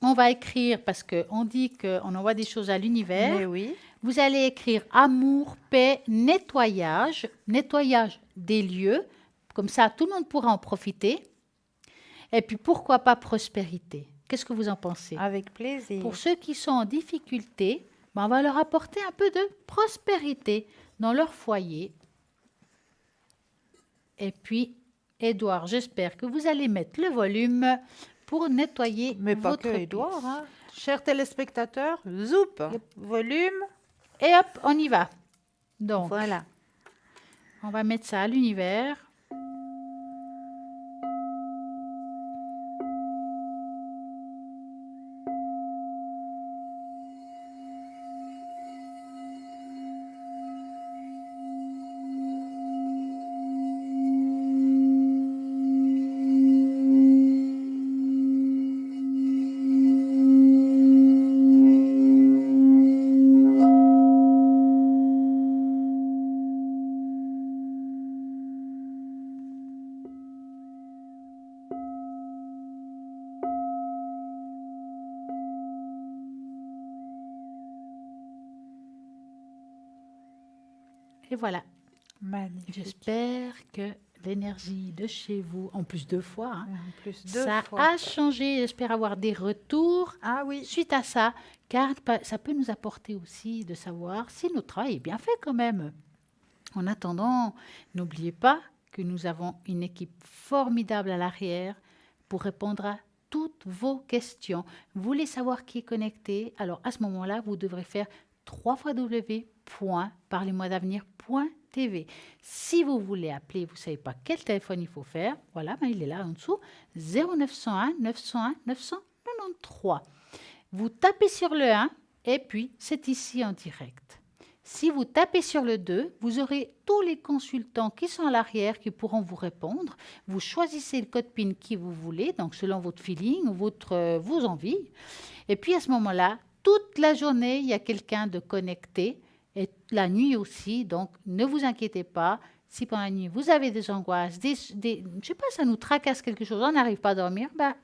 On va écrire, parce qu'on dit qu'on envoie des choses à l'univers. Mais oui. Vous allez écrire amour, paix, nettoyage, nettoyage des lieux. Comme ça, tout le monde pourra en profiter. Et puis, pourquoi pas prospérité? Qu'est-ce que vous en pensez? Avec plaisir. Pour ceux qui sont en difficulté, ben, on va leur apporter un peu de prospérité dans leur foyer. Et puis, Édouard, j'espère que vous allez mettre le volume pour nettoyer Mais pas votre que pièce. Édouard. Hein. Chers téléspectateurs, zoup. Volume. Et hop, on y va. Donc, Voilà. on va mettre ça à l'univers. Et voilà. Magnifique. J'espère que l'énergie de chez vous, en plus 2 fois. Hein. En plus, deux Ça fois. a changé. J'espère avoir des retours Ah oui, suite à ça, car ça peut nous apporter aussi de savoir si notre travail est bien fait quand même. En attendant, n'oubliez pas que nous avons une équipe formidable à l'arrière pour répondre à toutes vos questions. Vous voulez savoir qui est connecté? Alors à ce moment-là, vous devrez faire www.parlez-moi-d'avenir.tv. Si vous voulez appeler, vous ne savez pas quel téléphone il faut faire, voilà, ben il est là en dessous, 0901 901 993. Vous tapez sur le 1 et puis c'est ici en direct. Si vous tapez sur le 2, vous aurez tous les consultants qui sont à l'arrière qui pourront vous répondre. Vous choisissez le code PIN qui vous voulez, donc selon votre feeling, vos envies. Et puis à ce moment-là, toute la journée, il y a quelqu'un de connecté et la nuit aussi. Donc ne vous inquiétez pas. Si pendant la nuit vous avez des angoisses, je sais pas, ça nous tracasse quelque chose, on n'arrive pas à dormir, ben,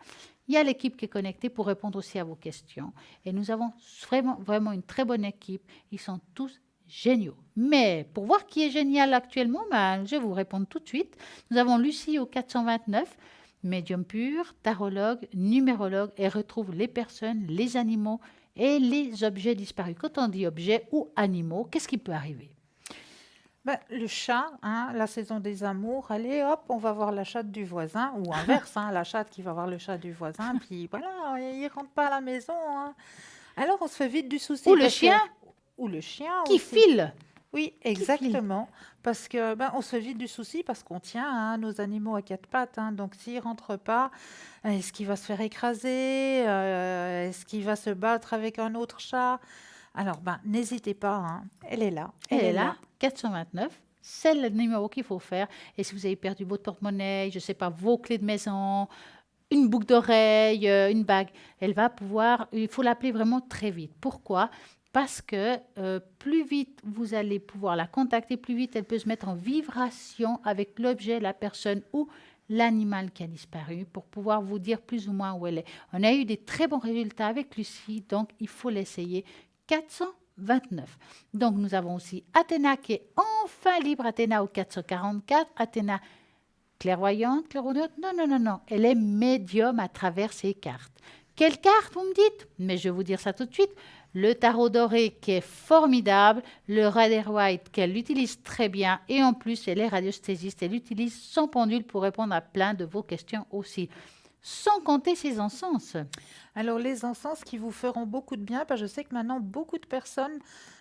il y a l'équipe qui est connectée pour répondre aussi à vos questions. Et nous avons vraiment, vraiment une très bonne équipe. Ils sont tous géniaux. Mais pour voir qui est génial actuellement, ben, je vais vous répondre tout de suite. Nous avons Lucie au 429, médium pur, tarologue, numérologue, et retrouve les personnes, les animaux et les objets disparus. Quand on dit objets ou animaux, qu'est-ce qui peut arriver? ben, le chat, hein, la saison des amours, allez hop, on va voir la chatte du voisin, ou inverse, hein, la chatte qui va voir le chat du voisin, puis voilà, il rentre pas à la maison. Hein. Alors on se fait vite du souci. Ou le parce que- chien Ou le chien qui aussi. file. Oui, exactement. Parce que ben, on se fait vite du souci parce qu'on tient hein, nos animaux à quatre pattes. Hein. Donc s'il rentre pas, est-ce qu'il va se faire écraser? Est-ce qu'il va se battre avec un autre chat? Alors ben n'hésitez pas, hein. Elle est là. Elle est là, 429. C'est le numéro qu'il faut faire. Et si vous avez perdu votre porte-monnaie, je ne sais pas, vos clés de maison, une boucle d'oreille, une bague, elle va pouvoir, il faut l'appeler vraiment très vite. Pourquoi? Parce que plus vite vous allez pouvoir la contacter, plus vite elle peut se mettre en vibration avec l'objet, la personne ou l'animal qui a disparu pour pouvoir vous dire plus ou moins où elle est. On a eu des très bons résultats avec Lucie, donc il faut l'essayer. 429. Donc nous avons aussi Athéna qui est enfin libre, Athéna au 444. Athéna clairvoyante, clairaudiente? Non, non, non, non. Elle est médium à travers ses cartes. Quelle carte, vous me dites? Mais je vais vous dire ça tout de suite. Le tarot doré qui est formidable, le Rider-Waite qu'elle utilise très bien et en plus elle est radiesthésiste, elle utilise son pendule pour répondre à plein de vos questions aussi. Sans compter ses encens. Alors les encens qui vous feront beaucoup de bien, parce que je sais que maintenant beaucoup de personnes,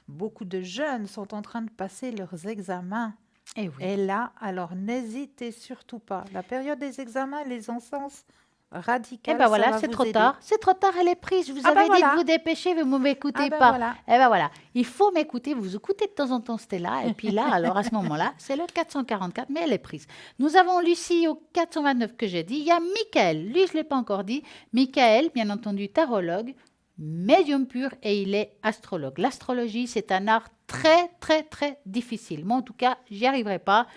beaucoup de jeunes sont en train de passer leurs examens. Eh oui. Et là, alors n'hésitez surtout pas. La période des examens, les encens radicaux, Eh ben voilà, c'est trop tard. C'est trop tard, elle est prise. Je vous avais dit de vous dépêcher, vous ne m'écoutez pas. Voilà. Eh ben voilà, il faut m'écouter. Vous écoutez de temps en temps Stella. Et puis là, alors à ce moment-là, c'est le 444, mais elle est prise. Nous avons Lucie au 429 que j'ai dit. Il y a Michael. Lui, je ne l'ai pas encore dit. Michael, bien entendu, tarologue, médium pur et il est astrologue. L'astrologie, c'est un art très, très, très difficile. Moi, en tout cas, j'y arriverai pas.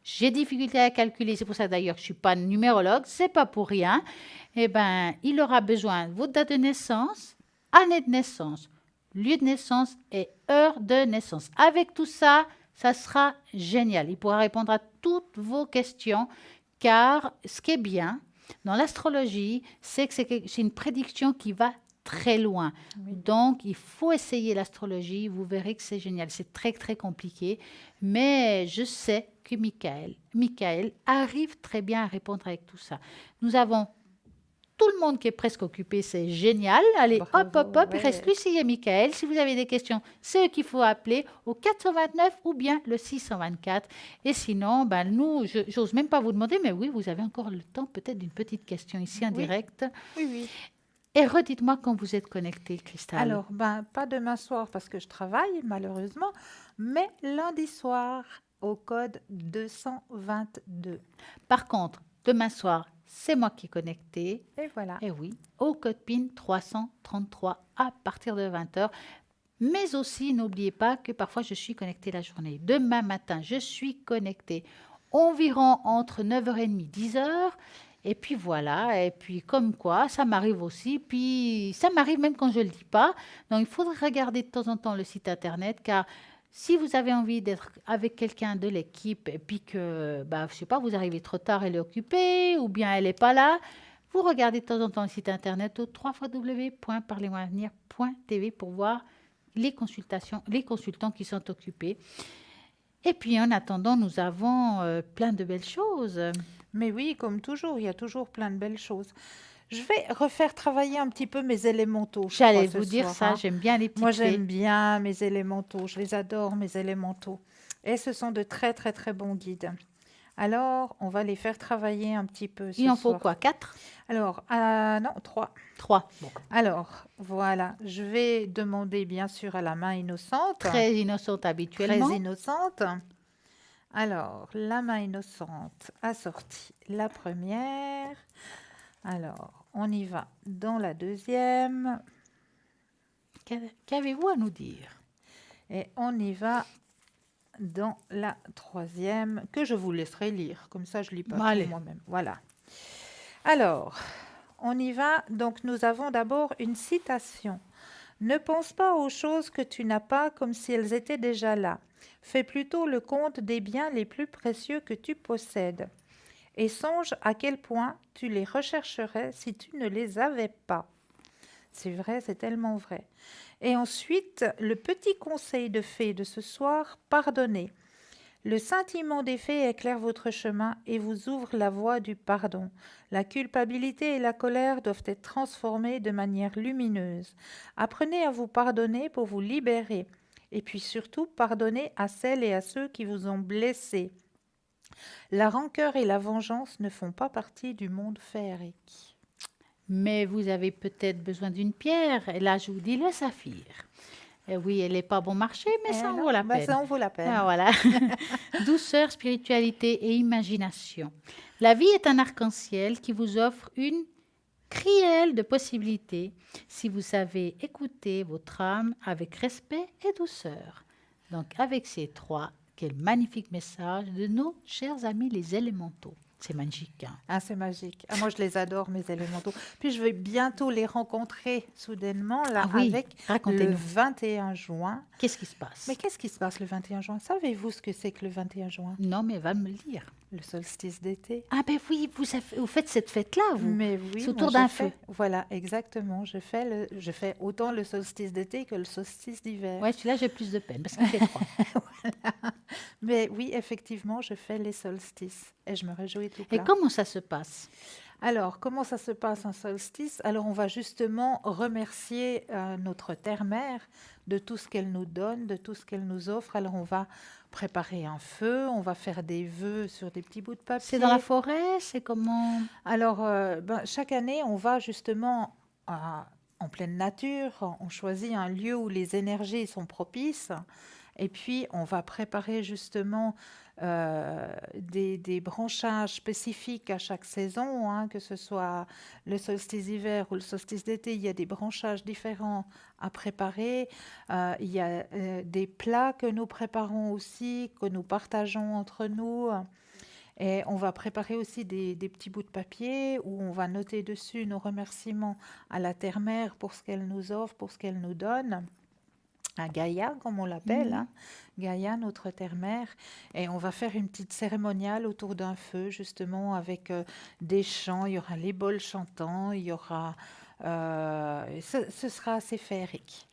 J'ai difficulté à calculer, c'est pour ça d'ailleurs que je ne suis pas numérologue, c'est pas pour rien. Eh bien, il aura besoin de votre date de naissance, année de naissance, lieu de naissance et heure de naissance. Avec tout ça, ça sera génial. Il pourra répondre à toutes vos questions, car ce qui est bien dans l'astrologie, c'est que c'est une prédiction qui va très loin. Donc, il faut essayer l'astrologie. Vous verrez que c'est génial. C'est très, très compliqué. Mais je sais que Michael arrive très bien à répondre avec tout ça. Nous avons tout le monde qui est presque occupé. C'est génial. Allez, Bravo, hop, hop, hop. ouais. Il reste Lucie et Michael. Si vous avez des questions, c'est eux qu'il faut appeler au 429 ou bien le 624. Et sinon, ben, nous, j'ose même pas vous demander, mais oui, vous avez encore le temps peut-être d'une petite question ici en Oui. direct. Oui, oui. Et redites-moi quand vous êtes connecté, Cristal. Alors, ben, pas demain soir parce que je travaille, malheureusement, mais lundi soir au code 222. Par contre, demain soir, c'est moi qui est connecté. Et voilà. Et oui, au code PIN 333 à partir de 20h. Mais aussi, n'oubliez pas que parfois je suis connectée la journée. Demain matin, je suis connectée environ entre 9h30 et 10h. Et puis voilà, et puis comme quoi, ça m'arrive aussi. Puis ça m'arrive même quand je ne le dis pas. Donc il faudrait regarder de temps en temps le site internet, car Si vous avez envie d'être avec quelqu'un de l'équipe et puis que, bah, je sais pas, vous arrivez trop tard, elle est occupée ou bien elle n'est pas là, vous regardez de temps en temps le site internet au www.parlez-moi-avenir.tv pour voir les consultations, les consultants qui sont occupés. Et puis en attendant, nous avons plein de belles choses. Mais oui, comme toujours, il y a toujours plein de belles choses. Je vais refaire travailler un petit peu mes élémentaux, je J'allais crois, vous ce dire soir, ça, hein. j'aime bien les Moi, petites fées. j'aime bien mes élémentaux. Je les adore, mes élémentaux. Et ce sont de très, très, très bons guides. Alors, on va les faire travailler un petit peu ce Il en faut soir. quoi? 4? Alors, non, 3. 3. Bon. Alors, voilà. Je vais demander, bien sûr, à la main innocente. Très innocente Très habituellement. innocente. Alors, la main innocente a sorti la première. Alors, on y va dans la deuxième. Qu'avez-vous à nous dire? Et on y va dans la troisième, que je vous laisserai lire. Comme ça, je lis pas Bon, tout allez. moi-même. Voilà. Alors, on y va. Donc, nous avons d'abord une citation. Ne pense pas aux choses que tu n'as pas comme si elles étaient déjà là. Fais plutôt le compte des biens les plus précieux que tu possèdes. Et songe à quel point tu les rechercherais si tu ne les avais pas. C'est vrai, c'est tellement vrai. Et ensuite, le petit conseil de fée de ce soir, pardonnez. Le scintillement des fées éclaire votre chemin et vous ouvre la voie du pardon. La culpabilité et la colère doivent être transformées de manière lumineuse. Apprenez à vous pardonner pour vous libérer. Et puis surtout, pardonnez à celles et à ceux qui vous ont blessé. La rancœur et la vengeance ne font pas partie du monde féerique. Mais vous avez peut-être besoin d'une pierre. Et là, je vous dis le saphir. Et oui, elle n'est pas bon marché, mais ça en non, vaut la bah, peine. ça en vaut la peine. Ah, voilà. Douceur, spiritualité et imagination. La vie est un arc-en-ciel qui vous offre une crielle de possibilités si vous savez écouter votre âme avec respect et douceur. Donc, avec ces trois, quel magnifique message de nos chers amis les élémentaux. C'est magique, hein? Ah, c'est magique. Ah, moi, je les adore, mes élémentaux. Puis, je vais bientôt les rencontrer soudainement, là, Ah oui, avec le racontez-nous. 21 juin. Qu'est-ce qui se passe? Mais qu'est-ce qui se passe le 21 juin? Savez-vous ce que c'est que le 21 juin? Non, mais va me le dire. Le solstice d'été. Ah ben oui, vous faites cette fête-là, vous. Mais oui, C'est moi, autour je d'un fais- feu. Voilà, exactement. Je fais autant le solstice d'été que le solstice d'hiver. Ouais, celui-là, j'ai plus de peine parce qu'il fait froid. Mais oui, effectivement, je fais les solstices et je me réjouis tout Et plein. comment ça se passe? Alors, comment ça se passe un solstice? Alors, on va justement remercier notre terre-mère de tout ce qu'elle nous donne, de tout ce qu'elle nous offre. Alors, on va préparer un feu, on va faire des vœux sur des petits bouts de papier. C'est dans la forêt? C'est comment? Alors, chaque année, on va justement en pleine nature, on choisit un lieu où les énergies sont propices, et puis on va préparer justement des branchages spécifiques à chaque saison, hein, que ce soit le solstice d'hiver ou le solstice d'été, il y a des branchages différents à préparer. Il y a des plats que nous préparons aussi, que nous partageons entre nous. Et on va préparer aussi des petits bouts de papier où on va noter dessus nos remerciements à la Terre-Mère pour ce qu'elle nous offre, pour ce qu'elle nous donne, à Gaïa, comme on l'appelle, hein. Gaïa, notre Terre-Mère. Et on va faire une petite cérémoniale autour d'un feu, justement, avec des chants. Il y aura les bols chantants, il y aura... ce sera assez féerique.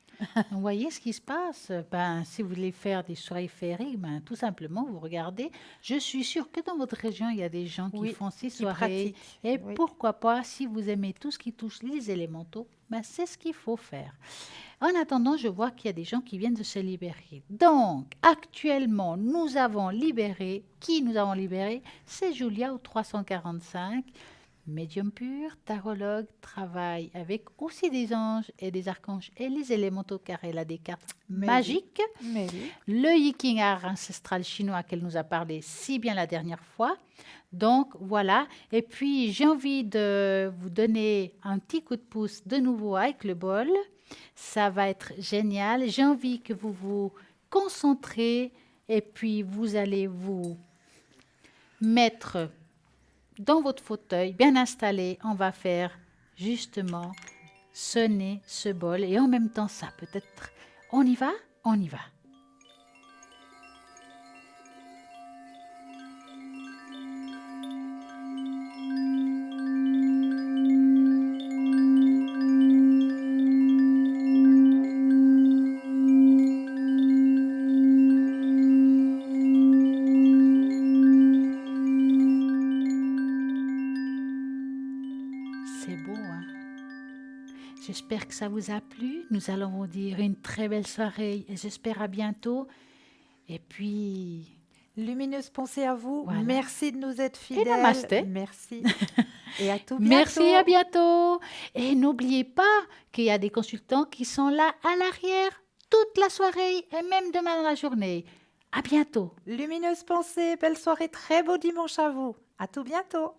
Vous voyez ce qui se passe? Ben, si vous voulez faire des soirées féeriques, ben, tout simplement, vous regardez. Je suis sûre que dans votre région, il y a des gens qui Oui, font ces qui soirées. pratiquent, Et oui. pourquoi pas, si vous aimez tout ce qui touche les élémentaux, ben, c'est ce qu'il faut faire. En attendant, je vois qu'il y a des gens qui viennent de se libérer. Donc, actuellement, nous avons libéré. Qui nous avons libéré? C'est Julia au 345. Médium pur, tarologue, travaille avec aussi des anges et des archanges et les élémentaux car elle a des cartes Mais magiques. Mais oui. Le Yiking art ancestral chinois qu'elle nous a parlé si bien la dernière fois. Donc voilà. Et puis j'ai envie de vous donner un petit coup de pouce de nouveau avec le bol. Ça va être génial. J'ai envie que vous vous concentrez et puis vous allez vous mettre dans votre fauteuil, bien installé. On va faire justement sonner ce bol et en même temps ça peut-être. On y va? On y va. j'espère que ça vous a plu. Nous allons vous dire une très belle soirée et j'espère à bientôt. Et puis, Lumineuse pensée à vous. Voilà. Merci de nous être fidèles. namasté. Merci. Et à tout bientôt. merci, à bientôt. Et n'oubliez pas qu'il y a des consultants qui sont là à l'arrière toute la soirée et même demain dans la journée. À bientôt. Lumineuse pensée, belle soirée, très beau dimanche à vous. À tout bientôt.